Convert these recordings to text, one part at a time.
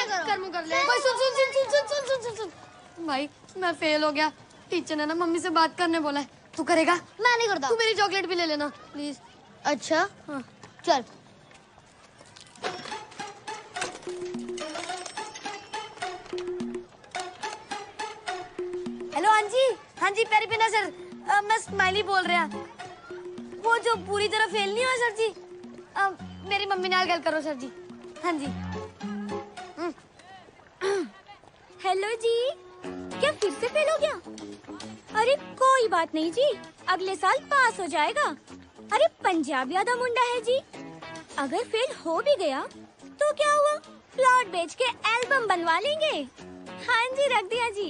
कर मुंह कर ले। भाई सुन सुन सुन सुन सुन सुन सुन सुन सुन भाई मैं फेल हो गया। टीचर ने ना मम्मी से बात करने बोला है। तू करेगा? मैं नहीं करता। तू मेरी चॉकलेट भी ले लेना प्लीज। अच्छा हाँ चल। हेलो हाँ जी प्यारी पिना सर, मैं स्माइली बोल रहा। वो जो पूरी तरह फेल नहीं हुआ सर जी, मेरी मम्मी नाल गल करो सर जी। हाँ जी। हेलो जी, क्या फिर से फेल हो गया? अरे कोई बात नहीं जी, अगले साल पास हो जाएगा। अरे पंजाब यादा मुंडा है जी, अगर फेल हो भी गया तो क्या हुआ, प्लॉट बेच के एल्बम बनवा लेंगे। हाँ जी रख दिया जी।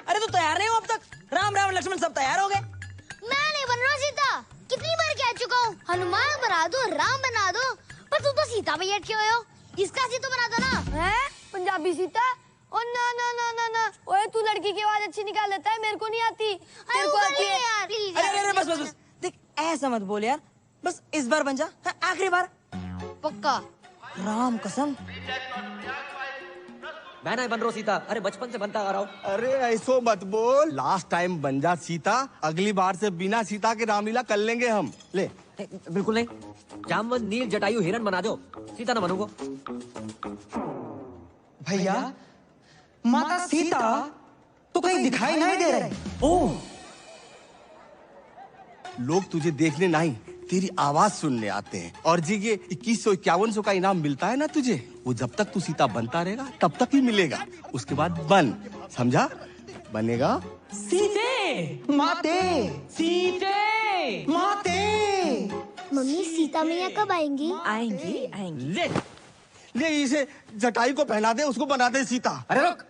अरे तो तैयार नहीं हो अब तक? राम राम लक्ष्मण सब तैयार हो गए। मैं नहीं बन रहा सीता, कितनी बार कह चुका हूँ हनुमान बना दो, राम बना दो, पर तू तो सीता पे अटके हुए हो। इसका सीता बना दो ना। है पंजाबी सीता? ओ ना ना ना ना ना, ओए तू लड़की की आवाज अच्छी निकाल लेता है, मेरे को नहीं आती। तेरे को आती है यार प्लीज। अरे बस बस बस, देख ऐसा मत बोल यार, बस इस बार बन जा, आखिरी बार। पक्का? राम कसम। मैं नहीं बन रहा सीता, अरे बचपन से बनता आ रहा हूँ। अरे ऐसो मत बोल, लास्ट टाइम बन जा सीता, अगली बार से बिना सीता के रामलीला कर लेंगे हम। ले। बिल्कुल नहीं, जामवंत नील जटायु हिरण बना दो, सीता ना बनूंगा। भैया माता सीता तो कहीं दिखाई नहीं दे रही। ओह, लोग तुझे देखने नहीं, तेरी आवाज सुनने आते हैं। और जी ये 2151 का इनाम मिलता है ना तुझे, वो जब तक तू सीता बनता रहेगा तब तक ही मिलेगा। उसके बाद बन, समझा? बनेगा? सीते माते, सीते माते। मम्मी सीता मैया कब आएंगी? आएंगी आएंगी। ले इसे जटायु को पहना दे, उसको बना दे सीता। अरे रुक,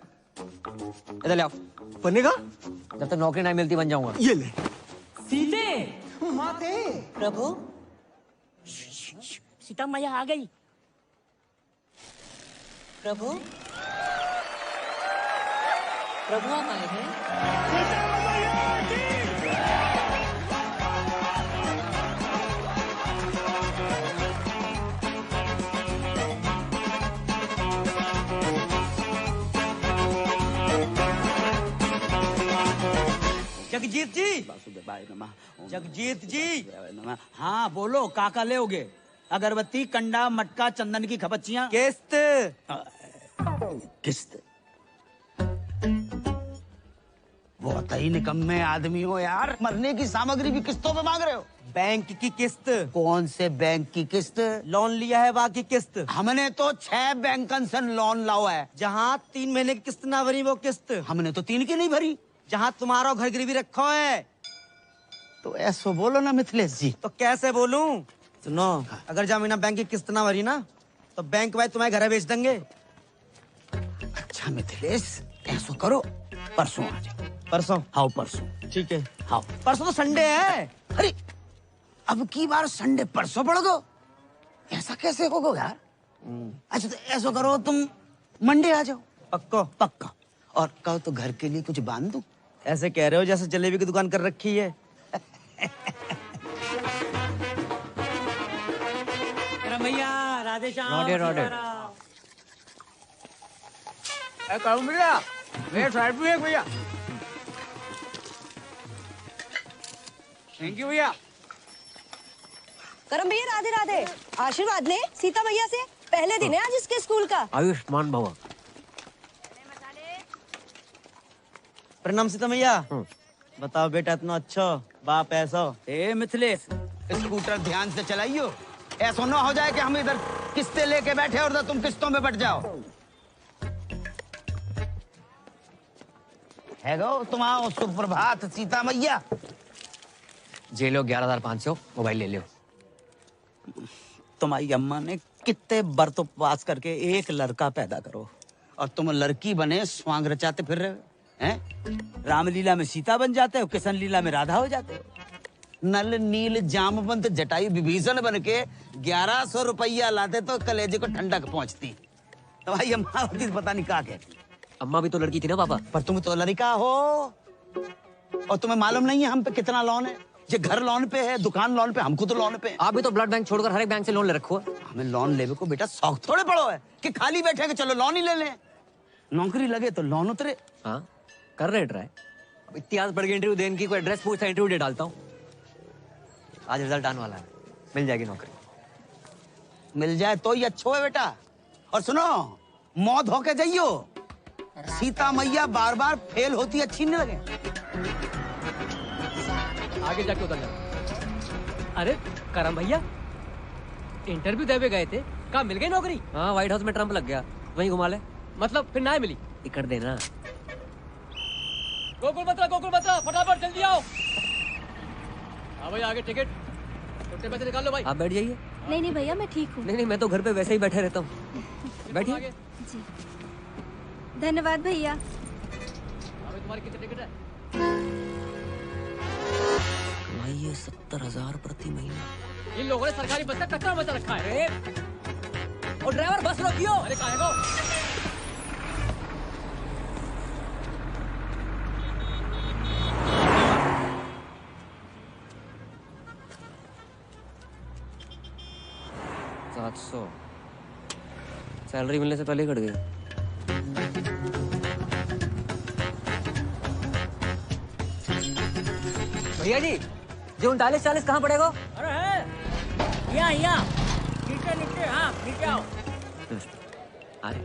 इधर ले आओ। बनेगा? जब तक नौकरी नहीं मिलती बन जाऊंगा। ये ले। सीते माते। प्रभु सीता मैया आ गई। प्रभु प्रभु आप आए हैं। जगजीत जी, जगजीत जी, हाँ बोलो, काका लेओगे? अगरबत्ती, कंडा, मटका, चंदन की खपच्चियाँ। किस्त। किस्त? बहुत ही निकम्मे आदमी हो यार, मरने की सामग्री भी किस्तों पे मांग रहे हो। बैंक की किस्त। कौन से बैंक की किस्त? लोन लिया है बाकी किस्त। हमने तो 6 बैंकन से लोन लाओ है। जहाँ 3 महीने की किस्त ना भरी वो किस्त। हमने तो 3 की नहीं भरी। जहाँ तुम्हारा घर गिरवी रखो है। तो ऐसो बोलो ना मिथिलेश जी। तो कैसे बोलूं? सुनो, अगर जमीना बैंक की किस्त ना भरी ना तो बैंक भाई तुम्हारे घर बेच देंगे। अच्छा मिथिलेश, ऐसो करो, परसों आ जाओ। परसों? हाँ परसों। ठीक है। हाँ परसों तो संडे है। अरे अब की बार संडे परसों पड़ गो, ऐसा कैसे होगा यार? अच्छा तो ऐसा करो, तुम मंडे आ जाओ। पक्को? पक्का। और कहो तो घर के लिए कुछ बांध दूं? ऐसे कह रहे हो जैसे जलेबी की दुकान कर रखी है। भैया राधे श्याम। रोडे रोडे। भैया मेरे साइड भी है भैया। थैंक यू भैया। करम भैया राधे राधे, आशीर्वाद ले सीता मैया से, पहले दिन है आज इसके स्कूल का। आयुष्मान भव। प्रणाम सीता मैया। बताओ बेटा, इतना अच्छा बाप ऐसा। ए मिथिलेश, स्कूटर ध्यान से चलाइयो, ऐसा ना हो जाए कि हम इधर किस्तें लेके बैठे और तुम किस्तों में बट जाओ। है गो तुम आओ। सुप्रभात सीता मैया। जे लो 11,500, मोबाइल ले लो। तुम्हारी अम्मा ने कितने व्रत उपवास करके एक लड़का पैदा करो और तुम लड़की बने स्वांग रचाते फिर रहे हो हैं? रामलीला में सीता बन जाते हो, किशन लीला में राधा हो जाते हो। नल नील जामवंत जटायु विभीषण बन के 1100 रुपया लाते तो कलेजे को ठंडक पहुंचती। तुम्हारी अम्मा होती तो पता नहीं क्या कहती। अम्मा भी तो लड़की थी ना पापा। पर तुम तो लड़का हो और तुम्हें मालूम नहीं है हम पे कितना लोन है। जे घर लोन पे है, दुकान लोन पे, हमको तो लोन पे है। आप भी तो ब्लड बैंक छोड़कर हर एक बैंक से लोन ले रखो है। हमें लोन लेवे को बेटा शौक थोड़े पड़ो है कि खाली बैठे के चलो लोन ही ले लें। नौकरी लगे तो लोन उतरे। हाँ कर रहे ट्राई। अब इतनी आदत पड़ गई इंटरव्यू देने की, कोई एड्रेस पूछता इंटरव्यू दे डालता हूँ। आज रिजल्ट आने वाला है, मिल जाएगी नौकरी। मिल जाए तो ही अच्छो है बेटा। और सुनो, मौत होके जाइयो, सीता मैया बार बार फेल होती अच्छी नहीं लगे। आगे जाके उतर जाओ। अरे करम भैया, इंटरव्यू देवे गए थे, कहाँ मिल गई नौकरी? हाँ व्हाइट हाउस में ट्रम्प लग गया, वहीं घुमा ले। मतलब फिर ना मिली? टिकट देना। गोकुल बता फटाफट जल्दी आओ। हाँ भाई आगे टिकट, छोटे पैसे निकाल लो भाई। आप बैठ जाइए। नहीं भैया मैं ठीक हूँ। नहीं मैं तो घर पे वैसे ही बैठे रहता हूँ। बैठिए। जी धन्यवाद भैया। तुम्हारी कितनी टिकट है? ये 70,000 प्रति महीना। इन लोगों ने सरकारी बस का कचरा मचा रखा है। और ड्राइवर बस रोकियो। अरे काहे को? $700 सैलरी मिलने से पहले ही कट गया। भैया जी जो 39-40 कहाँ पड़ेगा? अरे है यहाँ नीचे हाँ नीचे आओ। अरे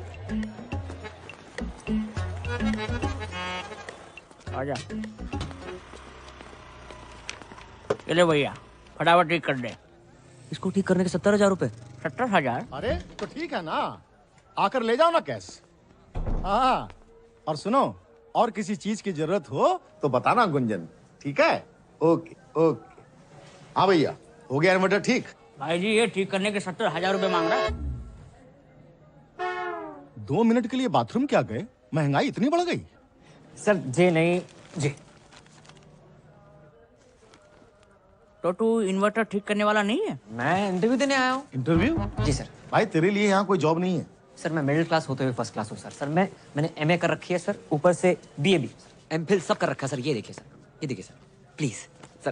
आजा चले भैया फटाफट ठीक कर दे। इसको ठीक करने के 70,000 रुपए। 70,000? अरे तो ठीक है ना, आकर ले जाओ ना कैश। हाँ और सुनो, और किसी चीज की जरूरत हो तो बताना गुंजन, ठीक है? Okay okay. हाँ भैया हो गया इन्वर्टर ठीक? भाई जी ये ठीक करने के 70,000 रुपए मांग रहा है। 2 मिनट के लिए बाथरूम क्या गए? महंगाई इतनी बढ़ गई? सर जी नहीं जी। तो तू इन्वर्टर ठीक करने वाला नहीं है? मैं इंटरव्यू देने आया हूँ। इंटरव्यू? जी सर। भाई तेरे लिए यहाँ कोई जॉब नहीं है। सर मैं मिडिल क्लास होते हुए फर्स्ट क्लास हूँ सर। मैंने MA कर रखी है सर, ऊपर से BA भी, MPhil सब कर रखा है सर। ये देखिए सर, ये देखिए सर प्लीज।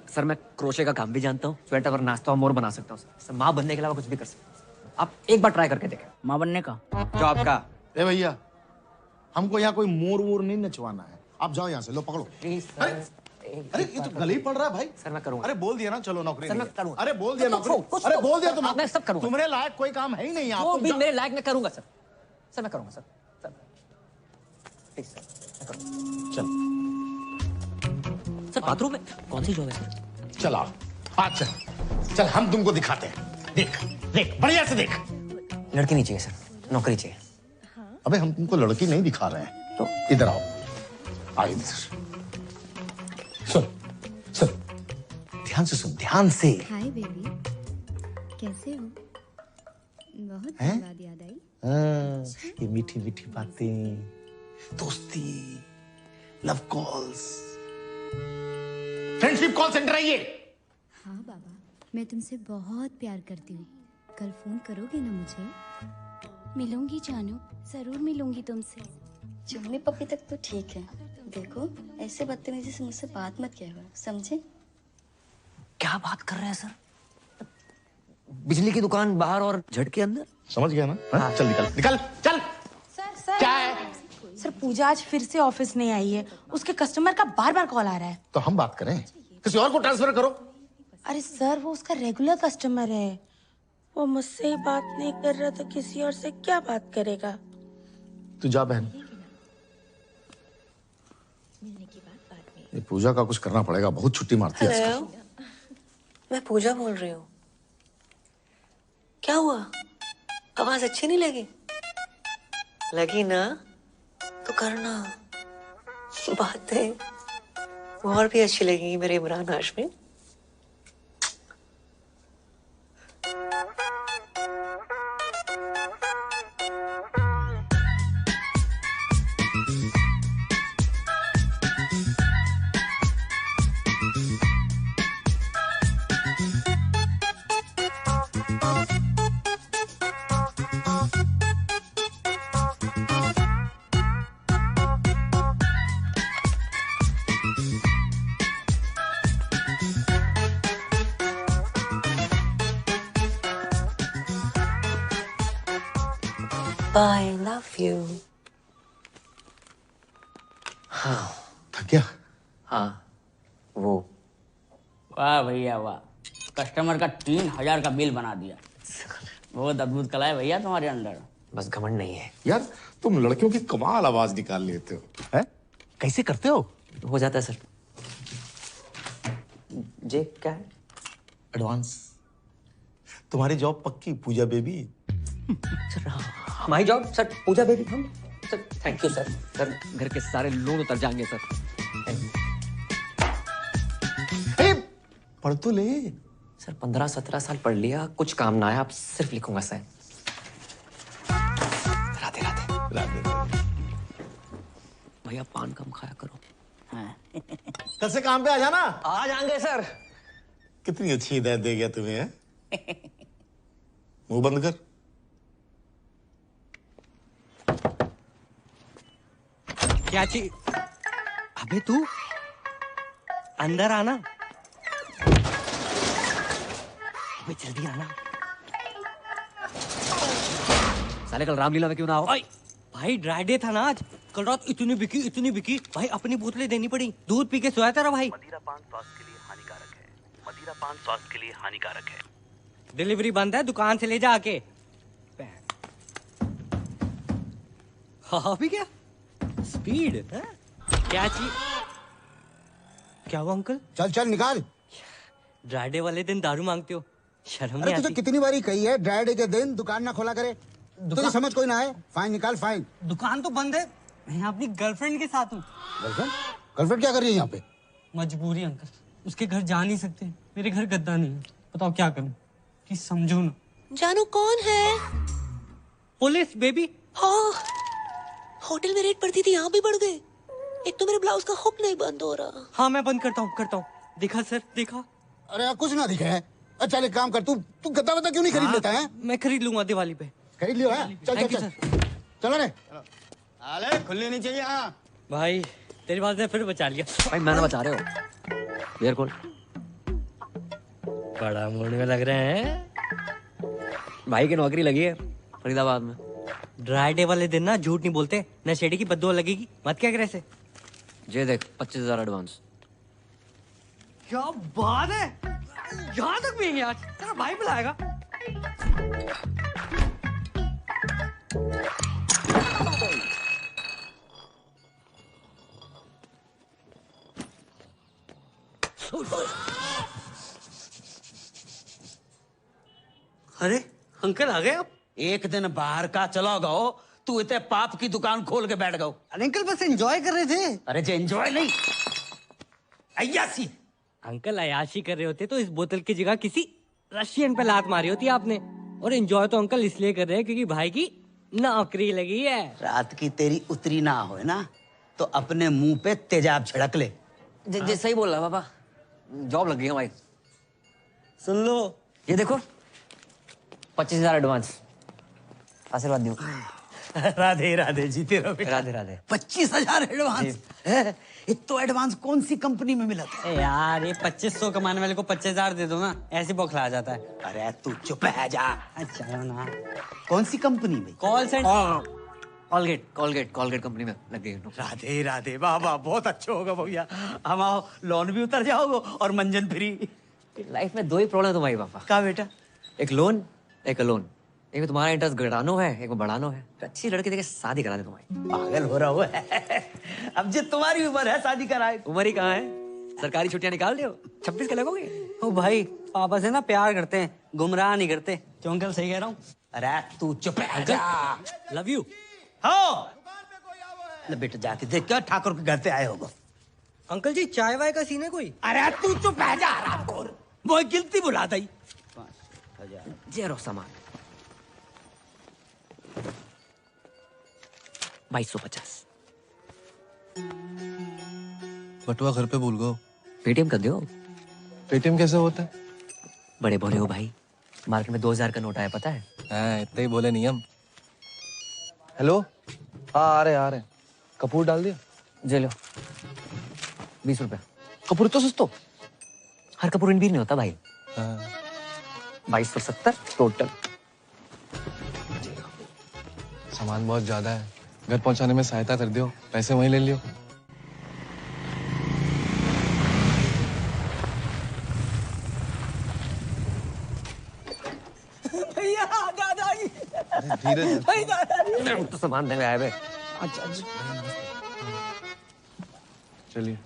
सर मैं क्रोशे का काम भी जानता हूँ, स्वेटर और नाश्ता और मोर बना सकता हूँ सर। माँ बनने के अलावा कुछ भी कर सकता हूँ। आप एक बार ट्राई करके देखें। माँ बनने का? जॉब का। ए भैया हमको यहाँ कोई मोर वोर नहीं नचवाना है, आप जाओ यहाँ से, लो पकड़ो। Please sir. अरे ये तो गले ही पड़ रहा है भाई। सर मैं करूँगा। अरे बोल दिया ना चलो नौकरी सर, नहीं मैं है। करूँगा। अरे बोल दिया नौकरी। कुछ अरे तो- बोल दिया तुम। मैं सब करूँगा। तुम्हारे लायक कोई काम है ही नहीं वो भी आप। मेरे लायक मैं करूँगा सर। सर मैं करूँगा सर। प्लीज सर मैं करूँगा। चल सर बाथरूम में कौन सी जॉब है सर? चल आओ, आज चल चल हम तुमको दिखाते हैं। देख देख बढ़िया से देख। लड़की नहीं चाहिए सर, नौकरी चाहिए। अबे हम तुमको लड़की नहीं दिखा रहे हैं, तो इधर आओ। आओ इधर। सुन सुन ध्यान से सुन, ध्यान से। हाय बेबी कैसे हो? बहुत हैं? बाद याद आई। हाँ, ये मीठी मीठी बातें, दोस्ती, love calls, friendship call centre है ये। हाँ बाबा मैं तुमसे बहुत प्यार करती हूँ। कल फोन करोगे ना मुझे? मिलूंगी जानू, जरूर मिलूंगी तुमसे। चुम्मी पप्पी तक तो ठीक है, देखो ऐसे बदतमीजी से मुझसे बात मत किया करो, समझे? क्या बात कर रहे हैं सर? बिजली की दुकान बाहर और झटके अंदर। समझ गया ना? हाँ? चल निकल निकल चल। सर क्या है? सर पूजा आज फिर से ऑफिस नहीं आई है, उसके कस्टमर का बार बार कॉल आ रहा है। तो हम बात करें, किसी और को ट्रांसफर करो। अरे सर वो उसका रेगुलर कस्टमर है, वो मुझसे ही बात नहीं कर रहा तो किसी और से क्या बात करेगा? तू जा बहन, ये पूजा का कुछ करना पड़ेगा, बहुत छुट्टी मारती है आजकल। मैं पूजा बोल रही हूँ। क्या हुआ? आवाज अच्छी नहीं लगी? लगी ना तो करना, बातें और भी अच्छी लगेंगी मेरे Imran Hashmi. I love you. हाँ थक गया? हाँ वो। वाह भैया वाह, कस्टमर का 3000 का बिल बना दिया। बहुत अद्भुत कला है भैया तुम्हारे अंदर। बस घमंड नहीं है यार तुम लड़कियों की कमाल आवाज निकाल लेते हो। हैं? कैसे करते हो जाता है सर। जे क्या है? एडवांस। तुम्हारी जॉब पक्की पूजा बेबी। सर हमारी जॉब सर पूजा बेबी हम sir. Thank you sir. Sir घर के सारे लोन उतर जाएंगे सर। पढ़ तो ले। सर 15-17 साल पढ़ लिया, कुछ काम ना आया, अब सिर्फ लिखूंगा सर। राधे राधे। राधे भैया पान कम खाया करो। कल से काम पे आ जाना। आ जाएंगे सर। कितनी अच्छी हिदायत दे गया तुम्हें है? मुंह बंद कर। क्या चीज? अबे तू अंदर आना। अबे जल्दी आना। साले कल रामलीला में क्यों ना हो? भाई ड्राई डे था ना आज। कल रात इतनी बिकी भाई, अपनी बोतलें देनी पड़ी। दूध पी के सोया था भाई। मदिरा पान स्वास्थ्य के लिए हानिकारक है। मदिरा पान स्वास्थ्य के लिए हानिकारक है। डिलीवरी बंद है, दुकान से ले जा आके। हाँ भी क्या स्पीड है? क्या चीज? क्या हुआ अंकल? चल चल निकाल। ड्राई डे वाले दिन दारू मांगते हो, शर्म अरे नहीं तुझे आती? कितनी बारी कही है ड्राई डे के दिन दुकान ना खोला करे। तुझे समझ कोई ना है। फाइन निकाल फाइन। दुकान तो बंद है, मैं अपनी गर्लफ्रेंड के साथ हूँ। गर्लफ्रेंड? गर्लफ्रेंड क्या कर रही है यहाँ पे? मजबूरी अंकल, उसके घर जा नहीं सकते। मेरे घर गद्दा नहीं है, बताओ क्या करूं? प्लीज समझो ना। जानू कौन है? Police baby. हाँ होटल में रेट पड़ती थी, यहाँ भी बढ़ गए। एक तो मेरे ब्लाउज का हुक नहीं बंद हो रहा। हाँ मैं बंद करता हूँ। देखा सर, देखा। अरे यार कुछ ना दिखा है। अच्छा एक काम कर, तू गद्दा वद्दा क्यों नहीं खरीद लेता है? मैं खरीद लूंगा दिवाली पे। खरीद लियो है? चल Thank चल you, चल चलो रे। अरे खुलनी नहीं चाहिए। हाँ भाई तेरी बात ने फिर बचा लिया। भाई मैंने बचा रहे हो। बियर खोल। बड़ा मूड में लग रहे हैं। भाई की नौकरी लगी है फरीदाबाद में। ड्राई डे वाले दिन ना झूठ नहीं बोलते, नशेड़ी की बददुआ लगेगी। मत क्या करे से। जे देख 25,000 एडवांस। क्या बात है, यहाँ तक भी आज तेरा भाई बुलाएगा। अरे अंकल आ गए आप? एक दिन बाहर का चला गओ, तू इतने पाप की दुकान खोल के बैठ गओ। अरे अंकल बस एंजॉय कर रहे थे। अरे जो एंजॉय नहीं, अय्यासी। अंकल अयाशी कर रहे होते तो इस बोतल की जगह किसी रशियन पे लात मारी होती आपने। और एंजॉय तो अंकल इसलिए कर रहे हैं क्योंकि भाई की नौकरी लगी है। रात की तेरी उतरी ना हो ना तो अपने मुंह पे तेजाब छिड़क ले। जे सही बोल रहा पापा, जॉब लग गई है भाई। सुन लो, ये देखो 25,000 एडवांस। आशीर्वाद दो। राधे राधे जीते रहो बेटा। राधे राधे। 25,000 एडवांस? इतना एडवांस कौन सी कंपनी में मिला था? यार ये 2500 कमाने वाले को 25,000 दे दो ना, ऐसे बौखला जाता है। अरे तू चुप है जा। अच्छा ना, कौन सी कंपनी में? Call centre. कॉलगेट कंपनी में लग गई। राधे राधे, वाह वाह, बहुत अच्छा होगा भैया। हम आओ, लोन भी उतर जाओगे और मंजन फ्री। लाइफ में दो ही प्रॉब्लम है तुम्हारी पापा। क्या बेटा? एक लोन, एक अलोन। एक में तुम्हारा इंटरेस्ट घटानो है, एक में बढ़ानो है। अच्छी लड़की देके शादी करा दे तुम्हारी। पागल हो रहा हुआ है। अब जो तुम्हारी उम्र है शादी कराए। उम्र ही कहाँ है, सरकारी छुट्टियां निकाल दो। 26 के लगोगे। ओ भाई पापा से ना प्यार करते हैं, गुमराह नहीं करते। क्यों अंकल सही कह रहा हूँ? अरे तू चुप है जा। Love you. हाँ बेटा जाके देख क्या ठाकुर के घर पे आए होगा। अंकल जी चाय वाय का सीन है कोई? अरे तू चुप है जा रामखोर, वो गिनती बुला दी। जेरो सामान 2250। बटुआ घर पे भूल गो। पेटीएम कर दो। पेटीएम कैसे होता है? बड़े भोले हो भाई, मार्केट में 2000 का नोट आया पता है? इतना ही बोले नियम। हेलो, हाँ आ रहे। कपूर डाल दिया? जे लो 20 रुपए। कपूर तो सस्तो। हर कपूर इन भी नहीं होता भाई। 2270 टोटल। सामान बहुत ज्यादा है, घर पहुंचाने में सहायता कर दियो, पैसे वहीं ले लियो। भैया दादाजी, धीरे दादाजी तो सामान देने आए बे। अच्छा चलिए।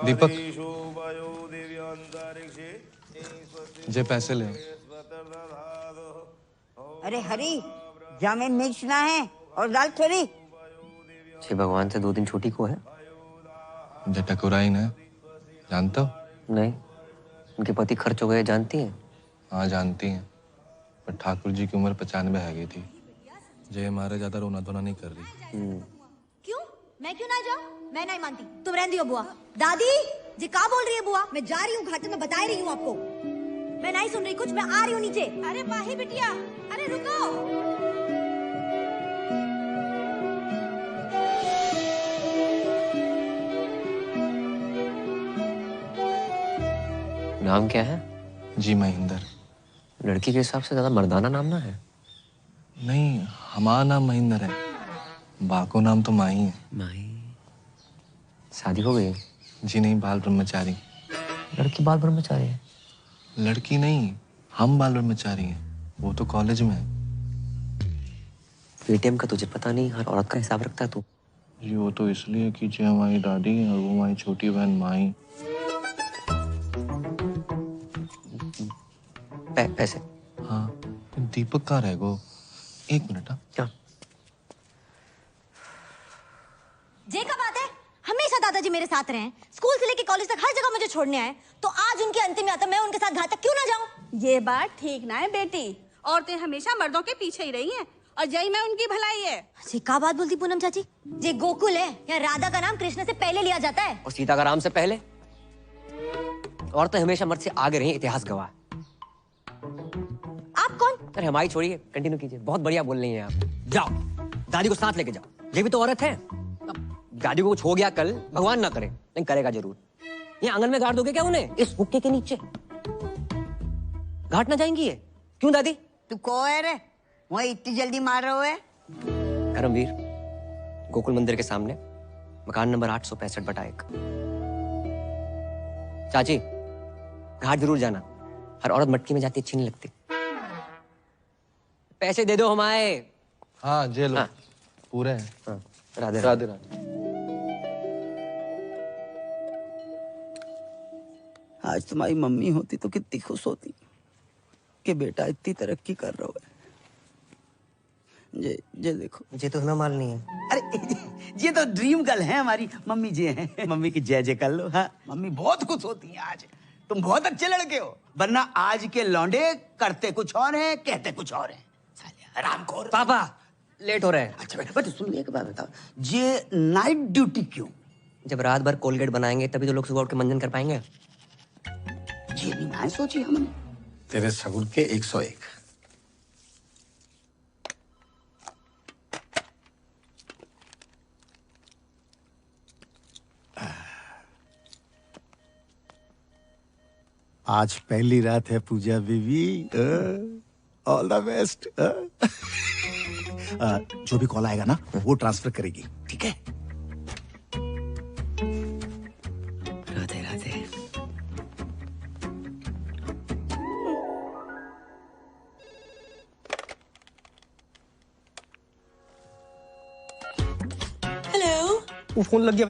दीपक, जे पैसे ले। अरे हरी, जामेन मिर्च ना है और दाल थोड़ी। श्री भगवान से 2 दिन छुट्टी को है। जटकुराई ने जानते हो? नहीं, उनके पति खर्च हो गए, जानती हैं? हाँ जानती हैं, पर ठाकुर जी की उम्र 95 है गई थी। जय हमारे ज्यादा रोना धोना नहीं कर रही। क्यों? मैं क्यों ना जाऊं? मैं नहीं मानती। तुम रहने दियो बुआ। दादी जी क्या बोल रही है बुआ? मैं जा रही हूँ घाटे में, बता रही हूँ आपको। मैं नहीं सुन रही कुछ, मैं आ रही हूँ नीचे। अरे माही बिटिया, अरे रुको। नाम क्या है? जी महेंद्र। लड़की के हिसाब से ज्यादा मर्दाना नाम ना है। नहीं, हमारा नाम महेंद्र है, बाको नाम तो माही है। माही? शादी हो गई? जी नहीं, बाल ब्रह्मचारी। लड़की बाल ब्रह्मचारी है? लड़की नहीं, हम बाल ब्रह्मचारी हैं, वो तो कॉलेज में है। पेटीएम का तुझे पता नहीं, हर औरत का हिसाब रखता है तू। जी वो तो इसलिए कि जो हमारी दादी और वो हमारी छोटी बहन माही। पैसे? हाँ, दीपक कहाँ रह गो? 1 मिनट। क्या? जे का बात है, हमेशा दादाजी मेरे साथ रहे हैं, स्कूल से लेके कॉलेज तक हर जगह मुझे छोड़ने आए, तो आज उनकी अंतिम यात्रा मैं उनके साथ घाट तक क्यों ना जाऊं? ये बात ठीक ना है बेटी, औरतें हमेशा मर्दों के पीछे ही रही हैं और यही में उनकी भलाई है। जी का बात बोलती पूनम चाची? जे गोकुल है या राधा का नाम कृष्ण से पहले लिया जाता है? और सीता का राम से पहले? औरतें हमेशा मर्द से आगे रही, इतिहास गवाह। आप कौन? अरे हमारी छोड़िए, कंटिन्यू कीजिए, बहुत बढ़िया बोल रही हैं आप। जाओ, दादी को साथ लेके जाओ, ये भी तो औरत है। दादी को कुछ हो गया कल, भगवान ना करे, नहीं करेगा जरूर, ये आंगन में गाड़ दोगे क्या उन्हें, इस हुक्के के नीचे? घाट ना जाएंगी ये? क्यों दादी? तू कौन है रे? वही इतनी जल्दी मार रहे है? धर्मवीर, गोकुल मंदिर के सामने, मकान नंबर 865/1। चाची, घाट जरूर जाना, हर औरत मटकी में जाती अच्छी नहीं लगती। पैसे दे दो हमारे। हाँ जे लो। हाँ। पूरे हैं। हाँ। राधे राधे राधे। आज तुम्हारी मम्मी होती तो कितनी खुश होती कि बेटा इतनी तरक्की कर रहा है। ये देखो, ये तो हमें मालूम नहीं है। अरे ये तो ड्रीम गर्ल है हमारी मम्मी जी हैं। मम्मी की जय जय कर लो। हाँ, मम्मी बहुत खुश होती हैं आज। तुम बहुत अच्छे लड़के हो, वरना आज के लौंडे करते कुछ और हैं, कहते कुछ और हैं। आराम करो। पापा लेट हो रहे हैं। अच्छा बेटा, सुन एक बात बताओ, ये नाइट ड्यूटी क्यों? जब रात भर कोलगेट बनाएंगे तभी तो लोग सुबह उठ के मंजन कर पाएंगे। ये नहीं मैं सोची हमने। तेरे सगुन के 101। आज पहली रात है पूजा बीबी। All the best. जो भी कॉल आएगा ना वो ट्रांसफर करेगी, ठीक है? राधे राधे। हेलो, वो फोन लग गया।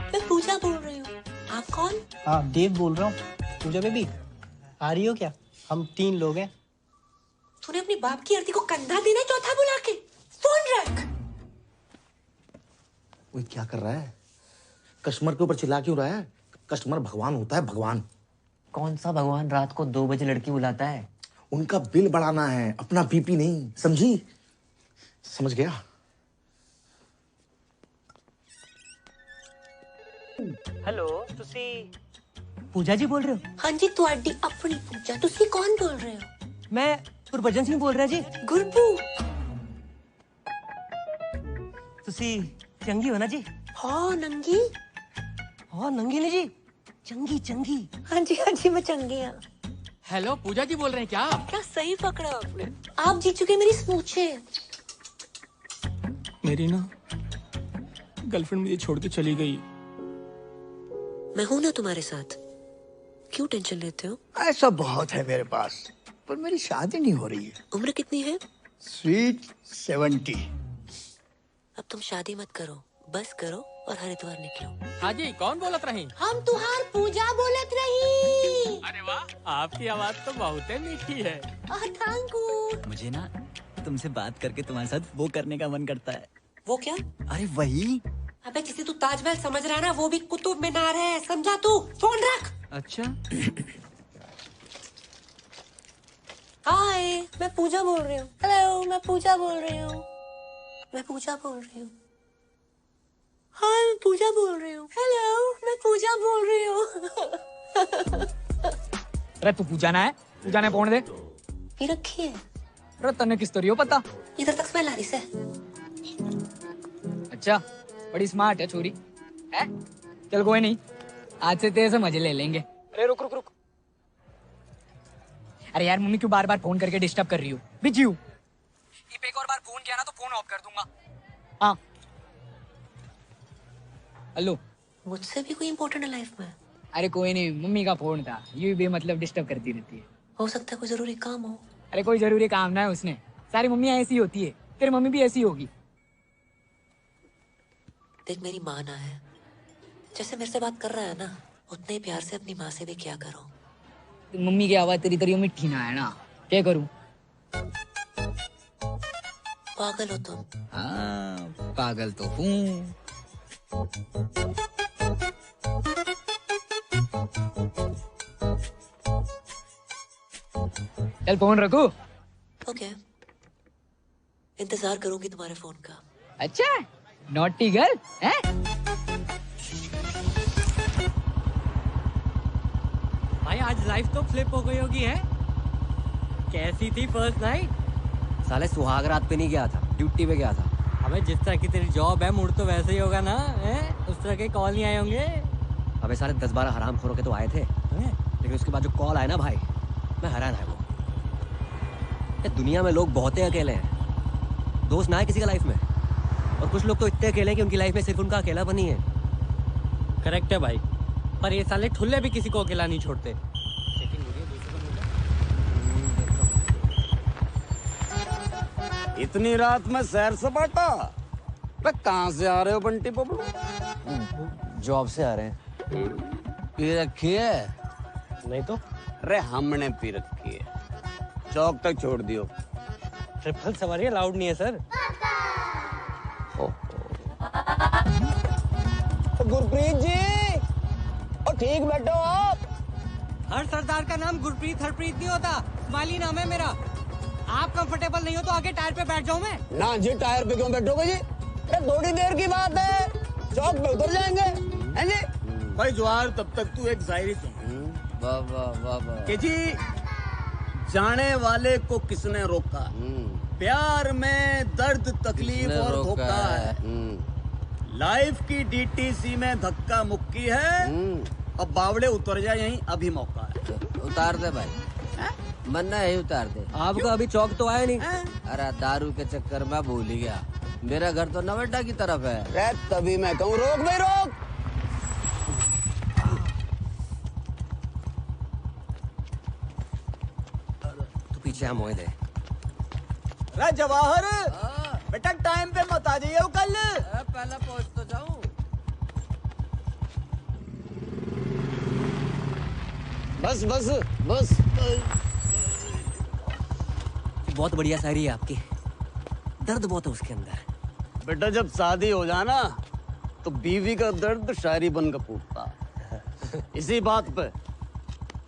मैं पूजा बोल रही हूँ। आप कौन? हाँ देव बोल रहा हूँ। पूजा बेबी आ रही हो क्या? हम 3 लोग हैं। तूने अपनी बाप की आरती को कंधा देना है चौथा बुला के? फोन रख। वो क्या कर रहा है? कस्टमर के ऊपर चिल्ला क्यों रहा है? कस्टमर भगवान होता है, भगवान। कौन सा भगवान रात को 2 बजे लड़की बुलाता है? उनका बिल बढ़ाना है, अपना बीपी नहीं, समझी? समझ गया? हेलो, तुसी पूजा जी बोल रहे हो? हाँ जी, ਤੁਹਾਡੀ अपनी पूजा। तुसी कौन बोल रहे हो? मैं गुरबचन सिंह बोल रहा जी। गुरबू। तुसी चंगी हो ना जी? हाँ नंगी। हाँ नंगी ने जी। चंगी चंगी। हाँ जी मैं चंगी हूँ। हेलो पूजा जी बोल रहे हैं क्या? क्या सही पकड़ा आपने। आप जीत चुके मेरी स्मूचे। मेरी ना गर्लफ्रेंड मुझे छोड़ के चली गई। मैं हूं ना तुम्हारे साथ, क्यों टेंशन लेते हो? ऐसा बहुत है मेरे पास, पर मेरी शादी नहीं हो रही है। उम्र कितनी है? स्वीट 70। अब तुम शादी मत करो, बस करो और हरिद्वार निकलो। हाँ जी, कौन बोलत रही? हम तुहार पूजा बोलत रही। अरे वाह, आपकी आवाज तो बहुत ही मीठी है। Thank you. मुझे ना तुमसे बात करके तुम्हारे साथ वो करने का मन करता है। वो क्या? अरे वही। अबे जिसे तू ताजमहल समझ रहा है ना, वो भी कुतुब मीनार है, समझा तू? फोन रख। अच्छा। हाय, मैं पूजा बोल रही हूँ। हेलो, मैं पूजा बोल रही हूँ। मैं पूजा बोल रही हूँ। हाँ, मैं पूजा बोल रही हूँ। हेलो, मैं पूजा बोल रही हूँ। अरे तू पूजा ना है, पूजा ने फोन दे। ये रखी है। अरे तन्ने किस तरियो पता? इधर तक स्मेल आ रही से। अच्छा, बड़ी स्मार्ट है छोरी। है? चल कोई नहीं, आज से तेरे से मजे ले लेंगे। अरे रुक रुक रुक। अरे यार मम्मी क्यों बार बार फोन करके डिस्टर्ब कर रही हो? बिजी हूँ। एक और बार फोन किया ना तो फोन ऑफ कर दूंगा। हाँ। हेलो। मुझसे भी कोई इम्पोर्टेंट है लाइफ में? अरे कोई नहीं, मम्मी का फोन था, ये भी मतलब डिस्टर्ब करती रहती है। हो सकता है कोई जरूरी काम हो। अरे कोई जरूरी काम ना है उसने, सारी मम्मियाँ ऐसी होती है, तेरी मम्मी भी ऐसी होगी। देख मेरी माँ ना है, जैसे मेरे से बात कर रहा है ना, उतने ही प्यार से अपनी माँ से भी क्या करो। मम्मी की आवाज तेरी तरियो मिठी ना है ना, क्या करूं? पागल हो तुम। हाँ, पागल तो हूँ। चल फोन रखो। ओके, इंतजार करूंगी तुम्हारे फोन का। अच्छा, नॉटी गर्ल है? भाई आज लाइफ तो फ्लिप हो गई होगी है? कैसी थी फर्स्ट नाइट? साले सुहाग रात पे नहीं गया था, ड्यूटी पे गया था। अबे जिस तरह की तेरी जॉब है, मूड तो वैसे ही होगा ना, है? उस तरह के कॉल नहीं आए होंगे? अबे साले 10-12 हरामखोरों के तो आए थे, लेकिन उसके बाद जो कॉल आया ना भाई, मैं हैरान है। वो दुनिया में लोग बहुत ही अकेले हैं, दोस्त ना है किसी का लाइफ में, और कुछ लोग तो इतने अकेले हैं कि उनकी लाइफ में सिर्फ उनका अकेलापन ही है। करेक्ट है भाई, पर ये साले ठुल्ले भी किसी को अकेला नहीं छोड़ते। इतनी रात में सैर सपाटा? कहाँ से आ रहे हो बंटी बबलू? जॉब से आ रहे हैं। पी रखी है? नहीं तो। अरे हमने पी रखी है, चौक तक छोड़ दियो। ट्रिपल सवारी अलाउड नहीं है सर। गुरप्रीत जी, और ठीक बैठो आप। हर सरदार का नाम गुरप्रीत हरप्रीत नहीं होता, स्माइली नाम है मेरा। आप कंफर्टेबल नहीं हो तो आगे टायर पे बैठ जाऊं मैं? ना जी, टायर पे क्यों बैठोगे जी? अरे थोड़ी देर की बात है, चौक पे उतर जाएंगे, हैं जी? भाई जवाहर, तब तक तू एक शायरी सुन। वाह वाह वाह वाह। कि जी, जाने वाले को किसने रोका, प्यार में दर्द तकलीफ और धोखा है, लाइफ की डीटीसी में धक्का मुक्की है, अब बावड़े उतर जाए यहीं, अभी मौका है। उतार दे भाई, मन्ना यही उतार दे। आपका अभी चौक तो आया नहीं। अरे दारू के चक्कर में भूल ही गया, मेरा घर तो नवेटा की तरफ है। तभी मैं कहूँ रोक भाई रोक। तू पीछे हम होए दे। अरे जवाहर, बेटा टाइम पे मत आ जाइए कल। पहले पहुंच तो जाऊं। बस बस बस। बहुत बढ़िया शायरी है आपकी, दर्द बहुत है उसके अंदर। बेटा जब शादी हो जाना तो बीवी का दर्द शायरी बनकर फूटता। इसी बात पे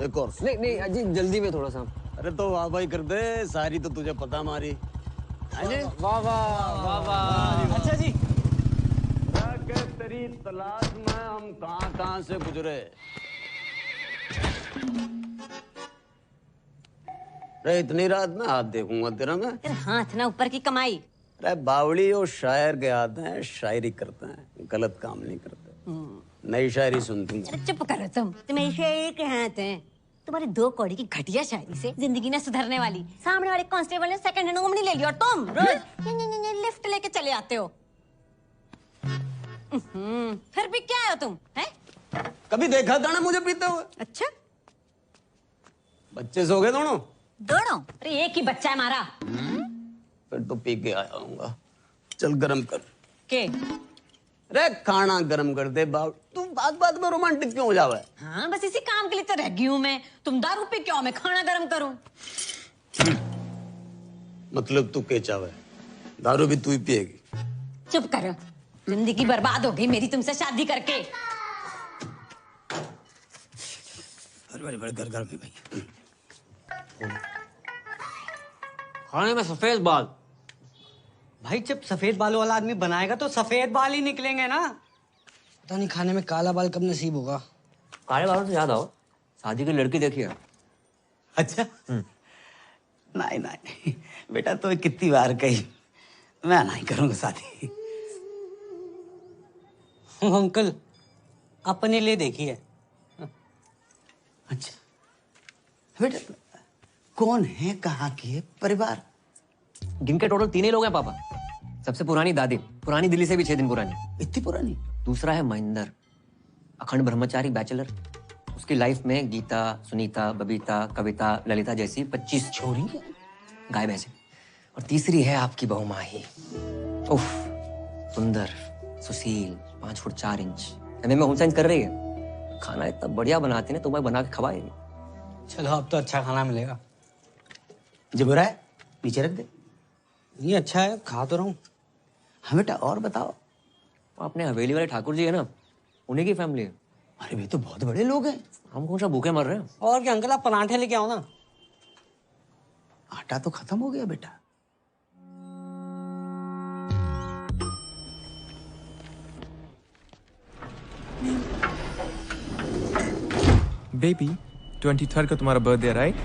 एक और। नहीं नहीं अजी, जल्दी में थोड़ा सा। अरे तो वाह भाई कर दे, शायरी तो तुझे पता हमारी। वाह वाह वाह वाह। अच्छा जी, तेरी तलाश में हम कहाँ से गुजरे। अरे इतनी रात में हाथ देखूंगा तेरा मैं? हाथ ना ऊपर की कमाई। अरे बावड़ी और शायर के हाथ हैं, शायरी करते हैं, गलत काम नहीं करते। नई शायरी सुनती हूँ। अरे चुप करो तुम्हें शायरी कहाँ आते हैं? तुम्हारी 2 कौड़ी की घटिया शायरी से जिंदगी न सुधरने वाली। सामने वाले कांस्टेबल ने सेकंड हैंड उंगली ले ली और तुम रोज लिफ्ट लेके चले आते हो। फिर भी क्या है तुम हैं? कभी देखा था ना मुझे पीते हुए? अच्छा, बच्चे सो गए दोनों? दोनों? अरे एक ही बच्चा है हमारा। फिर तो पी के आया हूँगा। चल गरम कर के। अरे खाना गरम कर दे बाप। तू बात बात में रोमांटिक क्यों हो जावे? हाँ, बस इसी काम के लिए तो रह गई हूँ मैं। तुम दारू पी क्यों, मैं खाना गरम करूँ? मतलब तू के चावे? दारू भी तू ही पिएगी? चुप करो, जिंदगी बर्बाद हो गई मेरी तुमसे शादी करके। अरे बड़े घर में भाई। खाने में सफेद बाल। भाई जब सफेद बालों वाला आदमी बनाएगा तो सफेद बाल ही निकलेंगे ना। पता नहीं खाने में काला बाल कब नसीब होगा। काले बालों से याद आओ, शादी की लड़की देखी है? अच्छा। नहीं नहीं बेटा, तो कितनी बार कही मैं नहीं करूंगा शादी। अंकल अपने लिए देखी है। अच्छा बेटा, कौन है, कहाँ की है, परिवार? गिनके टोटल 3 ही लोग हैं पापा। सबसे पुरानी दादी, पुरानी दिल्ली से भी 6 दिन पुरानी। इतनी पुरानी? दूसरा है महेंद्र, अखंड ब्रह्मचारी बैचलर। उसकी लाइफ में गीता, सुनीता, बबीता, कविता, ललिता जैसी 25 छोरी गाय भैंसे। और तीसरी है आपकी बहू माही। उफ, सुंदर, सुशील, 5 फुट 4 इंच। एमए में होम साइंस कर रही है। खाना इतना बढ़िया बनाती है, तुम्हें बना के खवाएगी। चलो अब तो अच्छा खाना मिलेगा। जो बुरा है नीचे रख दे। ये अच्छा है, खा तो रहा हूँ। हाँ बेटा, और बताओ। अपने हवेली वाले ठाकुर जी है ना, उन्हीं की फैमिली है। अरे वे तो बहुत बड़े लोग हैं। हम कौन सा भूखे मर रहे हैं? और क्या अंकल, आप पराठे लेके आओ ना। आटा तो खत्म हो गया बेटा। बेबी 23rd को तुम्हारा बर्थडे, राइट?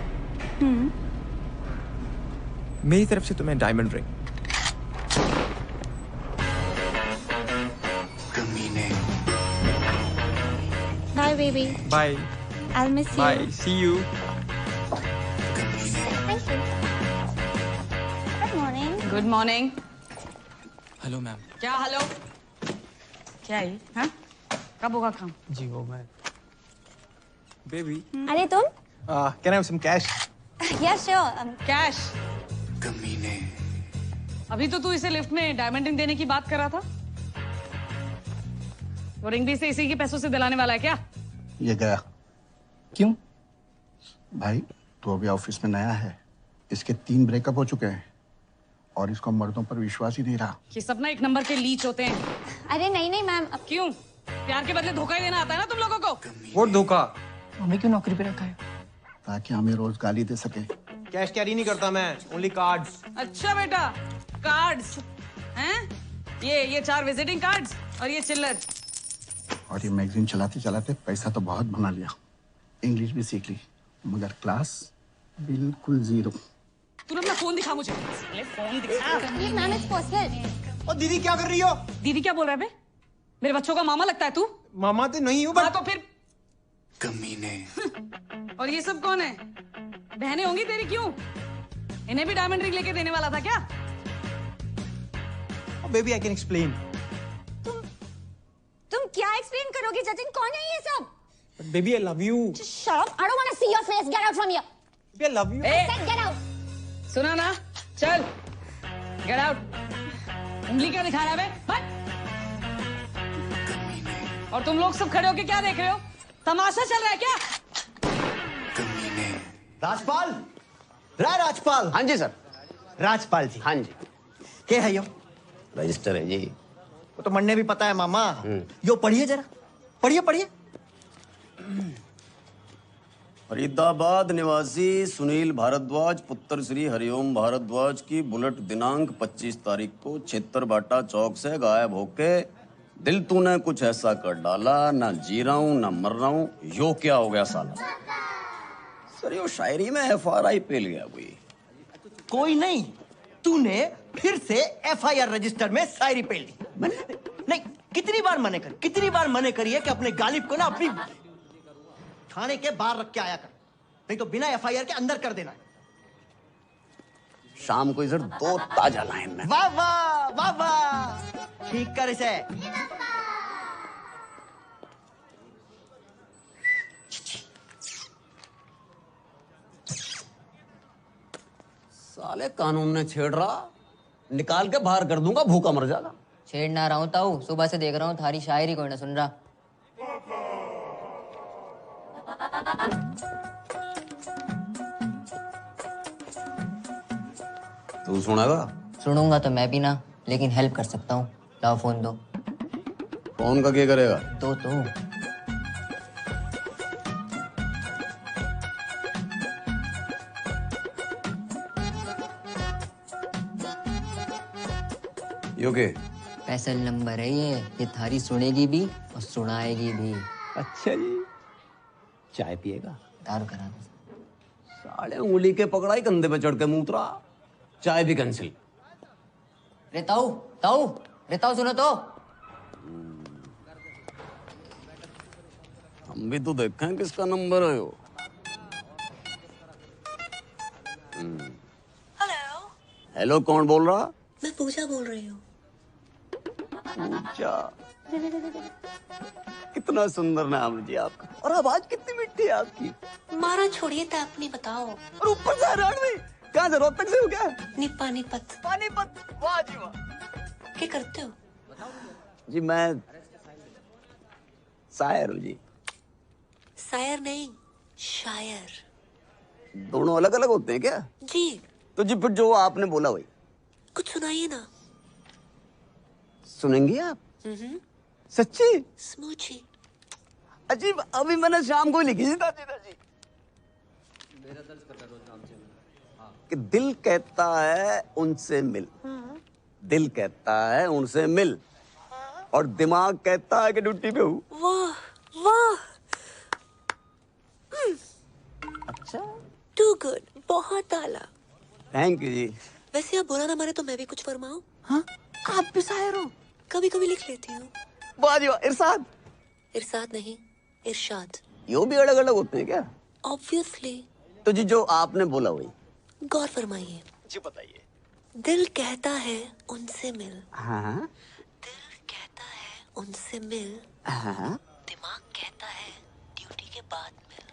मेरी तरफ से तुम्हें diamond ring. Bye, baby. Bye I'll miss you. Bye, see you. Thank you. Good morning. Good morning. Hello ma'am. क्या हेलो? क्या है? हाँ? कब होगा काम? जी वो मैं। बेबी अरे तुम? Can I have some cash? Yeah, sure. Cash? अभी तो तू इसे लिफ्ट में डायमंड रिंग देने की बात कर रहा था। वो रिंग भी इसी के पैसों से दिलाने वाला है क्या? ये गया। क्यों? भाई तू अभी ऑफिस में नया है, इसके 3 ब्रेकअप हो चुके हैं और इसको मर्दों पर विश्वास ही नहीं रहा। ये सब ना 1 नंबर के लीच होते हैं। अरे नहीं नहीं मैम। अब क्यों? प्यार के बदले धोखा ही देना आता है ना तुम लोगों को। वो धोखा। हमें क्यों नौकरी पे रखा है? ताकि हमें रोज गाली दे सके। कैश कैरी नहीं करता मैं, ओनली कार्ड्स। अच्छा बेटा, कार्ड्स हैं? ये 4 विजिटिंग कार्ड्स और ये चिल्लर। और ये मैगजीन चलाते चलाते पैसा तो बहुत बना लिया, इंग्लिश भी सीख ली, मगर क्लास बिल्कुल 0। तू अपना फोन दिखा मुझे। फोन दिखा। Ma'am it's personal. और दीदी क्या कर रही हो? दीदी क्या बोल रहा है बे? मेरे बच्चों का मामा लगता है तू? मामा तो नहीं हूँ, हाँ तो फिर कमीने। और ये सब कौन है? बहनें होंगी तेरी? क्यों? इन्हें भी डायमंड रिंग लेके देने वाला था क्या? Baby I can explain. तुम क्या एक्सप्लेन करोगे जतिन? कौन है ये सब? Baby I love you. Shut up! I don't want to see your face. Get out from here. Baby I love you. I said get out. सुना ना? चल, गेट आउट। उंगली क्या दिखा रहा है बे? और तुम लोग सब खड़े होके क्या देख रहे हो? तमाशा चल रहा है क्या? राजपाल, राजपाल। हाँ जी सर। राजपाल जी। हाँ जी। क्या है यो? रजिस्टर है जी। वो तो मन्ने भी पता है मामा। यो पढ़िए जरा, पढ़िए पढ़िए। फरीदाबाद निवासी सुनील भारद्वाज पुत्र श्री हरिओम भारद्वाज की बुलेट दिनांक 25 तारीख को क्षेत्र बाटा चौक से गायब होके दिल तूने कुछ ऐसा कर डाला, ना जी रहा हूं ना मर रहा हूं, यो क्या हो गया साला? सर यो शायरी में FRI पेल गया कोई नहीं, तूने फिर से FIR रजिस्टर में शायरी पेल दी। नहीं कितनी बार मने करिए कि अपने गालिब को ना अपनी थाने के बाहर रख के आया कर, नहीं तो बिना एफआईआर के अंदर कर देना। शाम को इधर 2 ताजा लाइन में। वाह वाह वाह वाह, ठीक कर इसे। साले कानून ने छेड़ रहा, निकाल के बाहर कर दूंगा, भूखा मर जाएगा। छेड़ ना रहा हूँ ताऊ, सुबह से देख रहा हूँ थारी शायरी कोई ना सुन रहा। तू सुनेगा? सुनूंगा तो मैं भी ना, लेकिन हेल्प कर सकता हूँ। लाओ फोन दो। फोन का क्या करेगा? दो तो। ओके, स्पेशल नंबर है ये थारी सुनेगी भी और सुनाएगी भी। अच्छा जी, चाय पिएगा? दारू करा दो। साले उंगली के पकड़ाई, कंधे पे चढ़ के मूत्रा, चाय भी कैंसिल। रे ताऊ, ताऊ सुनो तो। हम भी तो देखें किसका नंबर है वो। हेलो, कौन बोल रहा? मैं पूजा बोल रही हूँ। पूजा, कितना सुंदर नाम है जी आपका, और आवाज कितनी मिठी है आपकी। मारा छोड़िए तो अपनी बताओ। और ऊपर से रणवी, कहाँ से, रोहतक से हो क्या? पानीपत। पानीपत, वाह जी वाह। क्या करते हो? जी मैं शायर हूँ जी। शायर नहीं, शायर। दोनों अलग अलग होते हैं क्या? जी। तो जी फिर जो आपने बोला वही कुछ सुनाइए ना। सुनेंगी आप? सच्ची? स्मूची। अजीब, अभी मैंने शाम को लिखी थी ताजी ताजी। कि दिल कहता है उनसे मिल, दिल कहता है उनसे मिल, और दिमाग कहता है कि ड्यूटी पे हूँ। वाह वाह। अच्छा, टू गुड, बहुत आला। थैंक यू जी। वैसे आप बुरा ना माने तो मैं भी कुछ फरमाऊं? हाँ, आप भी शायर हो? कभी कभी लिख लेती हूँ। वाह जी वाह। इरशाद? इरशाद नहीं, इरशाद। यो भी अलग अलग होते हैं क्या? ऑब्वियसली। तो जी जो आपने बोला वही। गौर फरमाइए। जी बताइए। दिल कहता है उनसे मिल। हाँ। दिल कहता है उनसे मिल। हाँ। दिमाग कहता है ड्यूटी के बाद मिल।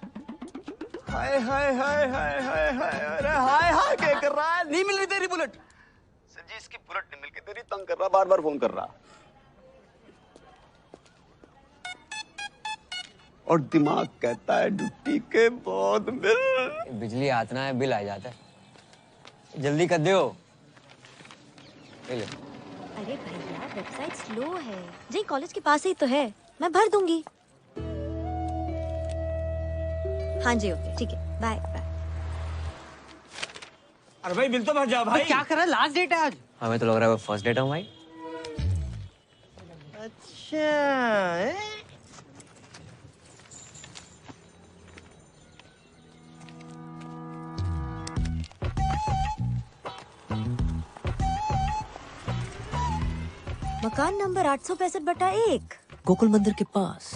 हाय हाय हाय हाय हाय हाय, अरे हाय हाय क्या कर रहा है? नहीं मिल रही तेरी बुलेट। सर जी इसकी बुलेट नहीं मिल के तेरी तंग कर रहा, बार बार फोन कर रहा। और दिमाग कहता है ड्यूटी के बाद मिल। बिजली आतना है, बिल आ जाता है, जल्दी कर दो। अरे भैया वेबसाइट स्लो है जी, कॉलेज के पास ही तो है, मैं भर दूंगी। हाँ जी ओके ठीक है, बाय बाय। अरे भाई बिल तो भर जा भाई। क्या कर रहा है, लास्ट डेट है आज। हमें तो लग रहा है वो फर्स्ट डेट है भाई। अच्छा मकान नंबर 865/1 गोकुल मंदिर के पास।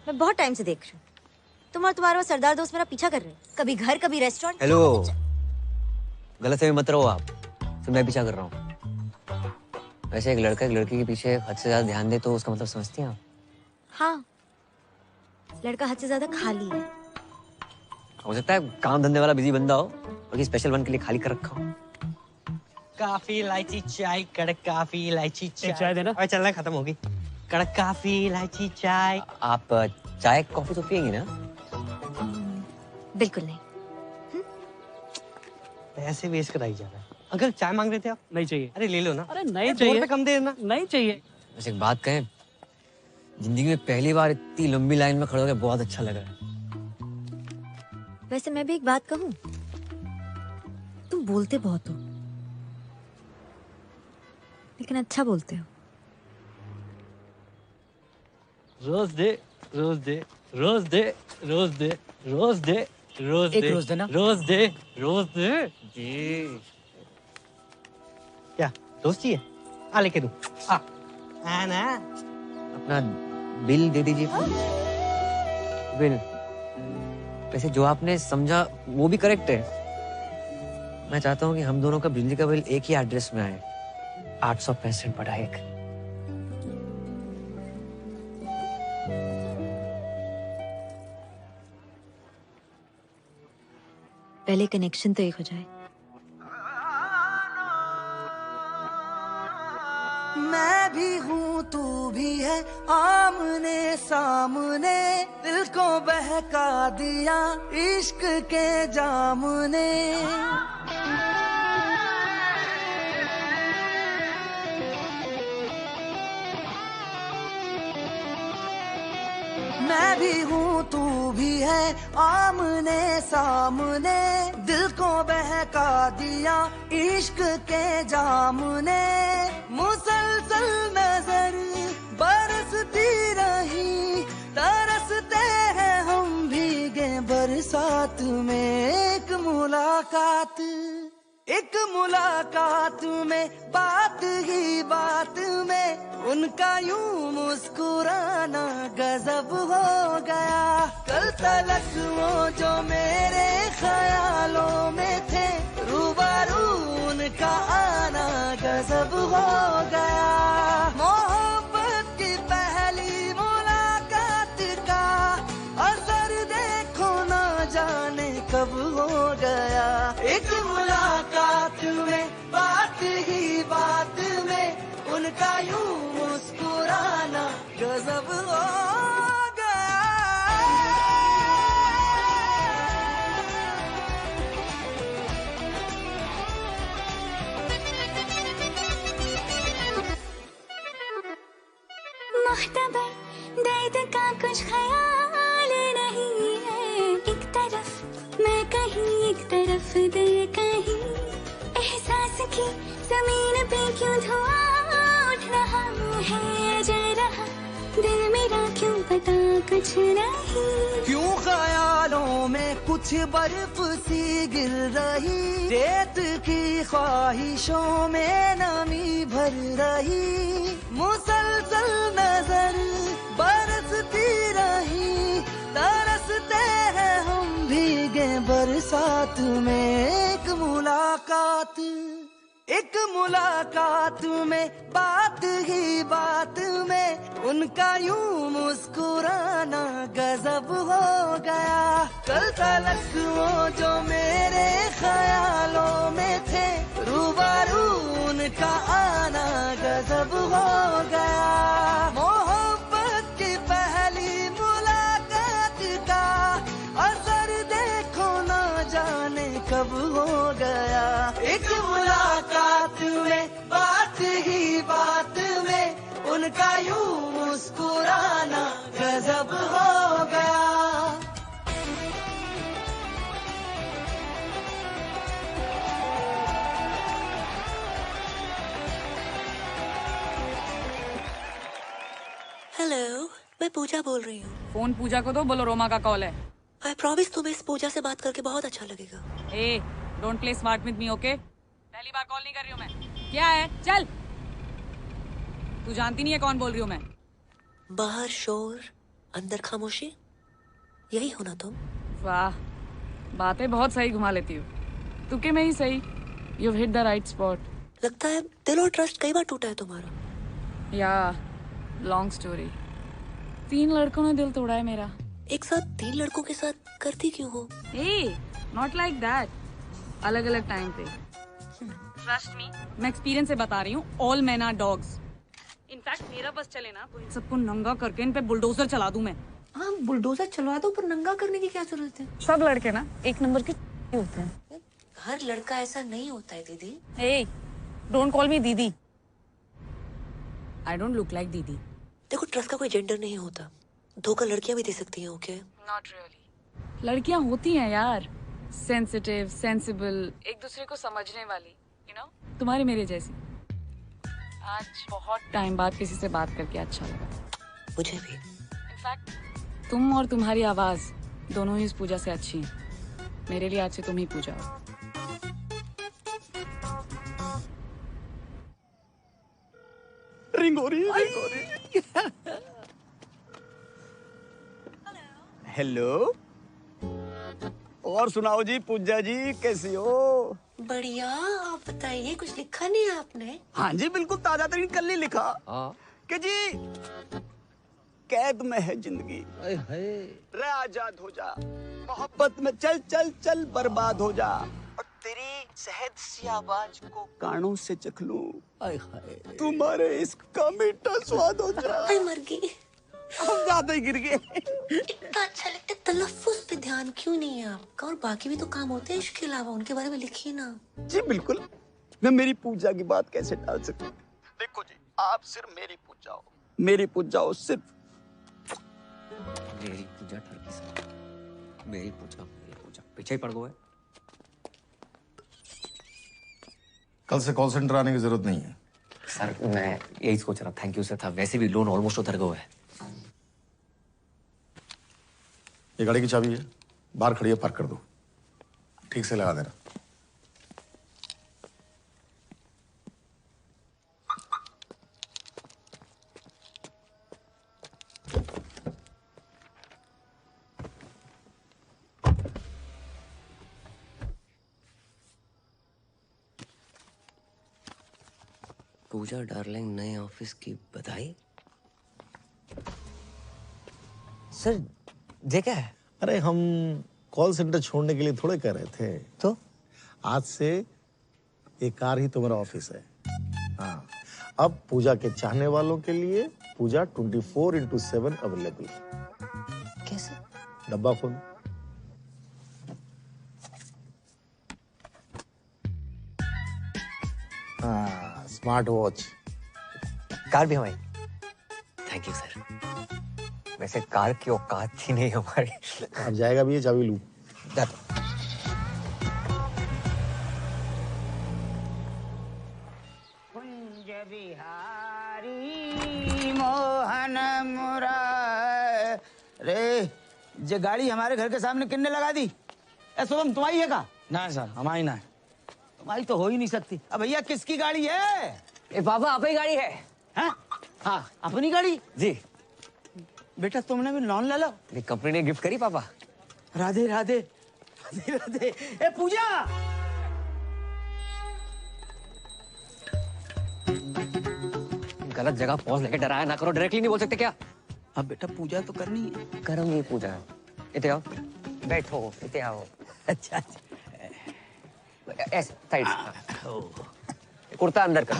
मैं बहुत टाइम से देख रही हूँ, तुम और तुम्हारा वो सरदार दोस्त मेरा पीछा कर रहे हैं, कभी घर कभी रेस्टोरेंट। हेलो, गलत फहमी मत रहो आप, तो मैं पीछा कर रहा हूँ। वैसे एक लड़का एक लड़की के पीछे हद से ज्यादा ध्यान दे तो उसका मतलब समझती हैं आप? हाँ, लड़का हद से ज्यादा खाली है। हो सकता है काम धंधे वाला बिजी बंदा हो और स्पेशल वन के लिए खाली कर रखा हो। काफी इलायची चाय, कड़क काफी इलायची चाय। चाय देना। अरे चलना, खत्म होगी। कड़क काफी इलायची चाय। आप चाय कॉफी तो पियेंगी ना? बिल्कुल नहीं। पैसे वेस्ट कराई जा रहा है। अंकल चाय मांग रहे थे आप? नहीं चाहिए। अरे ले लो ना। अरे नहीं चाहिए। पे कम दे देना। नहीं चाहिए। बस एक बात कहें, जिंदगी में पहली बार इतनी लंबी लाइन में खड़े होकर बहुत अच्छा लगा है। वैसे मैं भी एक बात कहूँ, तुम बोलते बहुत हो लेकिन अच्छा बोलते हो। रोज दे, रोज दे, रोज दे, रोज दे, रोज दे, रोज एक दे, रोज देना। रोज दे, रोज दे। जी क्या दोस्त चाहिए? आ लेके दूं। आ है ना? अपना बिल दे दीजिए। बिल। वैसे जो आपने समझा वो भी करेक्ट है। मैं चाहता हूँ कि हम दोनों का बिजली का बिल एक ही एड्रेस में आए। 865 बटा 1। पहले कनेक्शन तो एक हो जाए। मैं भी हूँ तू भी है, आमने सामने दिल को बहका दिया इश्क के जाम ने। मैं भी हूँ तू भी है, आमने सामने दिल को बहका दिया इश्क के जाम ने। मुसलसल नजर बरसती रही, तरसते हैं हम भीगे बरसात में। एक मुलाकात में बात ही बात में उनका यूं मुस्कुराना गजब हो गया। कल तलक वो जो मेरे ख्यालों में थे, रूबरू उनका आना गजब हो गया। मोहब्बत की पहली मुलाकात का असर देखो ना जाने कब हो गया। एक मुलाकात में बात ही बात में उनका यूं मुस्कुराना गजब हो गया। मुख्तबर दर्द का कुछ ख्याल नहीं है, एक तरफ मैं कहीं एक तरफ दिल कहीं। एहसास की जमीन पे क्यों धुआं उठ रहा है, जल रहा दिल मेरा क्यों पता कुछ नहीं। क्यों ख्यालों में कुछ बर्फ सी गिर रही, रेत की ख्वाहिशों में नमी भर रही। मुसलसल नजर बरसती रही, तरसते हैं हम भीगे बरसात में। एक मुलाकात में बात ही बात में उनका यूं मुस्कुराना गजब हो गया। कल तलक वो जो मेरे ख्यालों में थे, रूबरू उनका आना गजब हो गया। मोहब्बत की पहली मुलाकात का असर देखो ना जाने कब हो गया। एक मुलाकात में बात ही बात में उनका यूं मुस्कुराना गजब हो गया। हेलो, मैं पूजा बोल रही हूँ। फोन पूजा को दो, बोलो रोमा का कॉल है। आई प्रॉमिस तुम्हें इस पूजा से बात करके बहुत अच्छा लगेगा। Hey, don't play smart with me, okay? पहली बार कॉल नहीं कर रही हूँ मैं। क्या है? चल। तू जानती नहीं है कौन बोल रही हूँ मैं। बाहर शोर, अंदर खामोशी, यही हो ना तुम? वाह, बातें बहुत सही घुमा लेती हो। तुके में ही सही। You've hit the right spot. लगता है दिल और ट्रस्ट कई बार टूटा है तुम्हारा। या लॉन्ग स्टोरी। 3 लड़कों ने दिल तोड़ा है मेरा। एक साथ 3 लड़कों के साथ करती क्यों हो? Not like that. अलग अलग टाइम पे। ट्रस्ट मी, मैं एक्सपीरियंस से बता रही हूँ। All man are dogs. In fact मेरा बस चले ना तो इन सबको नंगा करके इन पे बुलडोजर चला दूं मैं। हाँ, बुलडोजर चलवा दो, पर नंगा करने की क्या जरूरत है? सब लड़के ना एक नंबर के होते हैं। हर लड़का ऐसा नहीं होता है दीदी। डोंट कॉल मी दीदी। आई डोंट लुक लाइक दीदी। देखो, ट्रस्ट का कोई जेंडर नहीं होता। धोखा लड़कियां भी दे सकती हैं, ओके? Not really. लड़कियां होती हैं यार, सेंसिटिव, सेंसिबल, एक दूसरे को समझने वाली, यू नो, तुम्हारे मेरे जैसी। आज बहुत टाइम बाद किसी से बात करके अच्छा लगा। मुझे भी। इनफैक्ट तुम और तुम्हारी आवाज दोनों ही इस पूजा से अच्छी हैं। मेरे लिए आज से तुम ही पूजा हो। रिंग हो रही है। हेलो, और सुनाओ जी पूजा जी, कैसी हो? बढ़िया, आप बताइए, कुछ लिखा नहीं है आपने? हाँ जी बिल्कुल ताजा तरीन कल ही लिखा कि जी कैद में है जिंदगी, रे आजाद हो जा, मोहब्बत में चल चल चल बर्बाद हो जा, और तेरी शहद सी आवाज को कानों से चख लूं, तुम्हारे इश्क का मीठा स्वाद हो जा। मर गई, हम ज्यादा ही गिर गए। इतना अच्छा लगता है, तलफ्फुज पे ध्यान क्यों नहीं है आपका? और बाकी भी तो काम होते हैं इश्क के अलावा, उनके बारे में लिखिए ना। जी बिल्कुल, मैं मेरी पूजा की बात कैसे टाल सकती हूँ? देखो जी, आप सिर्फ मेरी पूजा हो, मेरी पूजा हो सिर्फ। मेरी पूजा ठरकी से, मेरी पूजा पीछे ही पड़ गए। कल से कॉल सेंटर आने की जरूरत नहीं है। सर मैं यही सोच रहा, थैंक यू से था, वैसे भी लोन ऑलमोस्ट उतर गया है। ये गाड़ी की चाबी है, बाहर खड़ी है, पार्क कर दो, ठीक से लगा देना। पूजा डार्लिंग, नए ऑफिस की बधाई। सर ये क्या है? अरे हम कॉल सेंटर छोड़ने के लिए थोड़े कह रहे थे, तो आज से एक कार ही तुम्हारा ऑफिस है। हाँ, अब पूजा के चाहने वालों के लिए पूजा 24/7 अवेलेबल। कैसे? डब्बा खोल। हाँ, स्मार्ट वॉच। कार भी हमारी। Thank you sir. वैसे कार की औकात ही नहीं हमारी। अब जाएगा भी ये, चाबी लूं। कुंज बिहारी मोहन मुरारे, ये गाड़ी हमारे घर के सामने किन्ने लगा दी? ए शुभम, तुम्हारी है का? ना सर, हमारी ना है। तुम्हारी तो हो ही नहीं सकती। अब भैया किसकी गाड़ी है? ए बाबा, अपनी गाड़ी है। हाँ हाँ, अपनी गाड़ी जी। बेटा तुमने भी लोन ले लो। कंपनी ने गिफ्ट करी पापा। राधे राधे राधे राधे। ए पूजा, गलत जगह पहुंच लेके डराया ना करो, डायरेक्टली नहीं बोल सकते क्या? अब बेटा पूजा तो करनी है। करूंगी पूजा। इते आओ, बैठो, इते आओ। अच्छा ऐसे साइड से। कुर्ता अंदर कर।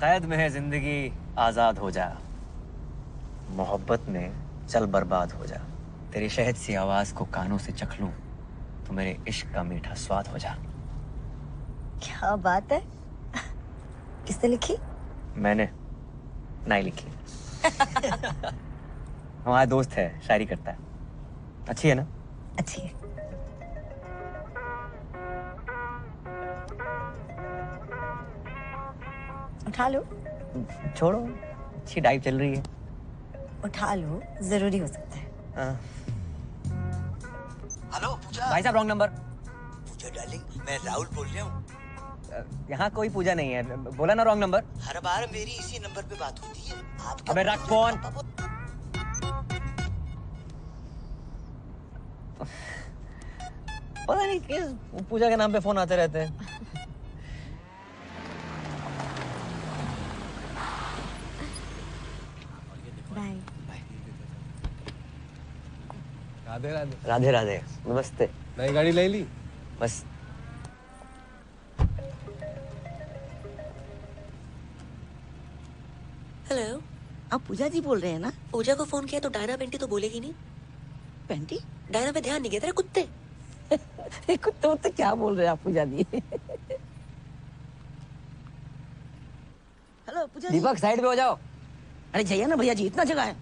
कैद में है जिंदगी, आजाद हो जा, मोहब्बत में चल बर्बाद हो जा, तेरी शहद सी आवाज को कानों से चख लूं, तो मेरे इश्क का मीठा स्वाद हो जा। क्या बात है, किसने लिखी? मैंने नहीं लिखी। हमारा दोस्त है, शायरी करता है। अच्छी है ना? अच्छी है। उठा लो। छोड़ो, अच्छी डाइव चल रही है। उठा लो, जरूरी हो सकता है। हेलो पूजा। भाई साहब, रॉन्ग नंबर। पूजा डार्लिंग, मैं राहुल बोल रहा हूँ। यहाँ कोई पूजा नहीं है, बोला ना रॉन्ग नंबर। हर बार मेरी इसी नंबर पे बात होती है। आप अबे रख फोन। पता नहीं किस पूजा के नाम पे फोन आते रहते हैं। बाय। राधे राधे। राधे राधे, नमस्ते। नई गाड़ी ले ली? बस। हेलो, आप पूजा जी बोल रहे हैं ना? पूजा को फोन किया तो डायना पेंटी तो बोलेगी नहीं। पेंटी? डायना पे ध्यान नहीं गया तेरा कुत्ते। कुत्ते उत्ते क्या बोल रहे हैं आप पूजा जी? हेलो पूजा जी। दीपक, साइड पे हो जाओ। अरे जाइए ना भैया जी, इतना जगह है।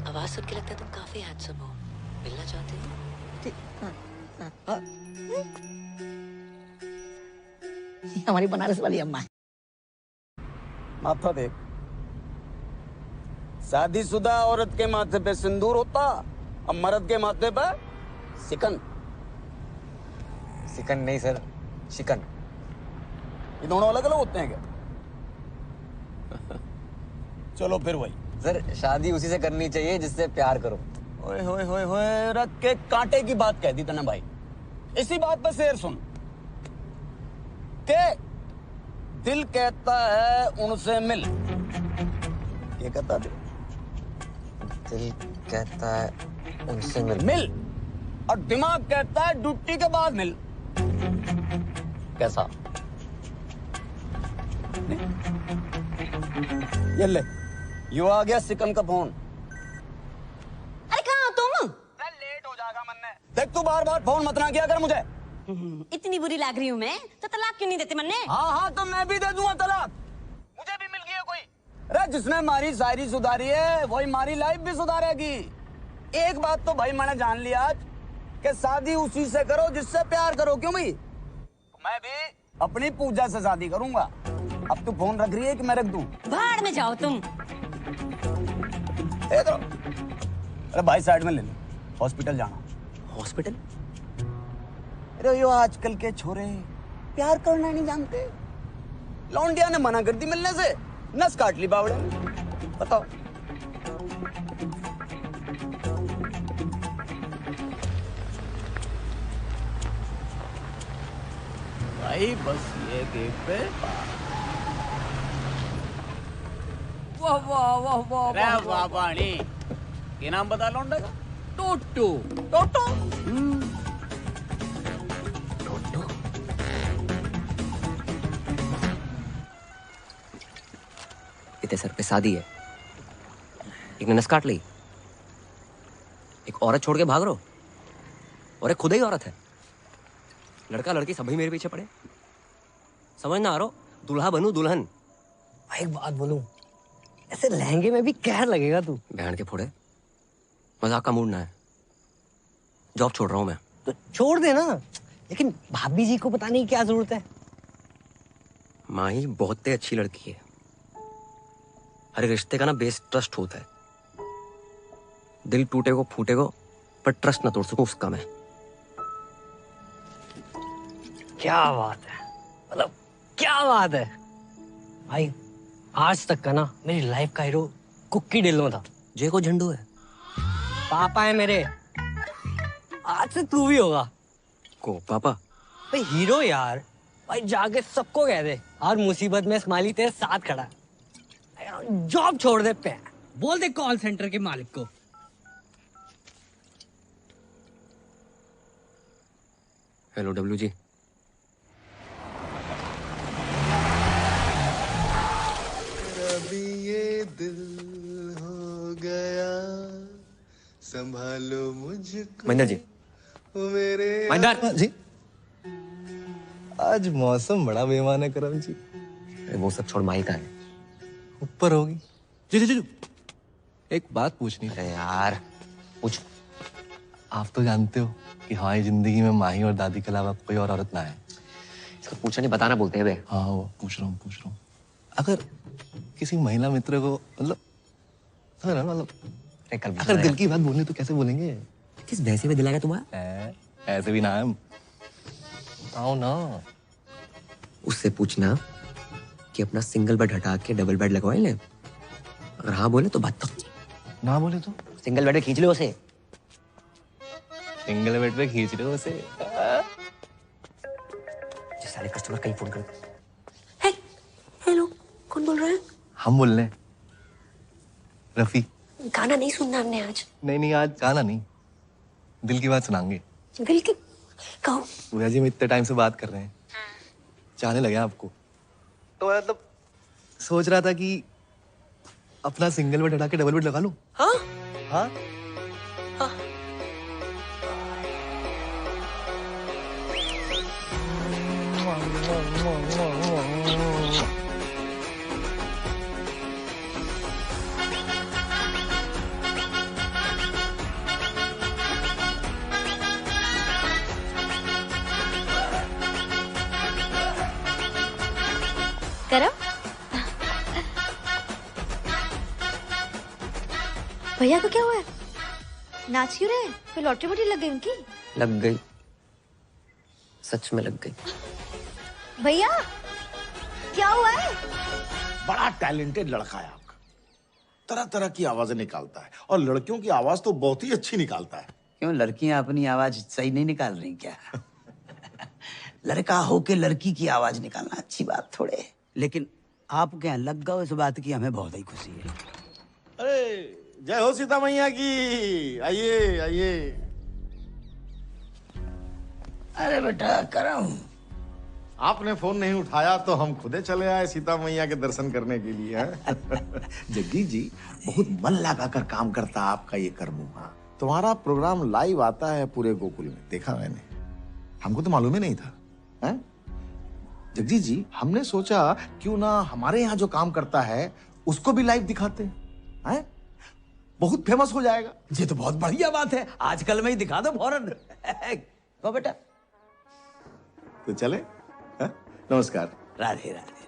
आवाज सुन के लगता है तुम काफी हैंडसम हो। मिलना चाहते हो? हमारी बनारस वाली अम्मा है। माथा देख, शादीशुदा औरत के माथे पे सिंदूर होता, अब मर्द के माथे पे सिकन। चिकन नहीं सर, चिकन। ये दोनों अलग अलग होते हैं क्या? चलो फिर वही। सर शादी उसी से करनी चाहिए जिससे प्यार करो। ओए होए होए होए, रख के कांटे की बात कह दी तने भाई। इसी बात पे शेर सुन के दिल कहता है उनसे मिल। ये कहता है दिल कहता है उनसे मिल, और दिमाग कहता है ड्यूटी के बाद मिल। कैसा? ये ले, यो आ गया सिकन का फोन। अरे कहाँ हो तुम? लेट हो जाएगा मन्ने। देख तू बार बार फोन मत ना किया कर मुझे। इतनी बुरी लग रही हूँ मैं तो तलाक क्यों नहीं देती मन्ने? हाँ हाँ तो मैं भी दे दूंगा तलाक। मुझे भी मिल गया कोई। अरे जिसने हमारी शायरी सुधारी है वही हमारी लाइफ भी सुधारेगी। एक बात तो भाई मैंने जान लिया आज कि शादी उसी से करो जिससे प्यार करो। क्यों भाई? मैं भी अपनी पूजा से शादी करूंगा। अब तू फोन रख रही है कि मैं रख दूं? भाड़ में जाओ तुम। तो अरे भाई साइड में ले लो, हॉस्पिटल जाना। हॉस्पिटल? अरे यो आजकल के छोरे प्यार करना नहीं जानते। लौंडिया ने मना कर दी मिलने से, नस काट ली बावड़े ने। बताओ। भाई बस ये गेट पे। वाह वाह वाह वाह वाह वाह पानी। ये नाम बता लौंडे का? टोटो। टोटो? इतने सर पे शादी है, एक ने नस काट ली, एक औरत छोड़ के भाग रहो, और एक खुद ही औरत है। लड़का लड़की सभी मेरे पीछे पड़े। समझ ना आ रहा, दूल्हा बनूं दुल्हन। एक बात बोलूं, ऐसे लहंगे में भी कहर लगेगा तू। बहन के फोड़े, मजाक का मूड ना है। जॉब छोड़ रहा हूं मैं। तो छोड़ दे ना, लेकिन भाभी जी को बताने की क्या जरूरत है? माही बहुत ही अच्छी लड़की है। हर रिश्ते का ना बेस ट्रस्ट होता है। दिल टूटे को फूटे को, पर ट्रस्ट ना तोड़ सकूं उसका मैं। क्या बात है, मतलब क्या बात है भाई। आज तक का ना मेरी लाइफ का हीरो कुक्की ढिल्लों था। जय को झंडू है, पापा है मेरे। आज से तू भी होगा। को पापा? भाई हीरो यार, भाई जाके सबको कह दे और मुसीबत में स्माइली तेरे साथ खड़ा है। जॉब छोड़ दे पे, बोल दे कॉल सेंटर के मालिक को। Hello W G. अभी ये दिल हो गया, संभालो मुझको। महेंद्र जी। मेरे महेंद्र जी। आज मौसम बड़ा बेईमान है करम जी। वो सब छोड़, माही का है ऊपर होगी। जी जी जी, एक बात पूछनी है यार। पूछ। आप तो जानते हो कि हमारी जिंदगी में माही और दादी के अलावा कोई और औरत ना है। इसको पूछा नहीं, बताना बोलते हैं बे। हाँ वो पूछ रहा हूँ। अगर किसी महिला मित्र को मतलब अगर दिल की बात बोलनी तो कैसे बोलेंगे? किस भैंसे में दिल आ गया तुम्हारा? ऐसे भी ना है। आओ ना। उससे पूछना कि अपना सिंगल बेड हटा के डबल बेड लगवाए ले। अगर हाँ बोले तो बात तक, ना बोले तो सिंगल बेड पे खींच लो उसे। सिंगल बेड पे खींच लो उसे। सारे कस्टमर कहीं फोन कर। हेलो, कौन बोल रहा है? हम बोल रहे हैं, रफी। गाना नहीं सुनना हमने आज। नहीं आज गाना नहीं, दिल की बात सुनाएंगे। दिल की? कहो। भैया जी, हम इतने टाइम से बात कर रहे हैं, चाहने लगे आपको, तो मतलब सोच रहा था कि अपना सिंगल बेड हटा के डबल बेड लगा लूं। हाँ? हाँ? करो। भैया को क्या हुआ है? नाच क्यों रहे? कोई लॉटरी वोटरी लग गई उनकी? लग गई। सच में लग गई। भैया क्या हुआ है? बड़ा टैलेंटेड लड़का है आपका, तरह तरह की आवाजें निकालता है और लड़कियों की आवाज तो बहुत ही अच्छी निकालता है। क्यों, लड़कियां अपनी आवाज सही नहीं निकाल रही क्या? लड़का होके लड़की की आवाज निकालना अच्छी बात थोड़े है। लेकिन आपके यहाँ लग गए इस बात की हमें बहुत ही खुशी है। अरे जय हो सीता मैया की। आइए आइए। अरे बेटा करम, आपने फोन नहीं उठाया तो हम खुदे चले आए सीता मैया के दर्शन करने के लिए। जग्गी जी बहुत मन लगाकर काम करता आपका ये कर्मुआ। तुम्हारा प्रोग्राम लाइव आता है पूरे गोकुल में, देखा मैंने, हमको तो मालूम ही नहीं था। हैं? जगदीश जी, हमने सोचा क्यों ना हमारे यहाँ जो काम करता है उसको भी लाइव दिखाते हैं, बहुत फेमस हो जाएगा। ये तो बहुत बढ़िया बात है, आजकल में ही दिखा दो फौरन। तो बेटा तो चले। नमस्कार। राधे राधे।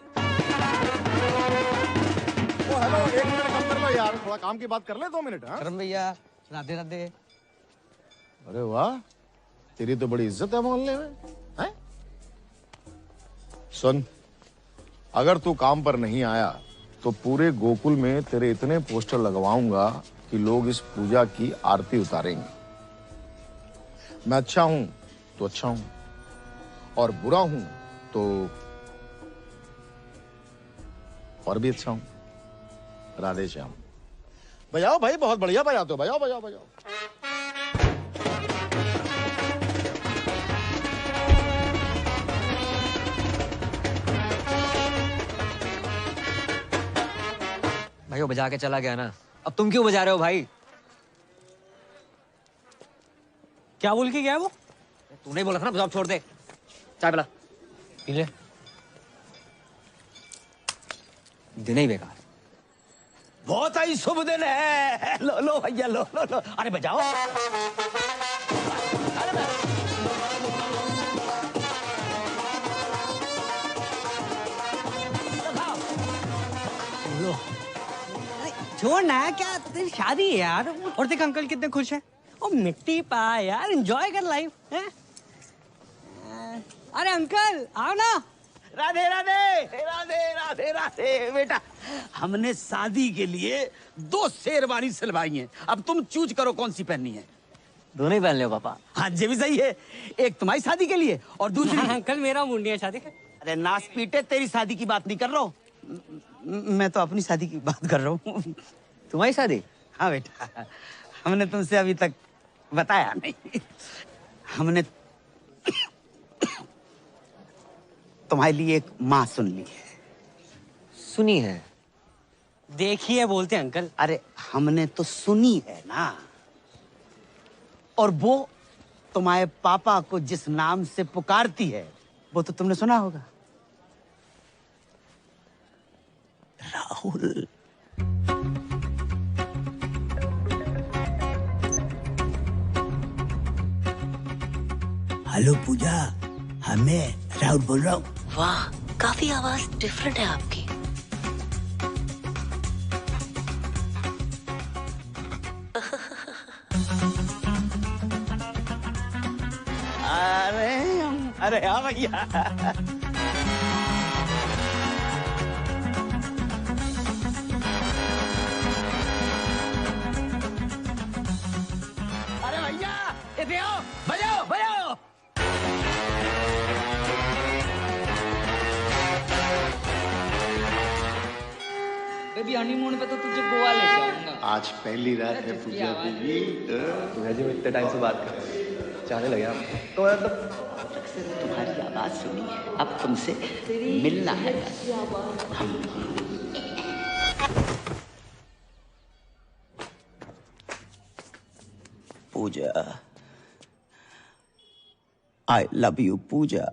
ओ हेलो, 1 मिनट कम कर लो यार, थोड़ा काम की बात कर ले 2 मिनट। करम भैया राधे राधे। अरे वाह, तेरी तो बड़ी इज्जत है मोहल्ले में। हैं? सुन, अगर तू काम पर नहीं आया तो पूरे गोकुल में तेरे इतने पोस्टर लगवाऊंगा कि लोग इस पूजा की आरती उतारेंगे। मैं अच्छा हूं तो अच्छा हूं, और बुरा हूं तो और भी अच्छा हूं। राधे श्याम। बजाओ भाई, बहुत बढ़िया बजाते हो, बजाओ बजाओ बजाओ। भाई वो बजा के चला गया ना, अब तुम क्यों बजा रहे हो भाई? क्या बोल के गया वो? तू नहीं बोला था ना, बजाओ, छोड़ दे। चाय पिला। पी ले। दिन ही बेकार। बहुत ही शुभ दिन है। लो लो भैया, लो लो लो। अरे बजाओ। लो। छोड़ ना, क्या तेरी शादी है यार। और देख अंकल कितने खुश हैं। ओ मिट्टी पा यार, एंजॉय कर लाइफ है। अरे अंकल आओ ना। राधे राधे राधे राधे राधे। बेटा हमने शादी के लिए 2 शेरवानी सिलवाई हैं, अब तुम चूज करो कौन सी पहननी है। दोनों ही पहन लो पापा। हाँ ये भी सही है, एक तुम्हारी शादी के लिए और दूसरी अंकल मेरा मुंडी है शादी। अरे नाच पीटे, तेरी शादी की बात नहीं कर रहा हूँ मैं, तो अपनी शादी की बात कर रहा हूँ। तुम्हारी शादी? हाँ बेटा, हमने तुमसे अभी तक बताया नहीं। हमने तुम्हारे लिए एक माँ सुन ली है। सुनी है? देखिए बोलते अंकल। अरे हमने तो सुनी है ना, और वो तुम्हारे पापा को जिस नाम से पुकारती है वो तो तुमने सुना होगा, राहुल। हेलो पूजा, मैं राहुल बोल रहा हूँ। वाह, काफी आवाज डिफरेंट है आपकी। अरे हाँ भैया। अरे भैया इधर आओ, बजाओ बजाओ। बेबी हनीमून पे तो तुझे गोवा ले जाऊंगा। आज पहली रात है पूजा की। तुम्हें जो इतने टाइम से बात कर रहे हैं, चाहने लगे आप तो मतलब तुम्हारी आवाज सुनी है, अब तुमसे मिलना है। पूजा, आई लव यू पूजा,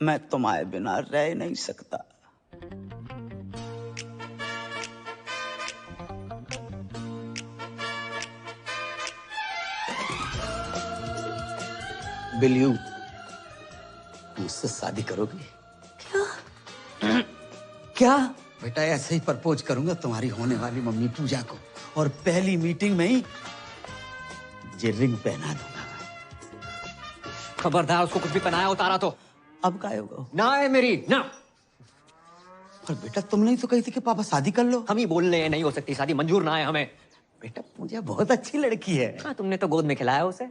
मैं तुम्हारे बिना रह नहीं सकता। Will you मुझसे शादी करोगी? क्या? बेटा ऐसे ही प्रपोज करूंगा तुम्हारी होने वाली मम्मी पूजा को, और पहली मीटिंग में ही ये रिंग पहना दूंगा। खबरदार उसको कुछ भी पहनाया उतारा तो। अब काय होगा? ना है मेरी ना। पर बेटा तुमने ही तो कही थी कि पापा शादी कर लो। हम ही बोल रहे हैं नहीं हो सकती शादी, मंजूर ना है हमें। बेटा पूजा बहुत अच्छी लड़की है। हाँ, तुमने तो गोद में खिलाया उसे,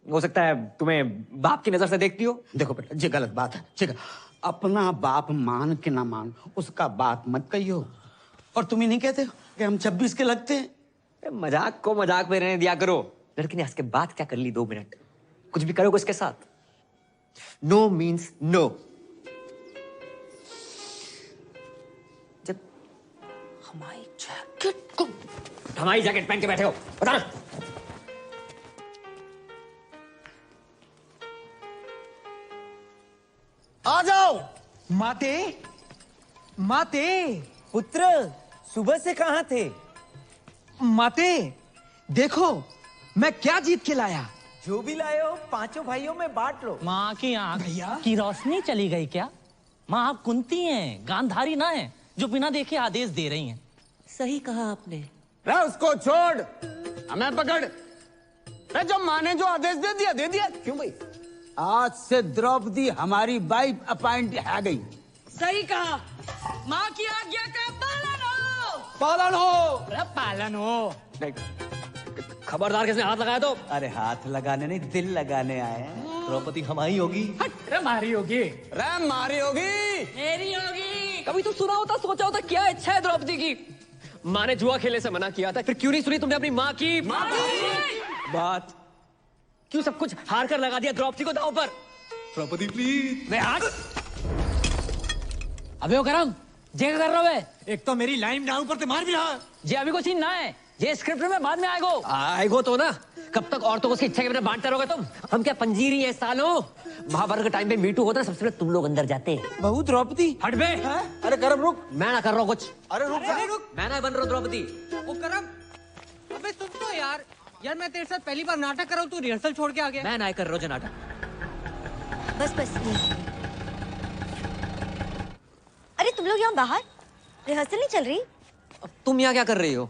हो सकता है तुम्हें बाप की नजर से देखती हो। देखो बेटा ये गलत बात है, ठीक है? अपना बाप मान के ना मान, उसका बात मत कहियो। और तुम ही नहीं कहते कि हम 26 के लगते हैं। मजाक को मजाक में रहने दिया करो। लड़की ने हंस के बात क्या कर ली 2 मिनट, कुछ भी करोगे उसके साथ। No means no. जब हमारी जैकेट पहन के बैठे हो, बता ना। आ जाओ। माते, माते, पुत्र सुबह से कहां थे? माते, देखो मैं क्या जीत के लाया। जो भी लाए हो 5 भाइयों में बांट लो। माँ की आंख की रोशनी चली गई क्या? माँ आप कुंती हैं, गांधारी ना है जो बिना देखे आदेश दे रही हैं। सही कहा आपने। उसको छोड़, हमें पकड़। जब माँ ने जो आदेश दे दिया दे दिया। क्यों भाई? आज से द्रौपदी हमारी वाइफ अपॉइंट है गई। सही कहा। माँ की आज्ञा का पालन हो। पालन हो। अरे पालन हो। खबरदार किसने हाथ लगाया तो? अरे हाथ लगाने नहीं, दिल लगाने आए हैं। द्रौपदी हमारी होगी। अरे मारी होगी। अरे मारी होगी। मेरी होगी। कभी तो सुना होता, सोचा होता क्या इच्छा है द्रौपदी की। माँ ने जुआ खेलने से मना किया था, फिर क्यों नहीं सुनी तुमने अपनी माँ की बात? क्यों सब कुछ हार कर लगा दिया द्रौपदी को दांव पर? द्रौपदी प्लीज। अबे ओ करम, जे कर रहा है? एक तो मेरी लाइन डाउन पर ते मार भी रहा। जे अभी को सीन ना है, ये स्क्रिप्ट में बाद में आएगो तो ना। कब तक औरतों को उसकी इच्छा के बिना बांटते रहोगे तुम? हम क्या पंजीरी है सालों? महाभारत के टाइम पे मीटू होता है, सबसे पहले तुम लोग अंदर जाते। बहू द्रौपदी। हट बे। अरे करम रुक। मैं ना कर रहा हूँ कुछ। अरे रुक जा। मैं ना बन रहा हूँ द्रौपदी। वो करम, अबे सुन तो यार मैं तेरे साथ पहली बार नाटक कर रहा हूँ, तू रिहर्सल छोड़ के आ गया। मैं ना कर रहा हूँ नाटक। बस बस। अरे तुम लोग यहाँ बाहर रिहर्सल नहीं चल रही? अब तुम यहाँ क्या कर रही हो?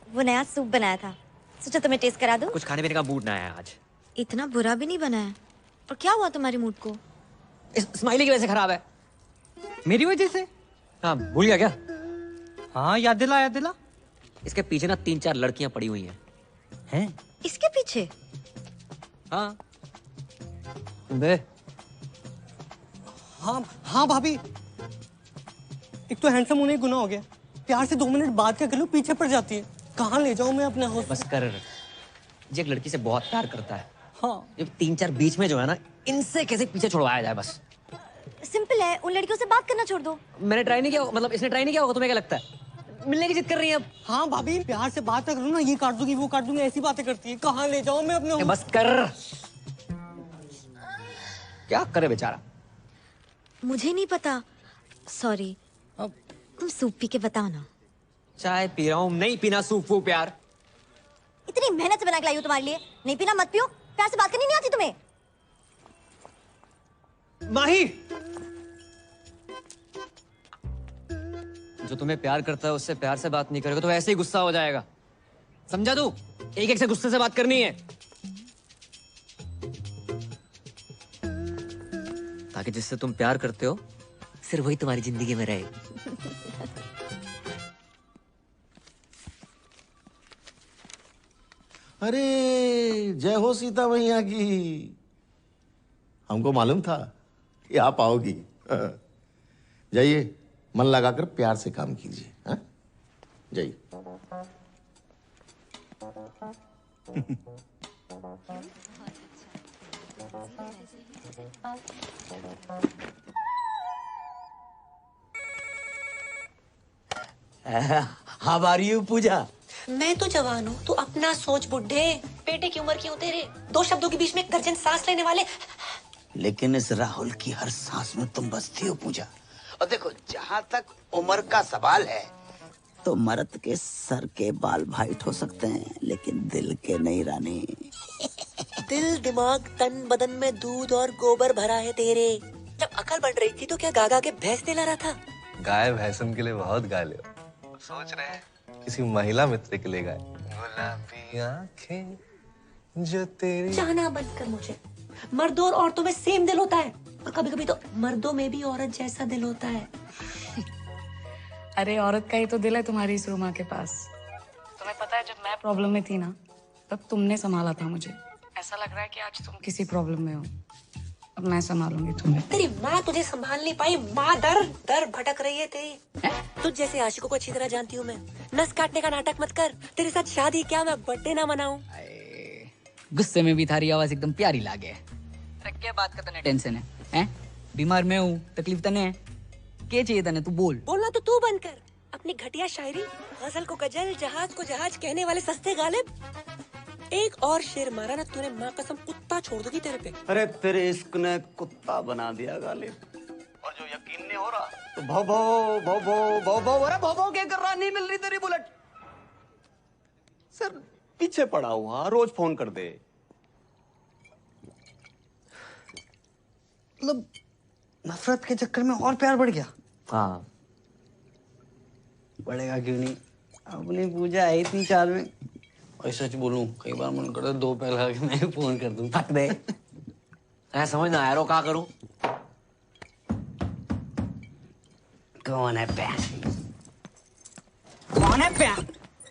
वो नया सूप बनाया था, सोचा तुम्हें टेस्ट करा दूं। कुछ खाने पीने का मूड ना आया आज। इतना बुरा भी नहीं बना है। और क्या हुआ तुम्हारे मूड को? स्माइली की वजह से खराब है। मेरी वजह से? हाँ, भूल गया क्या? हाँ याद दिला, याद दिला। इसके पीछे ना 3-4 लड़कियां पड़ी हुई हैं। हैं? इसके पीछे? हाँ। बे। हाँ भाभी, एक तो हैंडसम होने गुनाह हो गया, प्यार से 2 मिनट बात क्या कर लूं पीछे पड़ जाती है। कहाँ ले जाऊं मैं अपने हाउस? बस कर। ये एक लड़की से बहुत प्यार करता है। हाँ। जब 3-4 बीच में जो है ना, इनसे कैसे पीछे छुड़वाया जाए बस। सिंपल है, उन लड़कियों से बात करना छोड़ दो। मैंने ट्राई नहीं किया, मतलब इसने ट्राई नहीं किया होगा, तुम्हें क्या लगता है? मिलने की जिद कर रही है अब। हाँ भाभी, प्यार से बात करूँ ना, ये काट दूंगी वो काट दूंगी, ऐसी बातें करती है। कहाँ ले जाऊं मैं अपने? बस कर। क्या करे बेचारा? मुझे नहीं पता, सॉरी। तुम सूप पी के बताओ ना। चाय पी रहा हूँ, नहीं पीना सूप वूप यार। इतनी मेहनत से बना के लाई हूँ तुम्हारे लिए, नहीं पीना मत पियो। प्यार से बात करनी नहीं आती तुम्हें? माही, जो तुम्हें प्यार करता है उससे प्यार से बात नहीं करेगा तो ऐसे ही गुस्सा हो जाएगा, समझा तू? एक एक से गुस्से से बात करनी है, ताकि जिससे तुम प्यार करते हो सिर्फ वही तुम्हारी जिंदगी में रहे। अरे जय हो सीता मैया की। हमको मालूम था कि आप आओगी। जाइए, मन लगाकर प्यार से काम कीजिए। हाँ? जाइए। हाउ आर यू पूजा? मैं तो जवान हूँ, तू अपना सोच बुड्ढे। बेटे की उम्र क्यों तेरे? 2 शब्दों के बीच में दर्जन सांस लेने वाले। लेकिन इस राहुल की हर सांस में तुम बसती हो पूजा। और देखो, जहाँ तक उम्र का सवाल है तो मर्द के सर के बाल वाइट हो सकते हैं, लेकिन दिल के नहीं रानी। दिल, दिमाग, तन बदन में दूध और गोबर भरा है तेरे। जब अकल बढ़ रही थी तो क्या गागा के भैंस दिला रहा था? गाय भैंसन के लिए बहुत गा ले, सोच रहे हैं किसी महिला मित्र के लिए गाए। गुलाबी आंखें जो तेरी। जाना बंद कर मुझे। मर्दों और औरतों में सेम दिल होता है, और कभी कभी तो मर्दों में भी औरत जैसा दिल होता है। अरे औरत का ही तो दिल है तुम्हारी इस रूमा के पास। तुम्हें पता है जब मैं प्रॉब्लम में थी ना, तब तुमने संभाला था मुझे। ऐसा लग रहा है कि आज तुम किसी प्रॉब्लम में हो, अब मैं संभालूंगी तुम्हें। तेरी माँ तुझे संभाल नहीं पाई, माँ दर दर भटक रही है तेरी। तुझ जैसे आशिकों को अच्छी तरह जानती हूँ मैं। नस काटने का नाटक मत कर, तेरे साथ शादी क्या मैं बर्थडे ना मनाऊं। गुस्से में भी थारी आवाज एकदम प्यारी लागे। क्या बात का तने टेंशन है? हैं? बीमार मैं हूँ, तकलीफ तने है? क्या चाहिए तने, तू बोल। बोलना तो तू बंद कर। अपनी घटिया शायरी, गजल को गजल, जहाज को जहाज कहने वाले सस्ते गालिब। एक और शेर मारा ना तूने, माँ कसम कुत्ता छोड़ दूंगी तेरे पे। अरे तेरे इश्क ने कुत्ता बना दिया गालिब, और जो यकीन नहीं हो रहा तो भौ भौ भौ भौ भौ भौ। अरे भौ भौ क्या कर रहा, नहीं मिल रही तेरी बुलेट। सर पीछे पड़ा हुआ, रोज फोन कर दे। मतलब नफरत के चक्कर में और प्यार बढ़ गया। हाँ बढ़ेगा क्यों नहीं, अपनी पूजा आई थी 4 में। और सच बोलूं, कई बार मन करता है 2 पैर लगा के मैं फोन कर दूं। थक दे। ऐसा समझ ना आया रो, क्या करूं? कौन है प्यार? कौन है प्यार?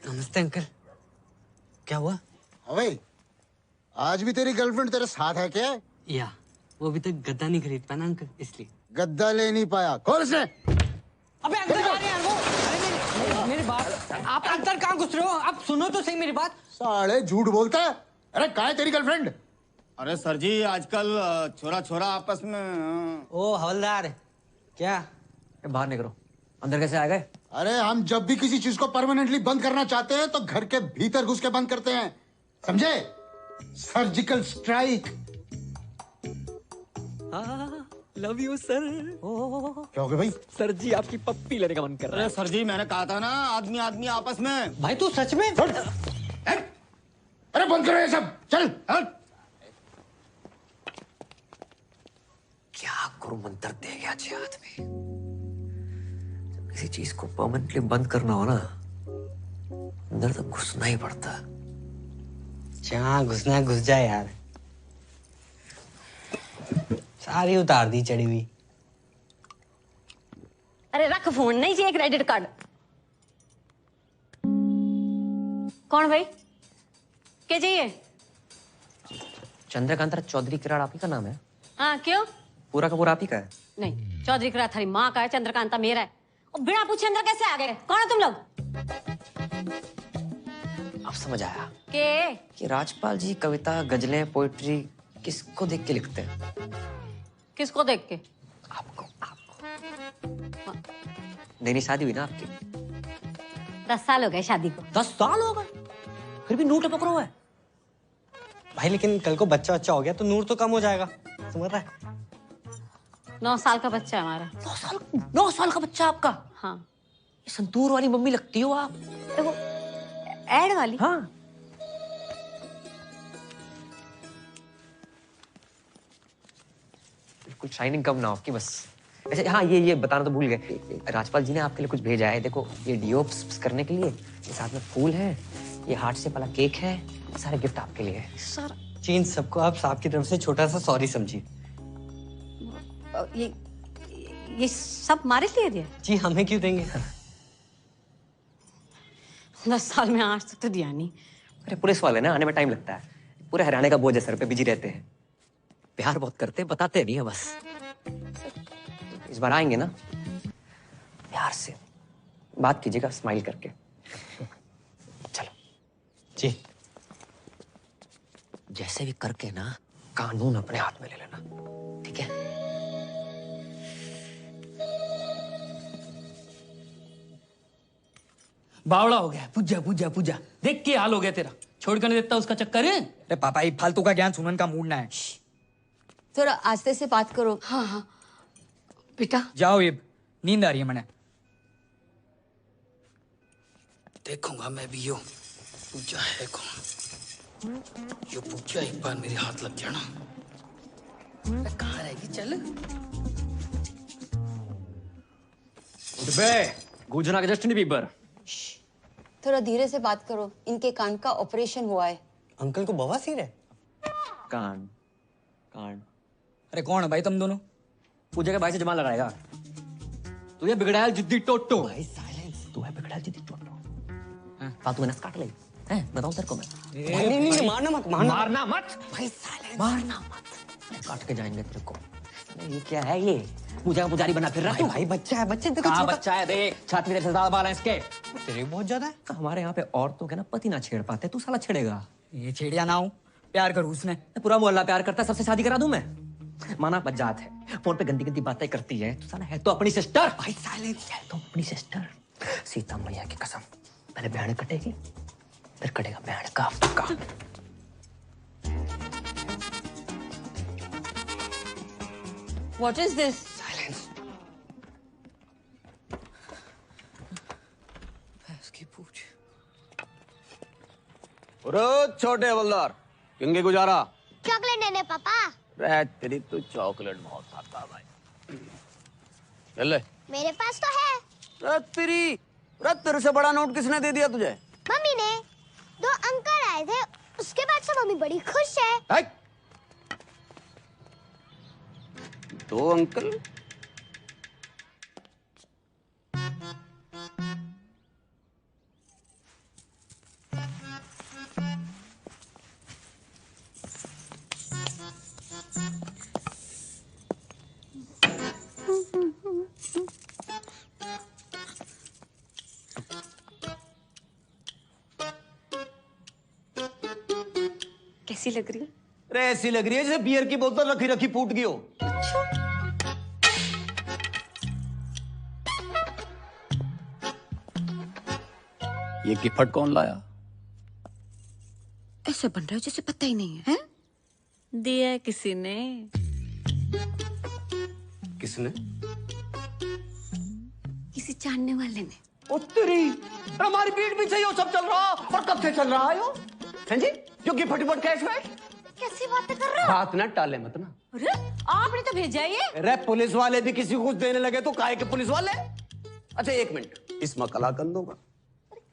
नमस्ते अंकल। क्या हुआ? अबे आज भी तेरी गर्लफ्रेंड तेरे साथ है क्या? या वो अभी तक गद्दा नहीं खरीद पाया ना अंकल, इसलिए। गद्दा ले नहीं पाया, खोल इसे। अबे अंदर जा रहे हैं यार वो। अरे मेरी बात, आप अंदर कहाँ घुस रहे हो? आप सुनो तो सही मेरी बात। साले झूठ बोलता है। अरे कहाँ है तेरी गर्लफ्रेंड? अरे सर जी आजकल छोरा छोरा आपस में। ओ हवलदार, क्या बाहर निकलो। अंदर कैसे आ गए? अरे हम जब भी किसी चीज को परमानेंटली बंद करना चाहते हैं तो घर के भीतर घुस के बंद करते हैं, समझे? Surgical strike. Love you sir. क्या हो गया भाई? सर जी आपकी पप्पी लेने का मन कर रहा है। अरे सर जी मैंने कहा था ना, आदमी आदमी आपस में। भाई तू सच में? अरे बंद करो ये सब, चल। क्या गुरु मंत्र दे गया छे हाथ में। जब किसी चीज को परमानेंटली बंद करना हो ना, अंदर तक घुसना ही पड़ता। जहाँ घुसना घुस जाए यार। सारी उतार दी चढ़ी हुई। अरे रख फोन, नहीं चाहिए क्रेडिट कार्ड। कौन भाई, क्या चाहिए? चंद्रकांता चौधरी किराड़ आप ही का नाम है? हाँ क्यों? पूरा का पूरा आप ही का है? नहीं, चौधरी किराड़ थारी माँ का है, चंद्रकांता मेरा है। और बिना पूछे अंदर कैसे आ गए? कौन है तुम लोग? अब समझ आया कि राजपाल जी कविता, गजलें, पोइट्री किसको देख के लिखते हैं? किसको देख के? आपको। नई शादी हुई ना आपकी? 10 साल हो गए शादी को। 10 साल हो गए, फिर भी नूर टपक रहा है। भाई लेकिन कल को बच्चा हो गया तो नूर तो कम हो जाएगा, समझ रहा है? 9 साल का बच्चा है हमारा। 9 साल का बच्चा आपका? हाँ। ये संतूर वाली मम्मी लगती हो आप। देखो एड वाली। हाँ। बिल्कुल शाइनिंग कम ना हो आपकी बस। अच्छा हाँ, ये बताना तो भूल गए, राजपाल जी ने आपके लिए कुछ भेजा है। देखो ये डीओ करने के लिए, ये साथ में फूल है, ये हार्ट शेप वाला केक है, सारे गिफ्ट आपके लिए है। सर चीन सबको आप साहब की तरफ से छोटा सा सॉरी समझिए। ये सब हमारे लिए दिया? जी हमें क्यों देंगे? 10 साल में आज तक तो दिया नहीं। अरे पुलिस वाले ना, आने में टाइम लगता है, पूरे हरियाणा का बोझ है सर पे, बिजी रहते हैं, प्यार बहुत करते हैं, बताते नहीं है बस। इस बार आएंगे ना, प्यार से बात कीजिएगा, स्माइल करके। चलो जी। जैसे भी करके ना कानून अपने हाथ में ले लेना, ठीक है? बावड़ा हो गया, पूजा पूजा पूजा, देख के हाल हो गया तेरा। छोड़ कर नहीं देता उसका चक्कर है। अरे पापा ये फालतू का ज्ञान सुनने का मूड ना है। थोड़ा आस्ते से बात करो। हाँ हाँ बेटा जाओ, ये नींद आ रही है मैंने। देखूंगा मैं भी यो पूजा है कौन। यो पूजा एक बार मेरे हाथ लग गया ना, कहाँ रहेगी? चल गूंजना के जस्टिन बीबर। थोड़ा धीरे से बात करो, इनके कान का ऑपरेशन हुआ है। अंकल को बवासीर है? कान कांड। अरे कौन है भाई तुम दोनों? पूजा के भाई से जमा लगाएगा। तू ये बिगड़ैल जिद्दी टोटो। भाई साइलेंस। तू है बिगड़ैल जिद्दी टोटो। फालतू में नस काट ले। हैं बताऊं तेरे को मैं। नहीं, मारना मत, मारना मत। भाई साइलेंस। मारना मत। काट के जाएंगे तेरे को। ये क्या है ये? पूजा का पुजारी बना फिर रहा है। भाई बच्चा है, बच्चे देखो। कहाँ बच्चा है? देख छाती में ज्यादा बाल है इसके। तेरे बहुत ज्यादा है। हमारे यहाँ पे औरतों के ना पति ना छेड़ पाते, तू साला छेड़ेगा। ये छेड़िया ना हूँ, प्यार करूँ उसने। पूरा मोहल्ला प्यार करता है, सबसे शादी करा दूं मैं। माना बजात है, फोन पे गंदी गंदी बातें करती है, तू साला है तो अपनी सिस्टर। भाई साइलेंस। है तो अपनी सिस्टर। सीता मैया की कसम, पहले बहन कटेगी फिर कटेगा बहन का पक्का। What is this? साइलेंस। इसकी पूछ। छोटे हवलदार, किंगे गुजारा? चॉकलेट लेने पापा। रे तेरी तो चॉकलेट बहुत खाता भाई। ले मेरे पास तो है। तेरे से बड़ा नोट किसने दे दिया तुझे? मम्मी ने। 2 अंकल आए थे, उसके बाद से मम्मी बड़ी खुश है। 2 अंकल? कैसी लग रही? रे ऐसी लग रही है जैसे बियर की बोतल रखी रखी फूट गई हो। ये गिफ्ट कौन लाया? ऐसे बन रहा है जैसे पता ही नहीं है, दिया है किसी ने। किसने? किसी जानने वाले ने। ओ तेरी, हमारी पीठ पीछे ये सब चल रहा, और कब से चल रहा है यो? हैं जी? यो गिफ्ट कैश वैश? कैसी बातें कर रहे हो? बात ना टाले मत ना। अरे आपने तो भेजा ये। अरे पुलिस वाले भी किसी को कुछ देने लगे तो काहे के पुलिस वाले? अच्छा 1 मिनट, इसमें कलाकंद होगा।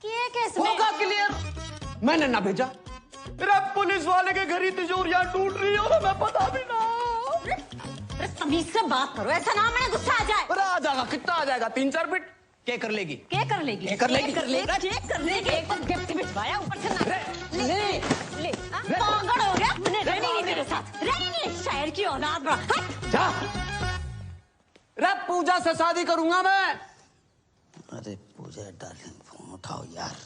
क्या कैसे? होगा क्लियर। मैंने ना भेजा। अरे पुलिस वाले के घर ही तिजोरियां टूट रही हो, मैं पता भी ना। अरे तमीज से बात करो, ऐसा ना मैंने गुस्सा आ जाए। अरे आ जाएगा, कितना आ जाएगा? 3-4 बिट। क्या कर लेगी? क्या कर लेगी? क्या कर लेगी? चेक कर लेगी। एक तो गिफ्ट भिजवाया, ऊपर से ना ले पागल हो गया। मैंने रहनी नहीं तेरे साथ, रहनी नहीं। शायर की औलाद बड़ा। जा। रे पूजा से शादी करूंगा मैं। अरे पूजा डार्लिंग, फोन उठाओ यार।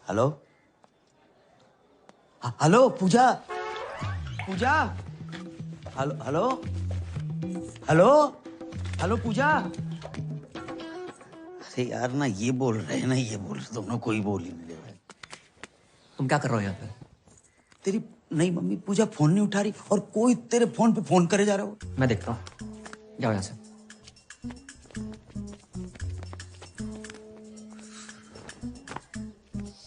हेलो हेलो पूजा, पूजा, हेलो हेलो हेलो हेलो पूजा। अरे यार ना ये बोल रहे हैं ना ये बोल रहे, दोनों कोई बोल ही नहीं रहे। तुम क्या कर रहे हो यहाँ पे? तेरी नहीं मम्मी पूजा फोन नहीं उठा रही और कोई तेरे फोन पे फोन करे जा रहा हो। मैं देखता हूँ, जाओ यहाँ से।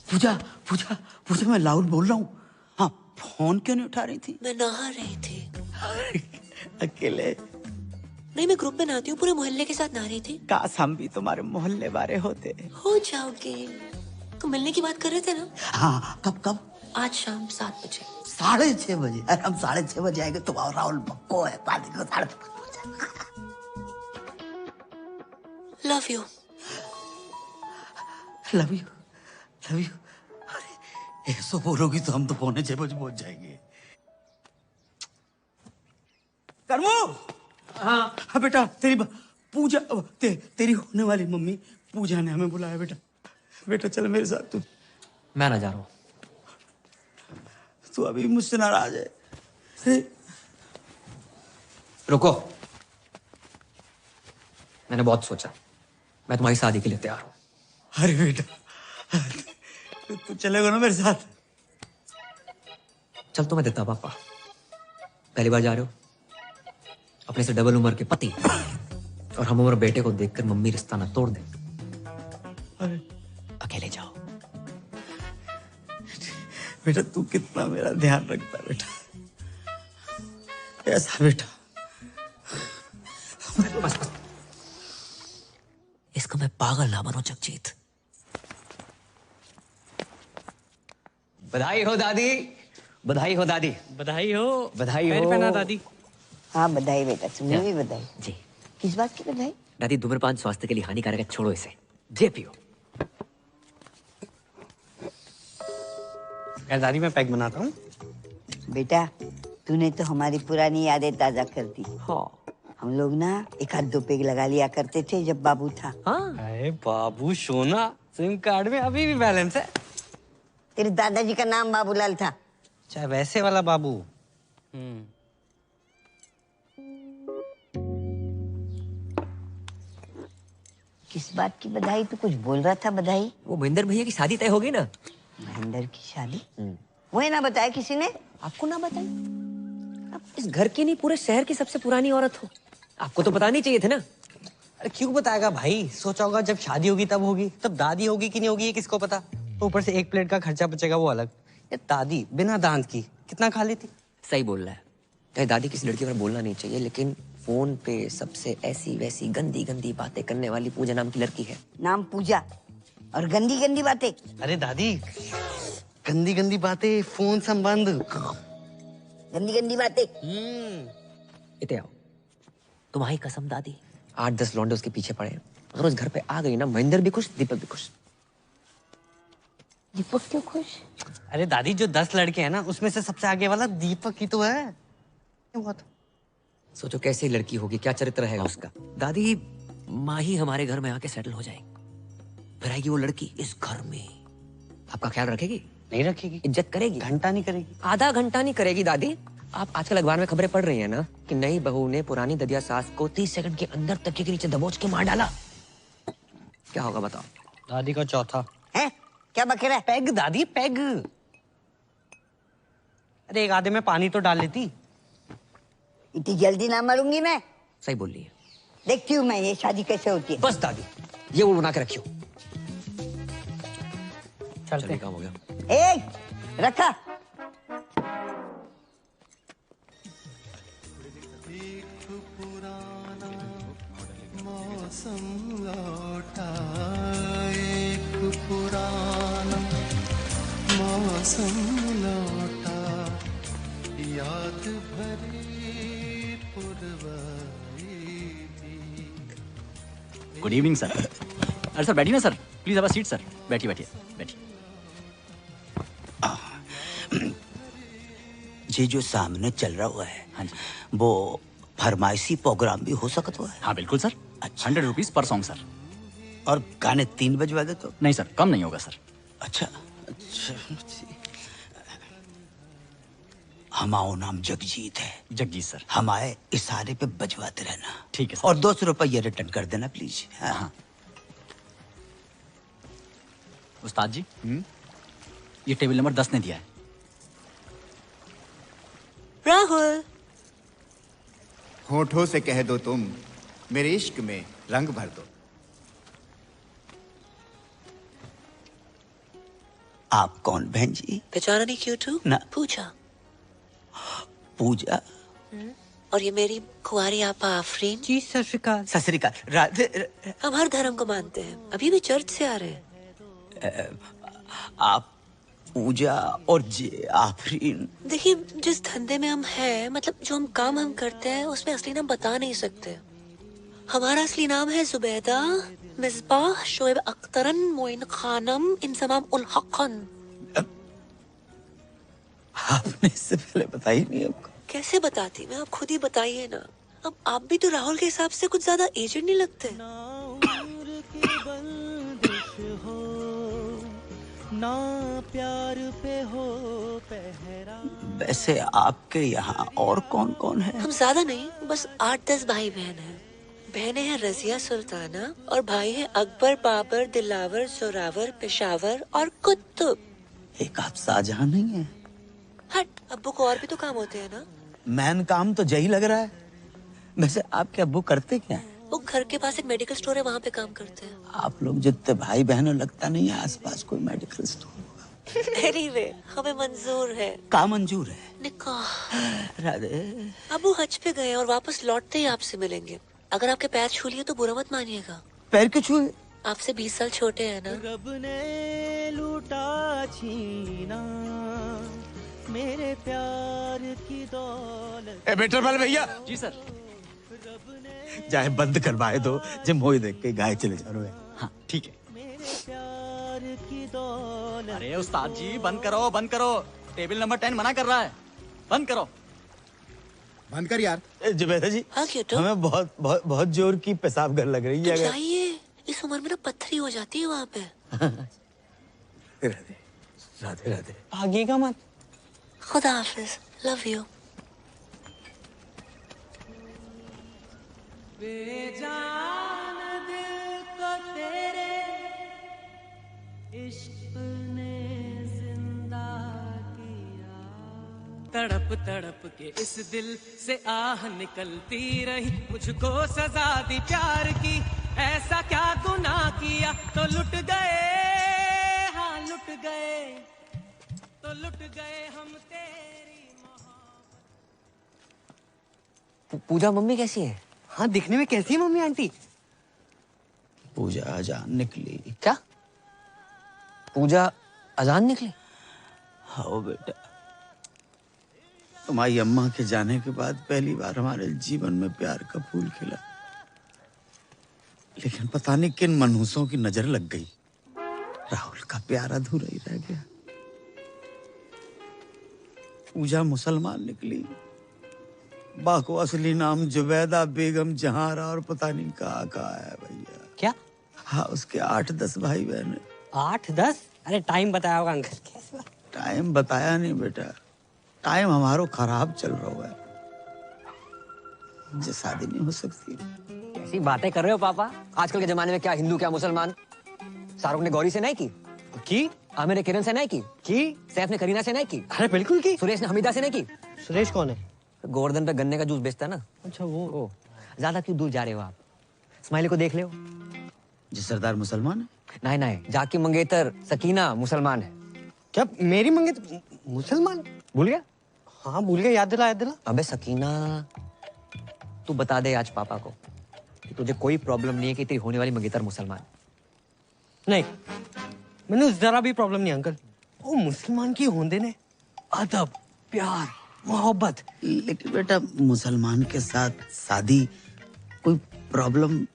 पूजा पूजा पूजा मैं लाउड बोल रहा हूँ। हाँ फोन क्यों नहीं उठा रही थी? मैं नहा रही थी। अकेले? नहीं, मैं ग्रुप में नहाती हूँ, पूरे मोहल्ले के साथ नहा रही थी। काश हम भी तुम्हारे मोहल्ले वाले होते। हो जाओगे। तो मिलने की बात कर रहे थे ना? हाँ कब कब? आज शाम 7 बजे। 6:30 बजे? अरे हम 6:30 बजे आएंगे तो राहुल पक्को है, पार्टी को 5:30 love you. Love you love you. अरे ऐसा बोलोगी तो हम तो 6:45 बजे पहुंच जाएंगे। करमू। हाँ बेटा तेरी पूजा तेरी होने वाली मम्मी पूजा ने हमें बुलाया। बेटा बेटा चल मेरे साथ। तू मैं ना जा रहा हूँ। तू अभी मुझसे नाराज है? रुको, मैंने बहुत सोचा, मैं तुम्हारी शादी के लिए तैयार हूँ। अरे बेटा तू चलेगा ना मेरे साथ? चल तुम्हें देता पापा। पहली बार जा रहे हो, अपने से डबल उम्र के पति और हम उम्र बेटे को देखकर मम्मी रिश्ता ना तोड़ दे। अरे अकेले जाओ। बेटा तू कितना मेरा ध्यान रखता है बेटा। ऐसा बेटा। इसका मैं पागल ना बनो जगजीत। बधाई हो दादी, बधाई हो दादी, बधाई हो, बधाई पैर हो पहना दादी। हाँ बधाई बेटा, तुम्हें भी बधाई। जी। किस बात की बधाई? दादी धूम्रपान स्वास्थ्य के लिए हानिकारक है, छोड़ो इसे, जे पियो। यार दादी मैं पैक बनाता हूँ। बेटा तूने तो हमारी पुरानी यादें ताजा कर दी। हाँ। हम लोग ना एक आध दो पेग लगा लिया करते थे जब बाबू था। हाँ। अरे बाबू सोना, सिम कार्ड में अभी भी बैलेंस है। तेरे दादाजी का नाम बाबूलाल था। चाहे वैसे वाला बाबू। किस बात की बधाई? तू कुछ बोल रहा था बधाई? वो महेंद्र भैया की शादी तय हो गई ना। महेंद्र की शादी? वही ना बताया किसी ने? आपको ना बताई? आप इस घर की नहीं पूरे शहर की सबसे पुरानी औरत हो, आपको तो पता नहीं चाहिए थे ना। अरे क्यों बताएगा भाई, सोचा होगा जब शादी होगी तब होगी, तब दादी होगी कि नहीं होगी ये किसको पता। ऊपर से एक प्लेट का खर्चा बचेगा वो अलग। ये दादी बिना दांत की कितना खा लेती। सही बोल रहा है। चाहे दादी किसी लड़की पर बोलना नहीं चाहिए, लेकिन फोन पे सबसे ऐसी वैसी गंदी गंदी बातें करने वाली पूजा नाम की लड़की है। नाम पूजा और गंदी गंदी बातें। अरे दादी गंदी गंदी बातें, फोन संबंध, गंदी गंदी बातें। इते आओ, तुम्हारी कसम दादी, 8-10 लौंडे उसके पीछे पड़े हैं। अगर उस घर पे आ गई ना, महेंद्र भी खुश, दीपक भी खुश। दीपक क्यों खुश? अरे दादी जो 10 लड़के हैं ना उसमें से सबसे आगे वाला दीपक ही तो है। बहुत सोचो कैसी लड़की होगी, क्या चरित्र रहेगा उसका। दादी माँ ही हमारे घर में आके सेटल हो जाएगी, फिर आएगी वो लड़की इस घर में, आपका ख्याल रखेगी? नहीं रखेगी। इज्जत करेगी? घंटा नहीं करेगी। आधा घंटा नहीं करेगी दादी। आप आजकल अखबार में खबरें पढ़ रही हैं ना कि नई बहू ने पुरानी ददिया सास को 30 सेकंड के अंदर तकिए के नीचे दबोच के मार डाला। क्या होगा बताओ? दादी का चौथा है। क्या बक रहा है? पैग दादी, पैग। अरे एक आधे में पानी तो डाल लेती। इतनी जल्दी ना मरूंगी मैं। सही बोल रही है। देखती हूँ मैं ये शादी कैसे होती है। बस दादी ये वो बना के रखियो। चलते काम हो गया। रखा। पुराना मौसम लौटा, याद भरी पुरवाई। Good evening sir. अरे सर बैठिए ना sir, please have a seat sir. बैठिए बैठिए बैठिए। ये जो सामने चल रहा हुआ है, हाँ जी, वो फरमाइशी प्रोग्राम भी हो सकता हुआ है। हाँ बिल्कुल sir. 100 rupees per song sir. और गाने 3 बजवा दे तो? नहीं सर, कम नहीं होगा सर। अच्छा अच्छा। हमारा नाम जगजीत है। जगजीत सर। हमारे इशारे पे बजवाते रहना। ठीक है सर। और 200 रुपये रिटर्न कर देना प्लीज। हाँ। उस्ताद जी, ये टेबल नंबर 10 ने दिया है। राहुल, होठों से कह दो तुम, मेरे इश्क में रंग भर दो। आप कौन बहन जी? पहचाना नहीं क्यों तू? ना। पूजा। पूजा? और ये मेरी कुंवारी आपा आफरीन। जी सत श्री अकाल। सत श्री अकाल। राधे। हम हर धर्म को मानते हैं, अभी भी चर्च से आ रहे हैं। आप पूजा और जे आफरीन। देखिए जिस धंधे में हम हैं, मतलब जो हम काम हम करते हैं, उसमें असली नाम बता नहीं सकते। हमारा असली नाम है जुबैदा मिसबाह शोएब अख्तरन मोइन खानम इंसमाम उल हक़न। आपने इससे पहले बताई नहीं हमको? कैसे बताती मैं, आप खुद ही बताइए ना। अब आप भी तो राहुल के हिसाब से कुछ ज्यादा एजेड नहीं लगते। ना प्यार पे हो पहरा। वैसे आपके यहाँ और कौन कौन है? हम ज्यादा नहीं, बस 8-10 भाई बहन हैं। बहनें हैं रजिया सुल्ताना और भाई हैं अकबर, बाबर, दिलावर, जोरावर, पेशावर और कुतुब। एक आप शाहजहां नहीं है? हट, अब्बू को और भी तो काम होते हैं ना। मैन काम तो यही लग रहा है। वैसे आपके अब्बू करते क्या है? वो घर के पास एक मेडिकल स्टोर है, वहाँ पे काम करते हैं। आप लोग जितने भाई बहनों लगता नहीं है आसपास कोई मेडिकल स्टोर होगा। एनीवे हमें मंजूर है। का मंजूर है? निकाह। राधे अबू हज पे गए और वापस लौटते ही आपसे मिलेंगे। अगर आपके पैर छू लिए तो बुरा मत मानिएगा। पैर क्यों छुए? आपसे 20 साल छोटे हैं ना। रब ने लूटा छीना मेरे प्यार की दौलत। ए बेटर वाले भैया। जी सर। जाए बंद करवाए दो, जब मोई देख के गाय चले जा रहे। हाँ ठीक है। अरे उस्ताद जी बंद करो बंद करो, टेबल नंबर 10 मना कर रहा है, बंद करो। बंद कर यार। जुबैदा जी हाँ क्यों? हमें बहुत बहुत बहुत जोर की पेशाब घर लग रही है। जाइए, इस उम्र में ना पत्थरी हो जाती है वहाँ पे। राधे राधे राधे। भागिएगा मत। खुदा हाफिज, लव यू। बेजान दिल को तेरे इश्क ने जिंदा किया। तड़प तड़प के इस दिल से आह निकलती रही, मुझको सजा दी प्यार की। ऐसा क्या गुनाह किया तो लुट गए, हाँ लुट गए, तो लुट गए हम तेरी। पूजा मम्मी कैसी है? हाँ दिखने में कैसी है मम्मी आंटी? पूजा अजान निकली। क्या? पूजा अजान निकली? हाँ बेटा, तुम्हारी अम्मा के जाने के बाद पहली बार हमारे जीवन में प्यार का फूल खिला। लेकिन पता नहीं किन मनहूसों की नजर लग गई, राहुल का प्यार अधूरा ही रह गया। पूजा मुसलमान निकली, बा को असली नाम जुबैदा बेगम जहारा और पता नहीं कहाँ है भैया। क्या? हाँ उसके 8-10 भाई बहन है। 8-10? अरे टाइम बताया होगा अंकल। कैसे? टाइम बताया नहीं बेटा, टाइम हमारो खराब चल रहा है, मुझे शादी नहीं हो सकती। कैसी बातें कर रहे हो पापा? आजकल के जमाने में क्या हिंदू क्या मुसलमान। शाहरुख ने गौरी से नहीं की? आमिर ने किरण से नहीं की? सैफ ने करीना से नहीं की? अरे बिल्कुल की। सुरेश ने हमीदा से नहीं की? सुरेश कौन है? गोवर्धन पे गन्ने का जूस बेचता है ना। अच्छा वो। ज्यादा क्यों दूर जा रहे हो आप? स्माइली को देख ले। जी सरदार मुसलमान है? नहीं नहीं, जाकी मंगेतर सकीना मुसलमान है। क्या मेरी मंगेतर मुसलमान? भूल गया? हाँ भूल गया, याद दिला याद दिला। अबे सकीना, तू बता दे आज पापा को कि तुझे कोई प्रॉब्लम नहीं है कि तेरी होने वाली मंगेतर मुसलमान। नहीं, मैंने जरा भी प्रॉब्लम नहीं अंकल। वो मुसलमान की होंदे ने अदब, प्यार, मोहब्बत। लेकिन बेटा मुसलमान के साथ शादी कोई प्रॉब्लम?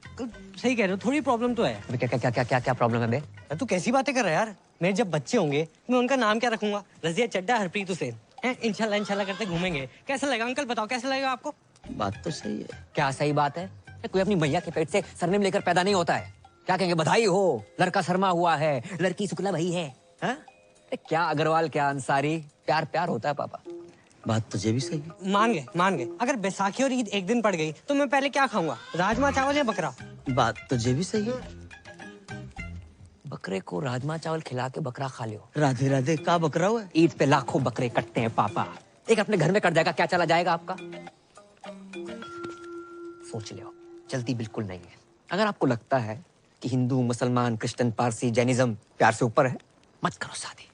सही कह रहे हो, थोड़ी प्रॉब्लम तो है। क्या क्या क्या क्या क्या क्या प्रॉब्लम है बे? तू कैसी बातें कर रहा है यार? मेरे जब बच्चे होंगे मैं उनका नाम क्या रखूंगा? रजिया चड्डा, हरप्रीत हुसैन। इंशाल्लाह इंशाल्लाह करते घूमेंगे। कैसा लगेगा अंकल? बताओ कैसा लगेगा आपको? बात तो सही है। क्या सही बात है? कोई अपनी मैया के पेट से सरनेम लेकर पैदा नहीं होता है। क्या कहेंगे? बधाई हो, लड़का शर्मा हुआ है, लड़की शुक्ला भाई है। हा? क्या अग्रवाल क्या अंसारी, प्यार प्यार होता है पापा। बात तुझे भी सही है। मान गए। अगर बैसाखी और ईद एक दिन पड़ गई तो मैं पहले क्या खाऊंगा? राजमा चावल या बकरा? बात तुझे भी सही है। बकरे को राजमा चावल खिला के बकरा खा लियो। राधे राधे, का बकरा हुआ? ईद पे लाखों बकरे कटते हैं पापा, एक अपने घर में कट जाएगा, क्या चला जाएगा आपका? सोच लियो, चलती बिल्कुल नहीं है। अगर आपको लगता है कि हिंदू मुसलमान क्रिश्चियन पारसी जैनिज्म प्यार से ऊपर है, मत करो शादी,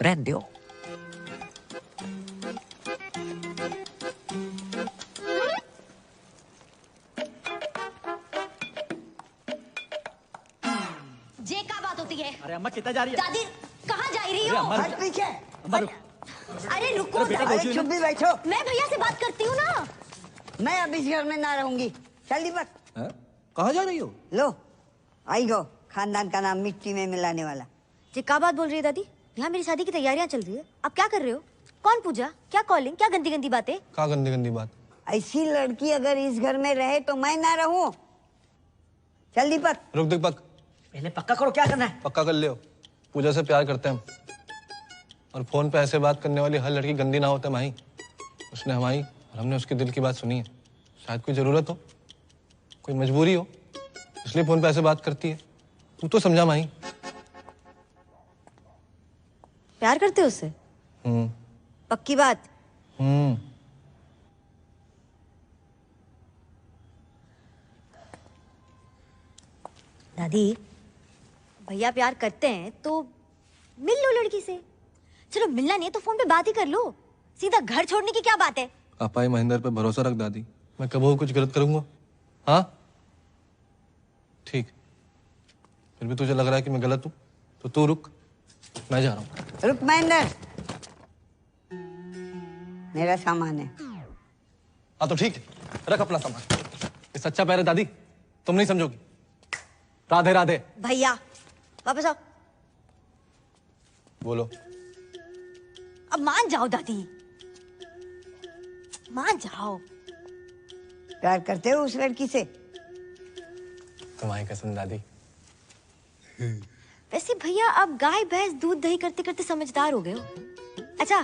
रहने दो। जे का बात होती है? अरे अम्मा कितना जा रही है? दादी कहाँ जा रही अरे हो? अम्मा हट पीछे। अरे रुको, अरे बेटा, अरे चुप भी बैठो। मैं भैया से बात करती हूँ ना। मैं अब इस घर में ना रहूंगी। चल दीपक। कहाँ जा रही हो? लो आई गो, खानदान का नाम मिट्टी में मिलाने वाला। जे का बात बोल रही है दादी? यहाँ मेरी शादी की तैयारियां चल रही है, आप क्या कर रहे हो? कौन पूजा, क्या कॉलिंग, क्या गंदी गंदी बातें? क्या गंदी गंदी बात? ऐसी लड़की अगर इस घर में रहे तो मैं ना रहूं। चल दीपक। रुक दीपक, पहले पक्का करो क्या करना है। पक्का कर लियो, पूजा से प्यार करते हैं हम, और फोन पे ऐसे बात करने वाली हर लड़की गंदी ना होता माही। उसने हमारी और हमने उसके दिल की बात सुनी है। शायद कोई जरूरत हो, कोई मजबूरी हो, इसलिए फोन पे ऐसे बात करती है। तू तो समझा माही। प्यार करते हो उससे? पक्की बात? दादी भैया प्यार करते हैं तो मिल लो लड़की से। चलो मिलना नहीं है तो फोन पे बात ही कर लो। सीधा घर छोड़ने की क्या बात है? अपाई महेंद्र पे भरोसा रख दादी। मैं कभी कुछ गलत करूंगा? हाँ ठीक, फिर भी तुझे लग रहा है कि मैं गलत हूँ तो तू रुक, मैं जा रहा हूँ। रुक महेंद्र, मेरा सामान है। हाँ तो ठीक है, रख अपना सामान। ये सच्चा प्यार है दादी, तुम नहीं समझोगी। राधे राधे। भैया वापस आओ। बोलो। अब मान जाओ दादी, मान जाओ। प्यार करते हो उस लड़की से? तुम्हारी कसम दादी। वैसे भैया आप गाय भैंस दूध दही करते करते समझदार हो गए हो। अच्छा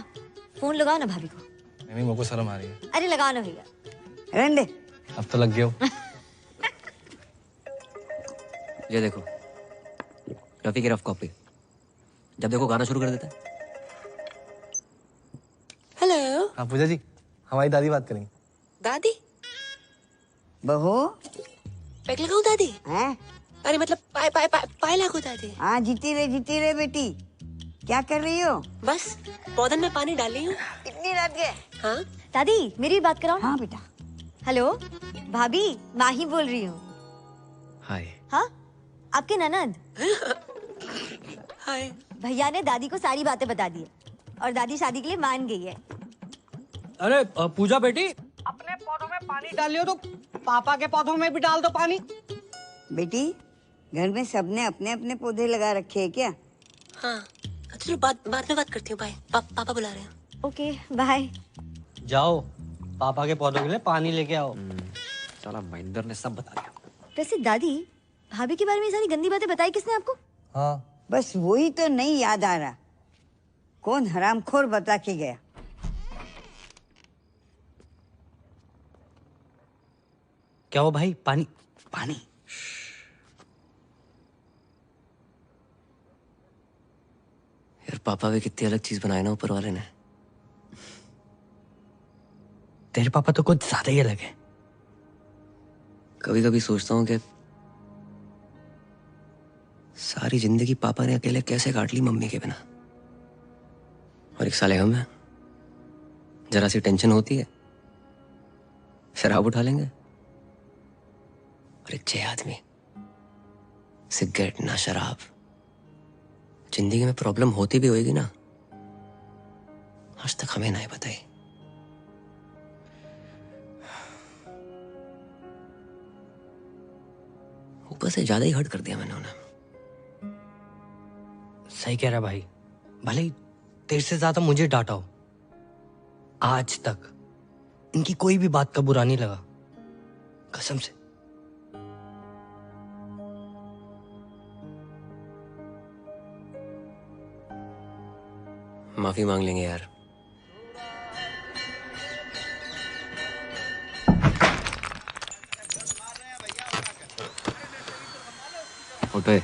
फोन लगाओ ना भाभी को। नहीं मेरे को शर्म आ रही है। अरे लगाओ ना भैया। रहने दे। अब तो लग गया हो। ये देखो रफी की रफ कॉपी, जब देखो गाना शुरू कर देता है। हेलो। हाँ पूजा जी, हमारी दादी बात करेंगे। दादी? बहू पैक लगाऊं दादी? हैं? अरे मतलब पाए लागू दादी। हाँ जीती रहे बेटी। क्या कर रही हो? बस पौधन में पानी डाल रही हूँ। इतनी रात के? हाँ दादी मेरी भी बात कराओ। हाँ बेटा। हेलो भाभी, माही बोल रही हूँ। हाय। हाँ आपके ननद। हाय। भैया ने दादी को सारी बातें बता दी है और दादी शादी के लिए मान गई है। अरे पूजा बेटी, अपने पौधों में पानी डालियो तो पापा के पौधों में भी डाल दो पानी। बेटी घर में सबने अपने अपने पौधे लगा रखे हैं क्या? हाँ चलो बाद में बात करती हूँ। बाय। पापा बुला रहे हैं। Okay bye. जाओ पापा के पौधों के लिए पानी लेके आओ। साला महेंद्र ने सब बता दिया। वैसे दादी भाभी के बारे में ये सारी गंदी बातें बताई किसने आपको? हाँ बस वही तो नहीं याद आ रहा, कौन हरामखोर बता के गया। क्या हो भाई? पानी पानी। यार पापा भी कितनी अलग चीज बनाई ना ऊपर वाले ने। तेरे पापा तो कुछ ज्यादा ही अलग है। कभी कभी सोचता हूँ कि सारी जिंदगी पापा ने अकेले कैसे काट ली मम्मी के बिना। और एक साले हम हैं, जरा सी टेंशन होती है शराब उठा लेंगे। और एक 6 आदमी, सिगरेट ना शराब। जिंदगी में प्रॉब्लम होती भी होगी ना, आज तक हमें नहीं बताई। ऊपर से ज्यादा ही हर्ट कर दिया मैंने उन्हें। सही कह रहा भाई, भले ही तेरे से ज्यादा मुझे डांटा हो, आज तक इनकी कोई भी बात का बुरा नहीं लगा, कसम से। माफी मांग लेंगे यार। उठे।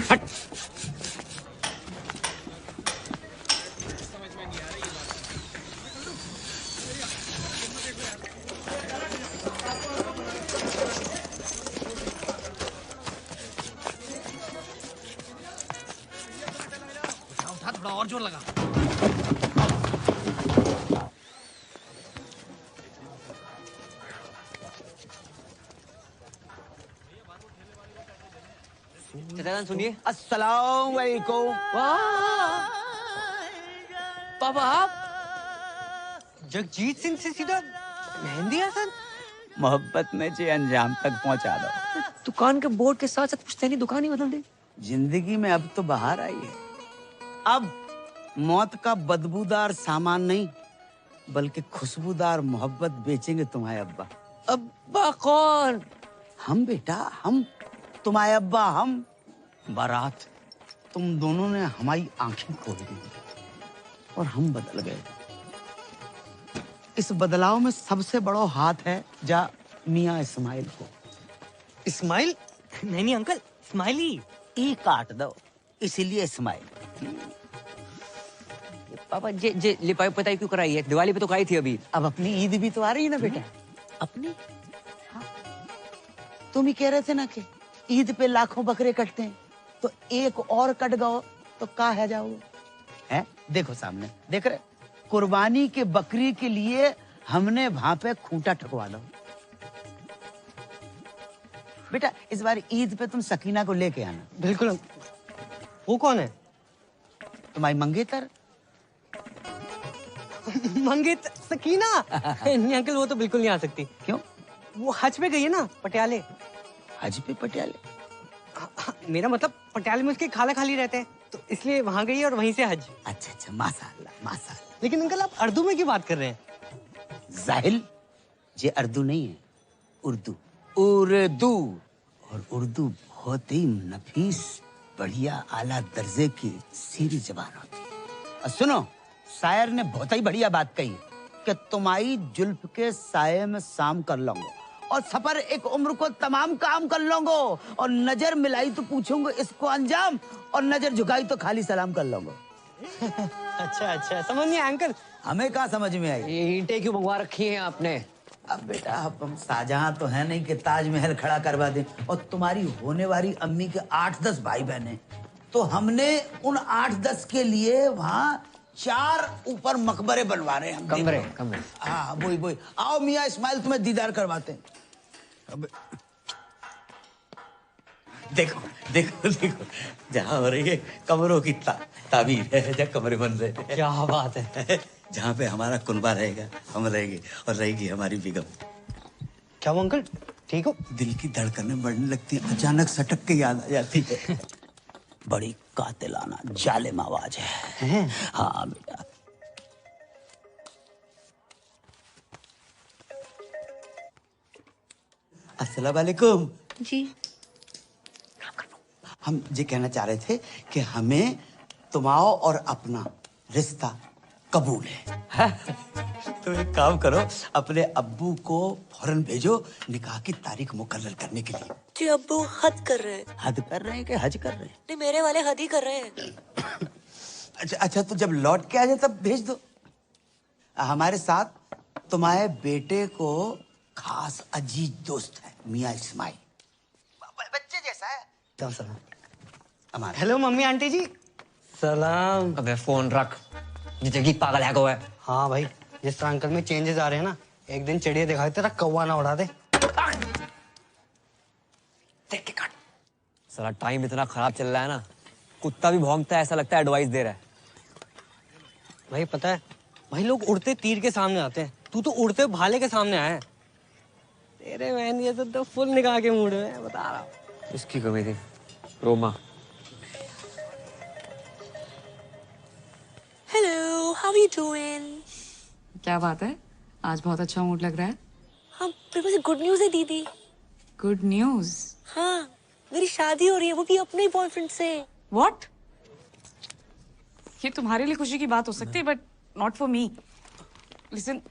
हट। उठा थोड़ा और जोर लगा। सुनिए। अस्सलाम वालेकुम। पापा आप जगजीत सिंह से सीधा मेहंदी हसन? मोहब्बत में जे अंजाम तक पहुंचा दो। दुकान के बोर्ड के साथ साथ पुश्तैनी दुकान ही बदल दे। जिंदगी में अब तो बाहर आई है। अब मौत का बदबूदार सामान नहीं, बल्कि खुशबूदार मोहब्बत बेचेंगे तुम्हारे अब्बा। अब्बा कौन? हम बेटा, हम तुम्हारे अब्बा। हम बारात, तुम दोनों ने हमारी आंखें खोल दी और हम बदल गए। इस बदलाव में सबसे बड़ा हाथ है जा मियाँ इस्माइल को। इस्माइल? नहीं अंकल, इस्माइली। ई काट दो, इसीलिए इस्माइल। पापा जे लिपाई पताई क्यों कराई है? दिवाली पे तो कराई थी अभी। अब अपनी ईद भी तो आ रही है ना बेटा। अपनी? तो तुम ही कह रहे थे ना कि ईद पे लाखों बकरे कटते हैं, तो एक और कट गओ तो का है जाओगे? हैं? देखो सामने, देख रहे? कुर्बानी के बकरी के लिए हमने वहां पे खूंटा ठकवा दो। बेटा इस बार ईद पे तुम सकीना को लेके आना। बिल्कुल। वो कौन है? तुम्हारी मंगेतर। मंगेतर? सकीना? नहीं अंकल, वो तो बिल्कुल नहीं आ सकती। क्यों? वो हज पे गई है ना, पटियाले। हज पे पटियाले? मेरा मतलब पटियाले में उसके खाला खाली रहते हैं, तो इसलिए वहां गई और वहीं से हज। अच्छा अच्छा, माशाअल्लाह माशाअल्लाह। लेकिन अंकल आप उर्दू में क्यों बात कर रहे हैं? जाहिल, ये उर्दू नहीं है, उर्दू। उर्दू। और उर्दू बहुत ही नफीस, बढ़िया, आला दर्जे की सीरी जबान होती है। और सुनो, शायर ने बहुत ही बढ़िया बात कही कि तुम्हारी जुल्फ के साये में शाम कर लूंगा और सफर एक उम्र को तमाम काम कर लूंगा, और नजर मिलाई तो पूछूंगा इसको अंजाम, और नजर झुकाई तो खाली सलाम कर लूंगा। अच्छा अच्छा, समझ नहीं आया अंकल। हमें कहाँ समझ में आई? ये ईंटें क्यों मंगवा रखी हैं आपने? अब बेटा हम शाहजहां तो है नहीं कि ताजमहल खड़ा करवा दें, और तुम्हारी होने वाली अम्मी के 8-10 भाई बहन, तो हमने उन 8-10 के लिए वहाँ 4 ऊपर मकबरे बनवा रहे हैं। कमरे कमरे। हाँ वही वही। आओ मियाँ इस्माइल, तुम्हें दीदार करवाते हैं। अब देखो देखो देखो, जहाँ हो रही है कमरों की ताबीर है, जहाँ कमरे बन रहे हैं। क्या बात है। जहाँ पे हमारा कुनबा रहेगा, हम रहेंगे, और रहेगी हमारी बेगम। क्या वो अंकल ठीक हो? दिल की धड़कनें बढ़ने लगती हैं, अचानक सटक के याद आ जाती है। बड़ी कातिलाना जालिम आवाज है। हाँ बेटा। अस्सलाम वालेकुम। जी। हम ये कहना चाह रहे थे कि हमें तुम्हारा और अपना रिश्ता कबूल है। तो एक काम करो, अपने अब्बू को फौरन भेजो निकाह की तारीख मुकर्रर करने के लिए। जी अब्बू हद कर रहे हैं। हद कर रहे हैं कि हज कर रहे हैं? नहीं, मेरे वाले हद ही कर रहे हैं। अच्छा अच्छा, तो जब लौट के आ जाए तब भेज दो। हमारे साथ तुम्हारे बेटे को खास अजीज दोस्त है, मियाँ इस्माइल, बच्चे जैसा है। हेलो मम्मी आंटी जी। सलाम। अबे फोन रख, जिंदगी पागल है को है। हाँ भाई, जिस तरह अंकल में चेंजेस आ रहे हैं ना, एक दिन चिड़िया दिखाई तेरा कौवा ना उड़ा दे। देख के काट। साला टाइम इतना खराब चल रहा है ना, कुत्ता भी भौंकता है, ऐसा लगता है एडवाइस दे रहा है। भाई पता है, भाई लोग उड़ते तीर के सामने आते हैं, तू तो उड़ते भाले के सामने आया है। तेरे बहन ये तो फुल निकाह के मूड में, बता रहा हूँ। इसकी कमी थी Roma. Hello, how you doing? क्या बात है, आज बहुत अच्छा मूड लग रहा है। हाँ, मेरे पास गुड न्यूज़ है दीदी। Good news? हाँ, मेरी शादी हो रही है, वो भी अपने बॉयफ्रेंड से। व्हाट? ये तुम्हारे लिए खुशी की बात हो सकती है, but not for me. Listen,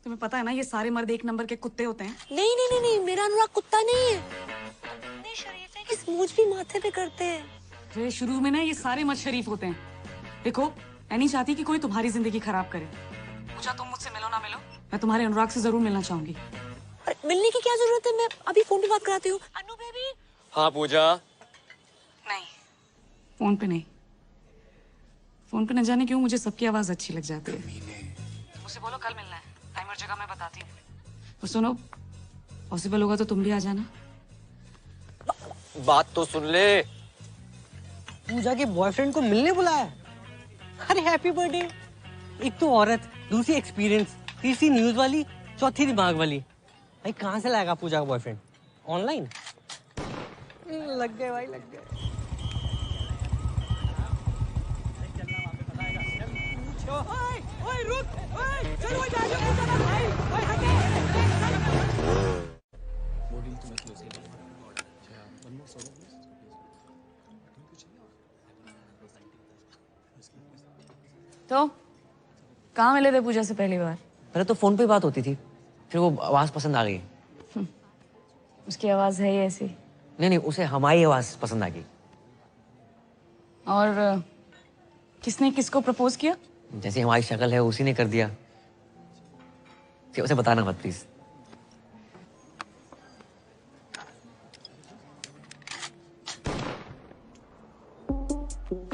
तुम्हें पता है ना, ये सारे मर्द एक नंबर के कुत्ते होते हैं। नहीं नहीं नहीं नहीं, मेरा अनुराग कुत्ता नहीं है। इतने शरीफ है कि स्मूच भी माथे पे करते हैं। अरे शुरू में ना ये सारे मर्द शरीफ होते हैं। देखो, मैं नहीं चाहती कि कोई तुम्हारी जिंदगी खराब करे। पूजा, तुम मुझसे मिलो ना मिलो, मैं तुम्हारे अनुराग से जरूर मिलना चाहूंगी। अरे मिलने की क्या जरूरत है, मैं अभी फोन पे बात कराती हूँ। अनु बेबी। हाँ पूजा। नहीं, फोन पे नहीं। फोन पे न जाने क्यों मुझे सबकी आवाज अच्छी लग जाती है। मुझसे बोलो कल मिलना है, टाइम और जगह मैं बताती हूँ। और सुनो, पॉसिबल होगा तो तुम भी आ जाना। बात तो सुन ले। पूजा के बॉयफ्रेंड को मिलने बुलाया? अरे हैप्पी बर्थडे। एक तो औरत, दूसरी एक्सपीरियंस, तीसरी न्यूज वाली, चौथी दिमाग वाली। भाई कहाँ से लाएगा पूजा का बॉयफ्रेंड? ऑनलाइन? लग गए भाई, लग गए। ओए रुक, ओए चलो जा भाई, ओए हटे। तो कहाँ मिले थे पूजा से पहली बार? पहले तो फोन पे बात होती थी, फिर वो आवाज पसंद आ गई। उसकी आवाज है ही ऐसी। नहीं नहीं, उसे हमारी आवाज पसंद आ गई। और किसने किसको प्रपोज किया? जैसे हमारी शक्ल है उसी ने कर दिया। कि उसे बताना मत प्लीज।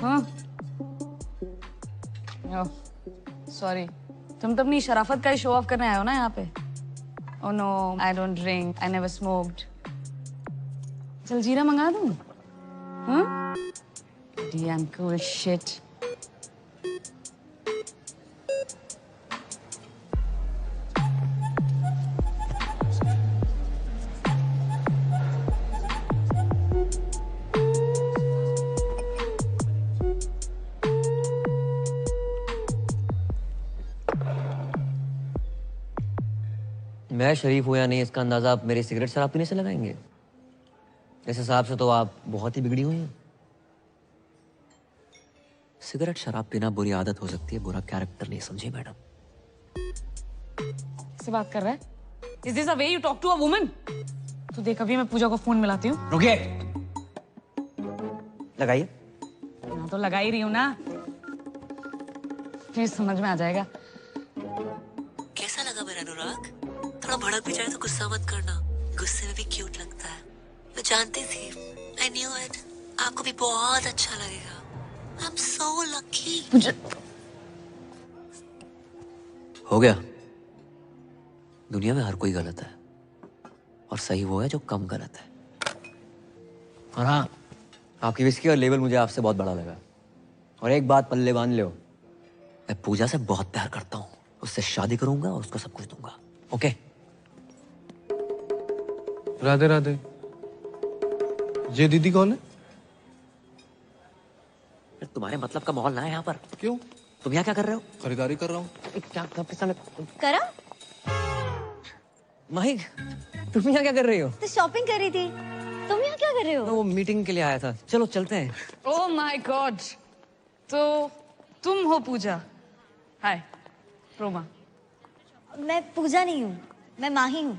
हाँ सॉरी, तुम तो अपनी शराफत का ही शो ऑफ करने आए हो ना यहाँ पे। Oh no, I don't drink, I never smoked. चल जीरा मंगा दूँ? हाँ? Damn cool shit. मैं शरीफ हूं या नहीं इसका अंदाजा आप मेरी सिगरेट शराब पीने से लगाएंगे। इस हिसाब से तो आप बहुत ही बिगड़ी हुई हैं। सिगरेट शराब पीना बुरी आदत हो सकती है, बुरा कैरेक्टर नहीं, समझे मैडम? किससे बात कर रहा है? Is this a way you talk to a woman? तो देख, अभी मैं पूजा को फोन मिलाती हूँ। रुकिए, लगाइए। मैं तो लगा ही रही हूँ ना, प्लीज समझ में आ जाएगा। कैसा लगा मेरा अनुराग? थोड़ा भड़क भी जाए तो गुस्सा मत करना, गुस्से में भी क्यूट लगता है। मैं जानती थी, I knew it, आपको भी बहुत अच्छा लगेगा। I'm so lucky. हो गया। दुनिया में हर कोई गलत है और सही वो है जो कम गलत है। और हाँ, आपकी विस्की और लेवल मुझे आपसे बहुत बड़ा लगा। और एक बात पल्ले बांध लो, मैं पूजा से बहुत प्यार करता हूँ, उससे शादी करूंगा और उसको सब कुछ दूंगा। ओके? राधे राधे। ये दीदी कौन है? तुम्हारे मतलब का माहौल ना है यहाँ पर। क्यों? तुम यहाँ क्या कर रहे हो? खरीदारी कर रहा हूँ। क्या पैसा में करा? माही, तुम यहाँ क्या कर रही हो? तो शॉपिंग कर रही थी। तुम यहाँ क्या कर रहे हो? वो मीटिंग के लिए आया था। चलो चलते हैं। ओह माय गॉड, तो तुम हो पूजा? हाय रोमा। मैं पूजा नहीं हूँ, मैं माही हूँ,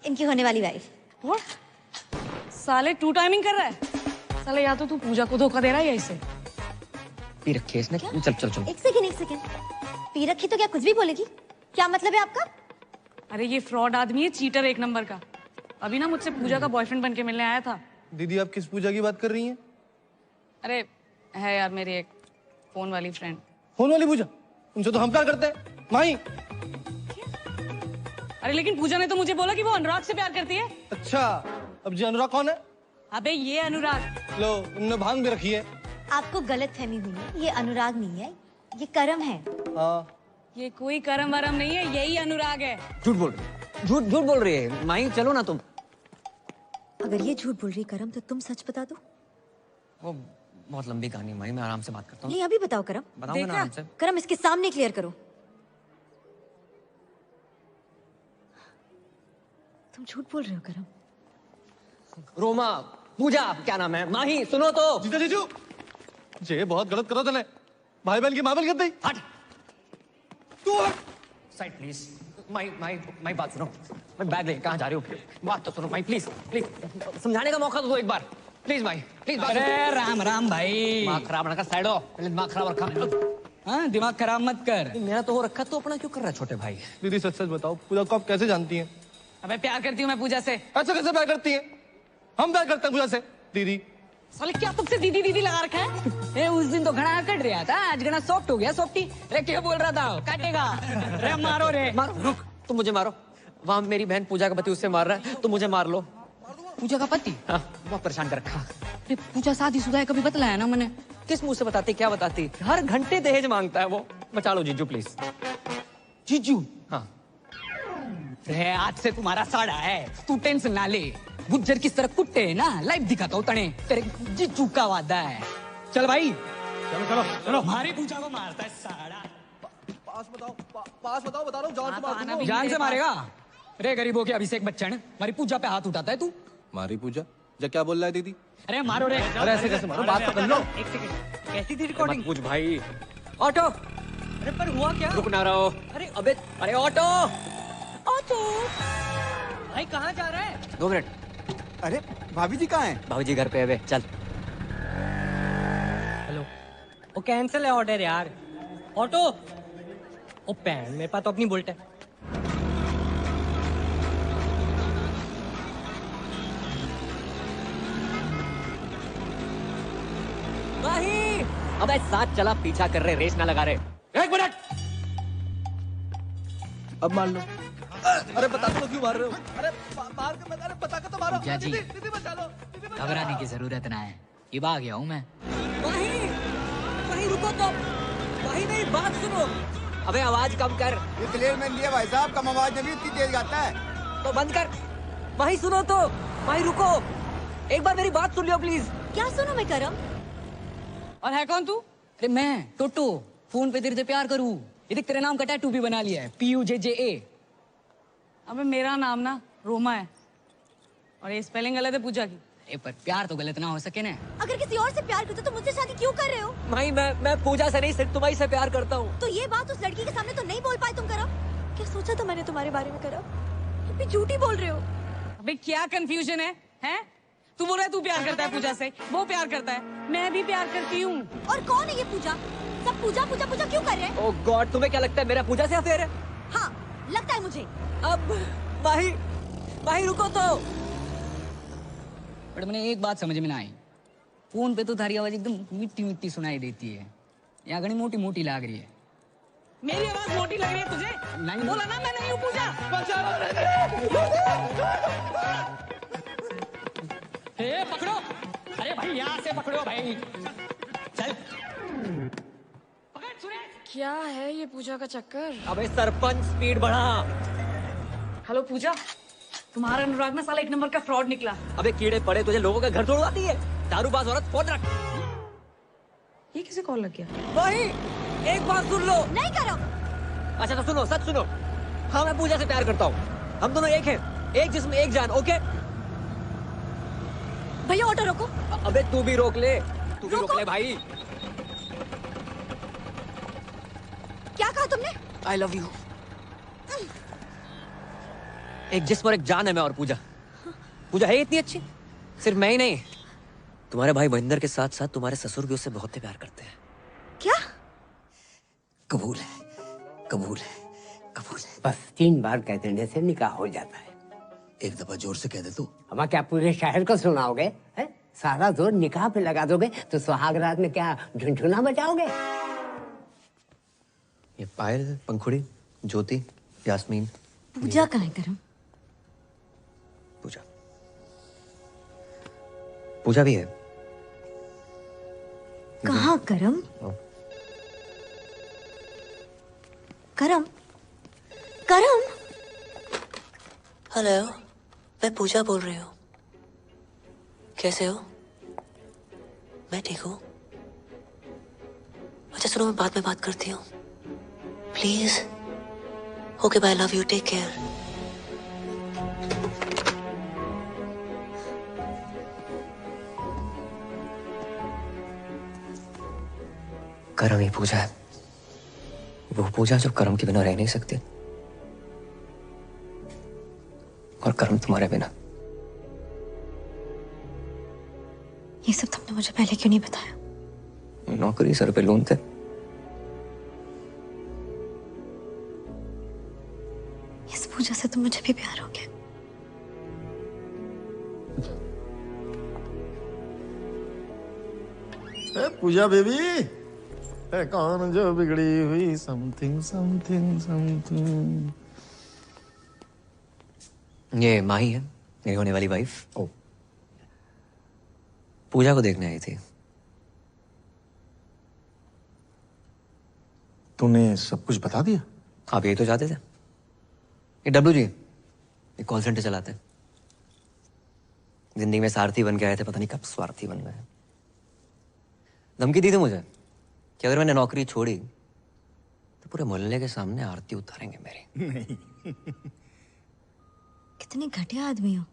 इनकी होने वाली वाइफ। वो साले टू टाइमिंग कर रहा है साले। या तो तू पूजा को धोखा दे रहा है या इसे। पी रखी है इसने। चल चल चल। एक सेकंड। पी रखी तो क्या कुछ भी बोलेगी? क्या मतलब है आपका? अरे ये फ्रॉड आदमी है, चीटर एक नंबर का। अभी ना मुझसे पूजा का बॉयफ्रेंड बन के मिलने आया था। दीदी आप किस पूजा की बात कर रही हैं? अरे है यार, मेरी एक फोन वाली फ्रेंड। फोन वाली पूजा? उनसे तो हम प्यार करते हैं माही। अरे लेकिन पूजा ने तो मुझे बोला कि वो अनुराग से प्यार करती है। अच्छा, अब जी अनुराग कौन है? अबे ये अनुराग। लो, उन्होंने भांग भी रखी है। आपको गलतफहमी हुई है, ये अनुराग नहीं है, ये करम है। हाँ। ये कोई करम वरम नहीं है, यही अनुराग है। झूठ बोल रही है, झूठ बोल रही है। माही चलो ना तुम। अगर ये झूठ बोल रही करम तो तुम सच बता दो। वो बहुत लंबी कहानी है माही, मैं आराम से बात करता हूँ। नहीं अभी बताओ करम। बताऊंगा ना आराम से। करम इसके सामने क्लियर करो। तुम झूठ बोल रहे हो करम। रोमा, पूजा, क्या नाम है? माही सुनो तो। जीजा जीजू, ये बहुत गलत करो तूने। भाई बहन की मामल कर दी। हट। तू साइड प्लीज। माही बात सुनो। मैं बैग ले कहाँ जा रही हूँ? बात तो सुनो माही, प्लीज प्लीज समझाने का मौका तो दो एक बार। Please Mahi, please. अरे राम राम भाई। दिमाग खराब ना कर, साइड हो। पहले दिमाग खराब रखा। हाँ, दिमाग खराब मत कर। मेरा तो हो रखा, तो अपना क्यों कर रहा है छोटे भाई? दीदी सच सच बताओ, पूजा को आप कैसे जानती हैं? अबे प्यार करती हूँ मैं पूजा से। ऐसा कैसे प्यार करती हैं? हम प्यार करते हैं पूजा से। दीदी साले क्या तुमसे दीदी दीदी लगा रखा है? ए, उस दिन तो घना कट रहा था, आज घना सॉफ्ट हो गया। सॉफ्टी रे क्या बोल रहा था? काटेगा रे, मारो रे। मारो, रुक, तुम मुझे मारो। वहाँ मेरी बहन पूजा का पति उससे मार रहा है, तुम मुझे मार लो। पूजा का पति? हाँ, बहुत परेशान कर रखा। अरे पूजा शादीशुदा है, कभी बतलाया ना मैंने। किस मुंह से बताती, क्या बताती? हर घंटे दहेज मांगता है वो। बचा लो जीजू प्लीज। जीजू? हाँ। रे आज से तुम्हारा साड़ा है, तू टेंशन ना ले। गुज्जर किस तरह कुट्टे है ना, लाइव दिखाता हूँ तने। तेरे जीजू का वादा है। चल भाई, चलो चलो चलो। हमारी पूजा को मारता है साड़ा। पास बताओ, बता रहा हूँ, जान से मार। जान से मारेगा? रे गरीबों के अभिषेक बच्चन, हमारी पूजा पे हाथ उठाता है तू? मारी पूजा? जा क्या बोल रहा है दीदी? अरे मारो रे। अरे ऐसे कैसे मारो, बात तो कर लो। एक सेकंड, कैसी थी रिकॉर्डिंग? पूछ भाई। ऑटो। अरे पर हुआ क्या? रुक ना रहो। अरे अबे, अरे ऑटो। ऑटो भाई कहाँ जा रहा है? 2 मिनट। अरे भाभी जी कहाँ हैं? भाभी जी घर पे है, चल। हेलो, वो कैंसिल है ऑर्डर यार। ऑटो, ओ पैन मेरे पास तो अपनी बुलेट है। अबे साथ चला पीछा कर रहे, रेस ना लगा रहे। 1 मिनट। अब मार लो। अरे बता दो क्यों मार रहे हो? अरे मार के अरे बता के तो मारो। पूजा जी, दीदी बचा लो। घबराने की जरूरत ना है, इब आ गया हूँ मैं। वहीं रुको तो, वहीं मेरी बात सुनो। अबे आवाज कम कर। ये क्लियर मैन दिया भाई साहब, कम आवाज में भी इतनी तेज गाता है। तो बंद कर। वहीं सुनो तो, वहीं रुको। एक बार मेरी बात सुन लियो प्लीज। क्या सुनो मैं करम? और है कौन तू? अरे मैं टोटो, फोन पे तेरे से प्यार करूँ। ये देख तेरे नाम का टैटू भी बना लिया है, PUJJA। अबे मेरा नाम ना रोमा है और ये स्पेलिंग गलत है पूजा की। अरे पर प्यार तो गलत ना हो सके ना। अगर किसी और से प्यार करते तो मुझसे शादी क्यों कर रहे हो? भाई मैं पूजा से नहीं, सिर्फ तुम्हारी से प्यार करता हूँ। तो ये बात उस लड़की के सामने तो नहीं बोल पाए तुम करम? क्या सोचा था मैंने तुम्हारे बारे में करम? तुम झूठी बोल रहे हो। अबे क्या कंफ्यूजन है? हैं? तू बोल रहा है तू प्यार करता है पूजा से, वो प्यार करता है, मैं भी प्यार करती हूँ। और कौन है ये पूजा? सब पूजा पूजा पूजा क्यों कर रहे हैं? ओह गॉड, तुम्हें क्या लगता है मेरा पूजा से अफेयर है? हाँ लगता है मुझे। अब माही रुको तो। बट मैंने एक बात समझ में ना आई, फोन पे तो थारी आवाज एकदम मिट्टी मिट्टी सुनाई देती है, यहाँ घनी मोटी मोटी लाग रही है। मेरी आवाज मोटी लग रही है तुझे? नहीं बोला ना मैं नहीं हूँ पूजा। पकड़ो, अरे भाई यहाँ से पकड़ो भाई, चल। क्या है ये पूजा का चक्कर? अबे सरपंच स्पीड बढ़ा। हेलो पूजा, तुम्हारा अनुराग में साला 1 नंबर का फ्रॉड निकला। अबे कीड़े पड़े तुझे, लोगों का घर तोड़वाती है, दारूबाज औरत। फोन रख। ये किसे कॉल लग गया? वही एक बात सुन लो। नहीं करो। अच्छा तो सुनो, सच सुनो। हाँ मैं पूजा से प्यार करता हूँ, हम दोनों एक हैं, एक जिस्म एक जान। ओके भैया ऑटो रोको। अबे तू भी रोक ले, तू भी रोक ले भाई। क्या कहा तुमने? I love you. एक जिस्म और एक जान है मैं और पूजा। पूजा है इतनी अच्छी, सिर्फ मैं ही नहीं, तुम्हारे भाई महेंद्र के साथ साथ तुम्हारे ससुर भी उससे बहुत प्यार करते हैं। क्या? कबूल है, कबूल है, कबूल है। बस 3 बार कह देने से निकाह हो जाता है। एक दफा जोर से कह दे तू। अब क्या पूरे शहर को सुनाओगे? है? सारा जोर निकाह पे लगा दोगे तो सुहाग रात में क्या झुनझुना बजाओगे? ये पायल, पंखुड़ी, ज्योति, यास्मीन। पूजा कहाँ है करम? पूजा, पूजा भी है। कहाँ करम? करम, करम। हेलो, मैं पूजा बोल रही हूँ। कैसे हो? मैं ठीक हूँ। अच्छा सुनो, मैं बाद में बात करती हूँ please. Okay bye, love you, take care. करम ही पूजा है, वो पूजा जो कर्म के बिना रह नहीं सकती, और कर्म तुम्हारे बिना। ये सब तुमने मुझे पहले क्यों नहीं बताया? नौकरी सर पे लोन थे। इस पूजा से तो मुझे भी प्यार हो गया। पूजा बेबी, कौन जो बिगड़ी हुई समथिंग समथिंग समथिंग। ये माही है, मेरी होने वाली वाइफ। ओ, पूजा को देखने आई थी। तूने सब कुछ बता दिया? आप यही तो चाहते थे। ये डब्लू जी, ये कॉल सेंटर चलाते हैं। जिंदगी में सारथी बन के आए थे, पता नहीं कब स्वार्थी बन गए। धमकी दी थी मुझे कि अगर मैंने नौकरी छोड़ी तो पूरे मोहल्ले के सामने आरती उतारेंगे मेरी। नहीं। कितने घटिया आदमी हो।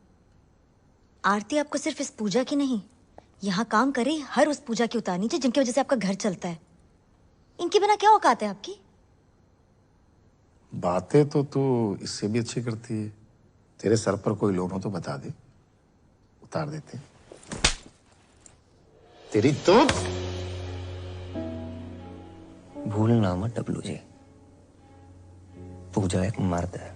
आरती आपको सिर्फ इस पूजा की नहीं, यहाँ काम करे हर उस पूजा की उतारनी चाहिए जिनकी वजह से आपका घर चलता है। इनके बिना क्या औकात है आपकी? बातें तो तू इससे भी अच्छी करती है। तेरे सर पर कोई लोन हो तो बता दे, उतार देते। तेरी तो भूलना मत डब्लू जी, पूजा एक मर्द है।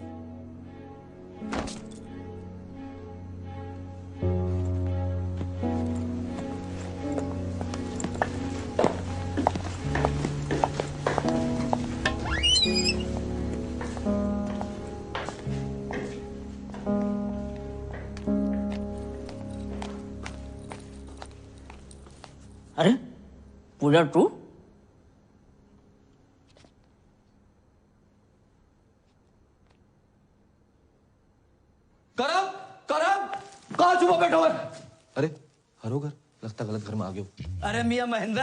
अरे पूजा टू करम करम कहाँ छुपा बैठा हुआ है? अरे हरोगर लगता गलत घर में आ गए हो। अरे मियां महेंद्र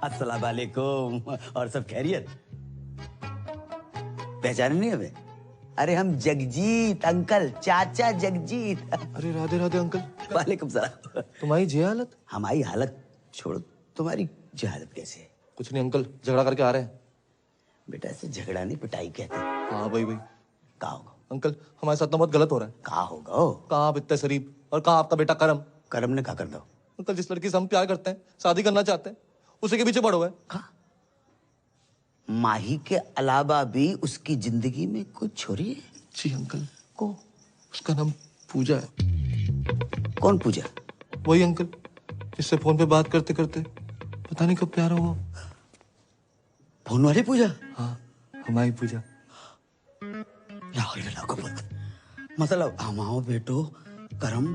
अस्सलाम वालेकुम। और सब खैरियत? पहचाने नहीं हमें? अरे हम जगजीत अंकल, चाचा जगजीत। अरे राधे राधे अंकल। वालेकुम सलाम। तुम्हारी जे हालत? हमारी हालत छोड़ो, तुम्हारी जे हालत कैसे है? कुछ नहीं अंकल, झगड़ा करके आ रहे हैं। बेटा ऐसे झगड़ा नहीं पिटाई कहते। हाँ भाई भाई। कहाँ होगा अंकल हमारे साथ तो बहुत गलत हो रहा है। कहाँ होगा? कहाँ आप इतने शरीफ और कहाँ आपका बेटा करम? करम ने क्या कर दो? अंकल जिस लड़की से हम प्यार करते हैं, शादी करना चाहते हैं, उसी के पीछे पड़ो है। माही के अलावा भी उसकी जिंदगी में कुछ छोरी है? जी अंकल। को उसका नाम पूजा है। कौन पूजा? वही अंकल जिससे फोन पे बात करते करते पता नहीं कब प्यार हुआ। फोन वाली पूजा? हाँ हमारी पूजा। मतलब हमाओ बेटो करम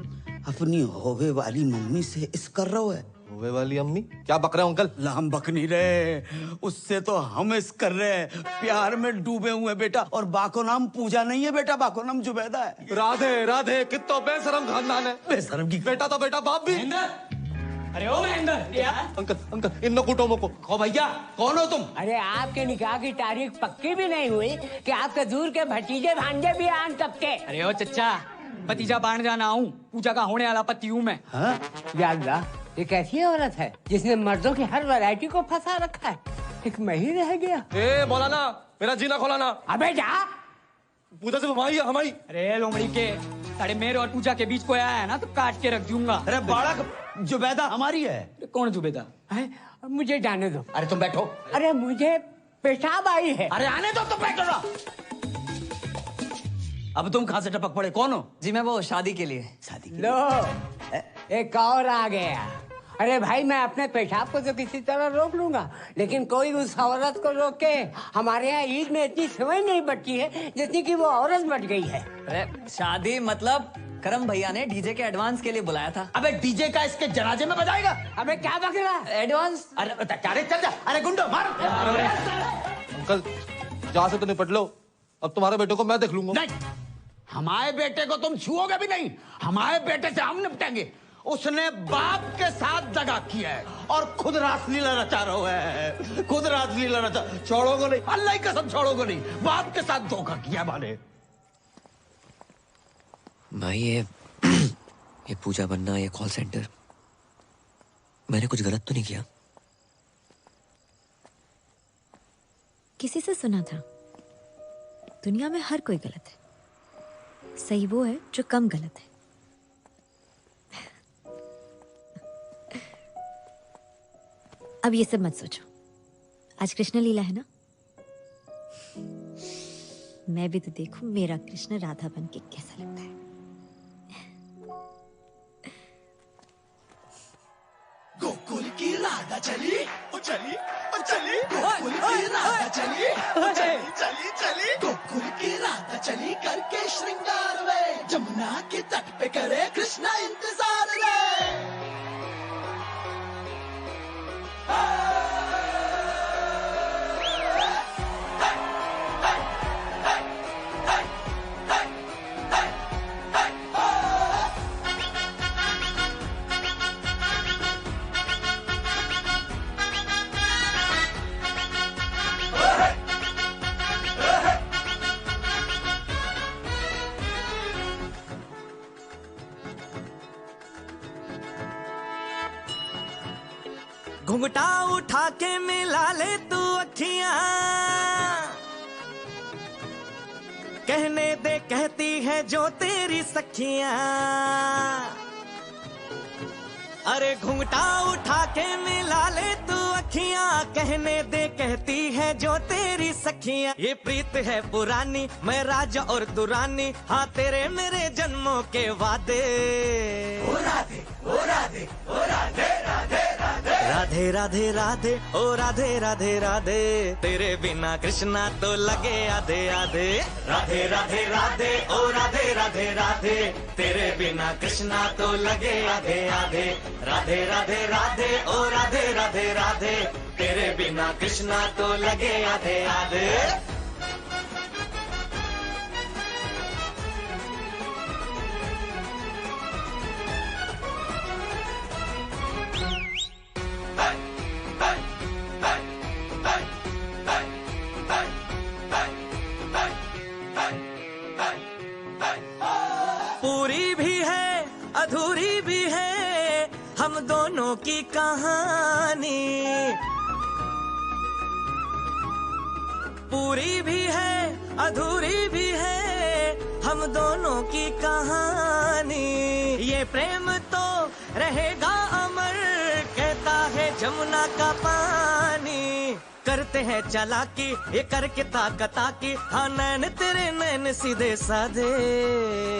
अपनी होवे वाली मम्मी से इस कर रहा है। होवे वाली अम्मी? क्या बक रहे हो अंकल? ला हम बक नहीं रहे, उससे तो हम इस कर रहे हैं। प्यार में डूबे हुए बेटा। और बाको नाम पूजा नहीं है बेटा, बाको नाम जुबैदा है। राधे राधे कितना बेशरम खानदान है। बेशरम की बेटा तो बेटा, बाप भी। अरे ओ महेंद्र अंकल अंकल इन कुटो को। ओ भैया कौन हो तुम? अरे आपके निकाह की तारीख पक्की भी नहीं हुई कि आपके दूर के भतीजे भांजे भी आन तक के। अरे ओ चच्चा, भतीजा बाण जाना हूँ, पूजा का होने वाला पति हूँ मैं। हाँ? या अल्लाह, ये कैसी औरत है जिसने मर्दों की हर वैरायटी को फंसा रखा है? एक मैं ही रह गया। ए मौलाना मेरा जीना खोलाना। अबे जा। पूजा से हमारी है हमारी। अरे लोमड़ी के साढ़े मेरे और पूजा के बीच कोई आया है ना तो काट के रख दूंगा। अरे बालक जुबैदा हमारी है। कौन जुबैदा? मुझे जाने दो। अरे तुम बैठो। अरे मुझे पेशाब आई है। अरे आने दो, तुम बैठो ना। अब तुम कहाँ से टपक पड़े? कौन हो? जी मैं वो शादी के लिए। शादी लो एक और आ गया। अरे भाई मैं अपने पेशाब को तो किसी तरह रोक लूंगा, लेकिन कोई उस औरत को रोक के हमारे यहाँ ईद में इतनी समय नहीं बची है जितनी कि वो औरत बच गई है। अरे शादी मतलब करम भैया ने डीजे के एडवांस के लिए बुलाया था। अबे डीजे का इसके जनाजे में बजाएगा? अबे क्या बक रहा है? एडवांस। अरे चल जा। अरे गुंडो मार। अंकल जहाँ से तो निपट लो, अब तुम्हारे बेटे को मैं देख लूंगा। नहीं, हमारे बेटे को तुम छुओगे भी नहीं। हमारे बेटे से हम निपटेंगे। उसने बाप के साथ दगा किया है और खुद रासलीला रचा रहा है। खुद रासलीला रचा। छोड़ोगे नहीं, अल्लाह की कसम छोड़ोगे नहीं। बाप के साथ धोखा किया माने। भाई ये पूजा बनना, ये कॉल सेंटर, मैंने कुछ गलत तो नहीं किया? किसी से सुना था दुनिया में हर कोई गलत है, सही वो है जो कम गलत है। अब ये सब मत सोचो, आज कृष्ण लीला है ना, मैं भी तो देखूं मेरा कृष्ण राधा बन के कैसा लगता है। गोकुल की राधा चली ओ चली ओ चली, गोकुल की राधा चली ओ चली चली चली, गोकुल की राधा चली करके श्रृंगार वे, जमुना के तट पे करे कृष्णा इंतजार रे। घुंघटा उठा के मिला ले तू अखियां, कहने दे कहती है जो तेरी सखियां। अरे घुंघटा उठा के मिला ले तू अखियां, कहने दे कहती है जो तेरी सखियां। ये प्रीत है पुरानी, मैं राजा और दुरानी, हाँ तेरे मेरे जन्मों के वादे। ओ राधे ओ राधे ओ राधे राधे राधे। राधे राधे राधे ओ राधे राधे राधे, तेरे बिना कृष्णा तो लगे आधे आधे। राधे राधे राधे ओ राधे राधे राधे, तेरे बिना कृष्णा तो लगे आधे आधे। राधे राधे राधे ओ राधे राधे राधे, तेरे बिना कृष्णा तो लगे आधे आधे। पूरी भी है अधूरी भी है हम दोनों की कहानी। पूरी भी है अधूरी भी है हम दोनों की कहानी। ये प्रेम तो रहेगा अमर, कहता है जमुना का पानी। करते हैं चालाकी ये करके ताकता की, हाँ नैन तेरे नैन सीधे साधे।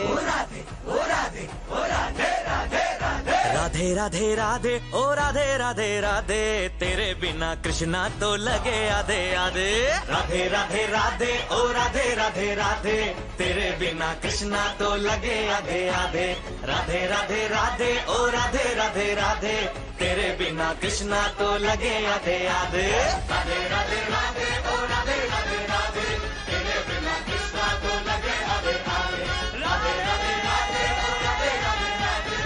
ओ राधे ओ राधे ओ राधे राधे राधे। राधे राधे राधे ओ राधे राधे राधे, तेरे बिना कृष्णा तो लगे आधे आधे। राधे राधे राधे ओ राधे राधे राधे, तेरे बिना कृष्णा तो लगे आधे आधे। राधे राधे राधे ओ राधे राधे राधे, तेरे बिना कृष्णा तो लगे आधे आधे। राधे राधे राधे ओ राधे राधे राधे, तेरे बिना कृष्णा तो लगे आधे आधे। राधे राधे राधे ओ राधे राधे राधे,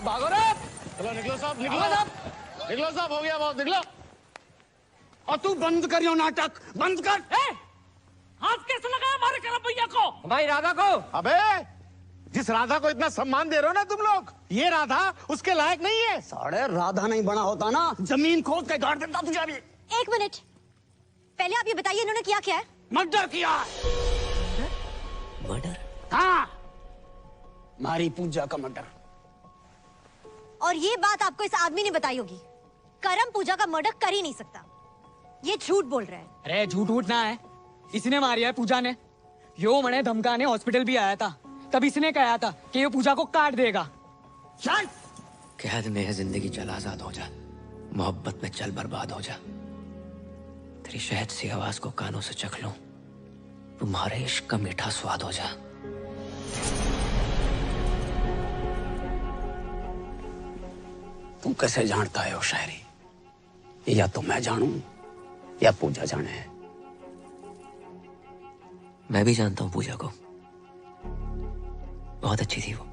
भागो रे। चलो निकलो साहब, निकलो साहब, निकलो साहब, हो गया बहुत, निकलो। और तू बंद कर यो नाटक, बंद कर। हाथ कैसे लगाया हमारे करम भैया को, हमारी राधा को? अबे जिस राधा को इतना सम्मान दे रहे हो ना तुम लोग, ये राधा उसके लायक नहीं है। साढ़े राधा नहीं बना होता ना, जमीन खोद के गाड़ देता तुझे अभी। एक मिनट, पहले आप ये बताइए इन्होंने किया क्या है? मर्डर किया। मर्डर? हाँ, मारी पूजा का मर्डर। और ये बात आपको इस आदमी ने बताई होगी। करम पूजा का मर्डर कर ही नहीं सकता, ये झूठ बोल रहा है। अरे झूठ वूठ ना है, इसने मारी है पूजा ने। यो मने धमकाने हॉस्पिटल भी आया था, तब इसने कहा था कि ये पूजा को काट देगा। कैद में है जिंदगी, चल आजाद हो जा। मोहब्बत में चल बर्बाद हो जा। तेरी शहद सी आवाज को कानों से चख लूं, तुम्हारे इश्क का मीठा स्वाद हो जा। तुम कैसे जानता है वो शायरी? या तो मैं जानूं या पूजा जाने। मैं भी जानता हूं पूजा को, बहुत अच्छी थी वो।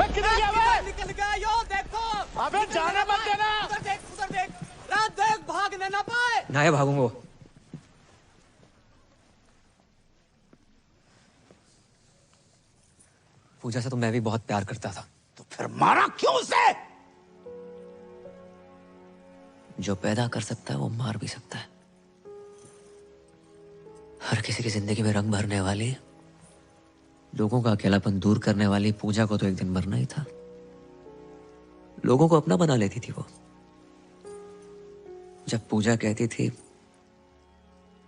किधर गया वो? निकल गया यो, देखो। अबे जाने मत देना। उधर देख, उधर देख। रात देख, भागने ना पाए। ना भागूंगा। पूजा से तो मैं भी बहुत प्यार करता था। तो फिर मारा क्यों उसे? जो पैदा कर सकता है वो मार भी सकता है। हर किसी की जिंदगी में रंग भरने वाली, लोगों का अकेलापन दूर करने वाली पूजा को तो एक दिन मरना ही था। लोगों को अपना बना लेती थी वो। जब पूजा कहती थी,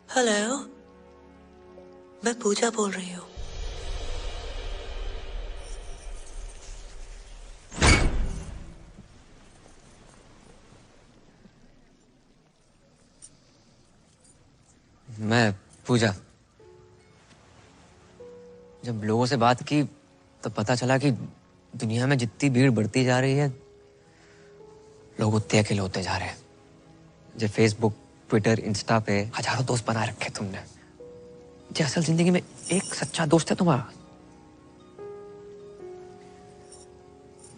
हेलो, मैं पूजा बोल रही हूँ। मैं पूजा, जब लोगों से बात की तो पता चला कि दुनिया में जितनी भीड़ बढ़ती जा रही है, लोग उतने अकेले होते जा रहे हैं। जब फेसबुक, ट्विटर, इंस्टा पे हजारों दोस्त बना रखे तुमने, जो असल जिंदगी में एक सच्चा दोस्त है तुम्हारा,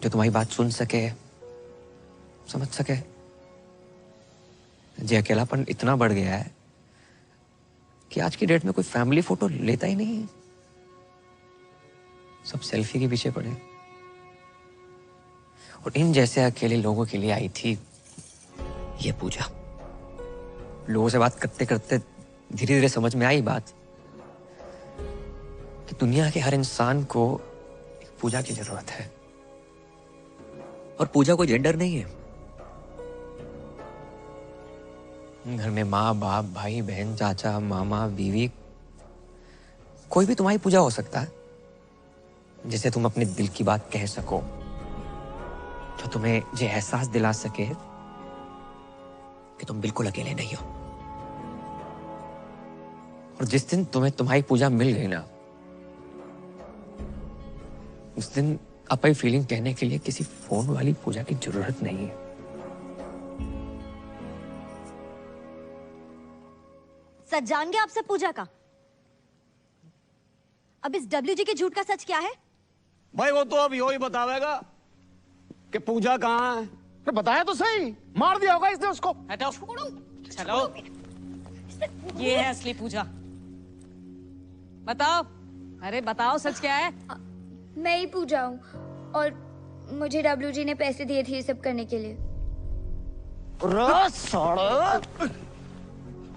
जो तुम्हारी बात सुन सके, समझ सके। जो अकेलापन इतना बढ़ गया है कि आज की डेट में कोई फैमिली फोटो लेता ही नहीं है, सब सेल्फी के पीछे पड़े। और इन जैसे अकेले लोगों के लिए आई थी ये पूजा। लोगों से बात करते करते धीरे धीरे समझ में आई बात कि दुनिया के हर इंसान को एक पूजा की जरूरत है। और पूजा कोई जेंडर नहीं है। घर में माँ बाप, भाई बहन, चाचा, मामा, बीवी, कोई भी तुम्हारी पूजा हो सकता है। जिसे तुम अपने दिल की बात कह सको, जो तुम्हें ये एहसास दिला सके कि तुम बिल्कुल अकेले नहीं हो। और जिस दिन तुम्हें तुम्हारी पूजा मिल गई ना, उस दिन अपनी फीलिंग कहने के लिए किसी फोन वाली पूजा की जरूरत नहीं है। सच जान गया आपसे पूजा का। अब इस WG के झूठ का सच क्या है? भाई वो तो अब यो ही बतावेगा कि पूजा कहाँ है। तो बताया तो सही, मार दिया होगा इसने उसको। हटाओ, चलो। ये है असली पूजा। बताओ, अरे बताओ सच क्या है? मैं ही पूजा हूँ और मुझे WG ने पैसे दिए थे ये सब करने के लिए।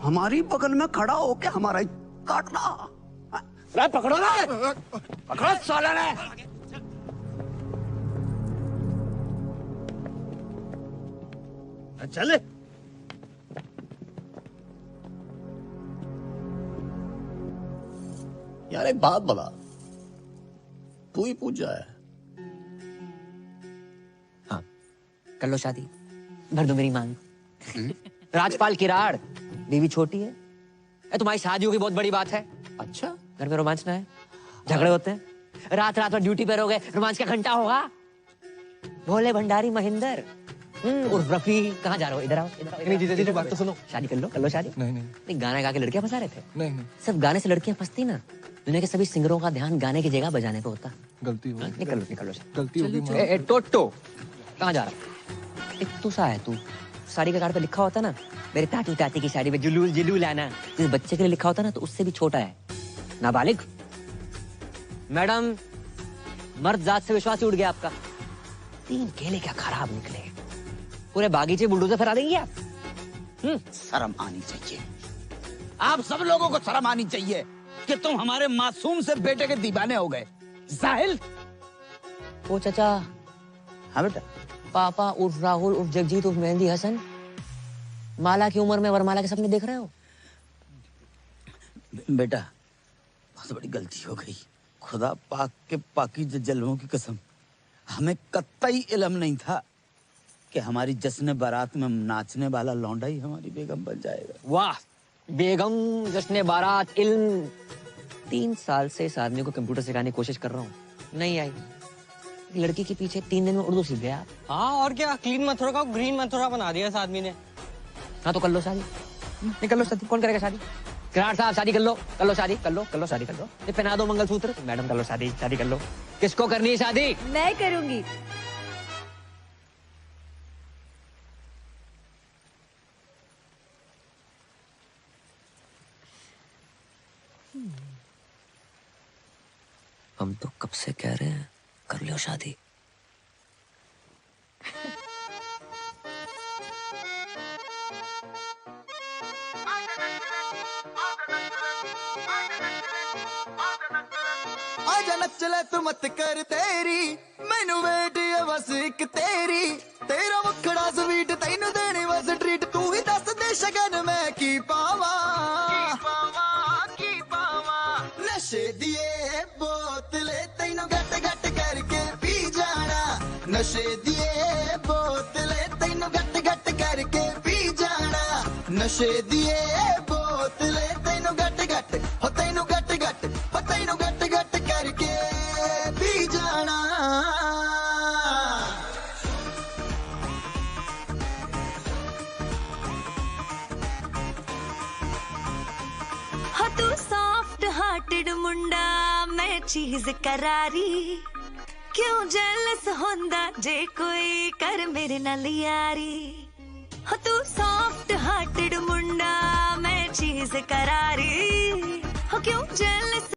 हमारी बगल में खड़ा होके हमारा ही काटना। रे पकड़ो ना, पकड़ो साले ने। चले। यार एक बात बता, तू ही पूजा है? हाँ, कर लो शादी, भर दो मेरी मांग। राजपाल किराड़, बीवी छोटी है। तुम्हारी शादी होगी बहुत बड़ी बात है। अच्छा, घर में रोमांच ना है, झगड़े होते हैं, रात रात में ड्यूटी पर हो गए, रोमांच का घंटा होगा। भोले भंडारी महेंद्र उर्फ रफी, कहाँ जा रहे हो? इधर आओ, इधर आओ। नहीं जीजा बात तो सुनो। शादी कर लो शादी। नहीं गाना गा के लड़कियां फंसा रहे थे। नहीं सिर्फ गाने से लड़कियां फंसती ना, दुनिया के सभी सिंगरों का ध्यान गाने की जगह बजाने पे होता। गलती हो गई। निकलो गलती हो गई। टोटो कहाँ जा रहा? एक तू सा है तू, साड़ी के कार्ड पे लिखा होता ना, मेरे ताती ताती की साड़ी में जुलूल जुलूल आना, जिस बच्चे के लिए लिखा होता ना तो उससे भी छोटा है, नाबालिग। मैडम, मर्द जात से विश्वास ही उड़ गया आपका। 3 केले क्या खराब निकले, पूरे बागीचे बुलडोजर फरा देंगे आप। शर्म आनी चाहिए, आप सब लोगों को शर्म आनी चाहिए कि तुम हमारे मासूम से बेटे के दीवाने हो गए। जाहिल। ओ चाचा। हाँ बेटा। पापा उर्फ राहुल उर्फ जगजीत उर्फ मेहंदी हसन, माला की उम्र में वरमाला के सपने देख रहे हो? बेटा, बहुत बड़ी गलती हो गई। खुदा पाक के पाकीज़ जलवों की कसम, हमें कतई इल्म नहीं था कि हमारी जश्न बारात में नाचने वाला लौंडा ही हमारी बेगम बन जाएगा। वाह, बेगम, जश्न बारात, इल्म। 3 साल से इस आदमी को कंप्यूटर सिखाने की कोशिश कर रहा हूँ, नहीं आई। लड़की के पीछे 3 दिन में उर्दू सीख गया। हाँ और क्या, क्लीन मथुरा का ग्रीन मथुरा बना दिया इस आदमी ने। हाँ तो कर लो शादी, नहीं कर लो शादी, कौन करेगा शादी? किराड़ साहब शादी कर लो शादी, कर लो शादी कर लो। ये पहना दो मंगलसूत्र। मैडम कर लो शादी कर लो। किसको करनी है शादी? मैं करूंगी। हम तो कब से कह रहे हैं कर लो शादी। आजा नच ले तू मत कर तेरी, मैनू वेट है बस एक तेरी, तेरा मुखड़ा स्वीट तैनू देनी बस ट्रीट, तू ही दस दे शगन मैं की पावा नशे दिए बोतले तैनू गट गट करके पी जाना, नशे दिए बोतले तैनू गट गट करके पी जाना, नशे दिए बोतले तैनू गट गट हो तैनू गट गट हो तैनू गट गट करके पी जाना। हो तू सॉफ्ट हार्टेड मुंडा, मैं चीज करारी, क्यों जेलस होंदा जे कोई कर मेरे नाल यारी। हो तू सॉफ्ट हार्टेड मुंडा, मैं चीज करारी, हो क्यों जेलस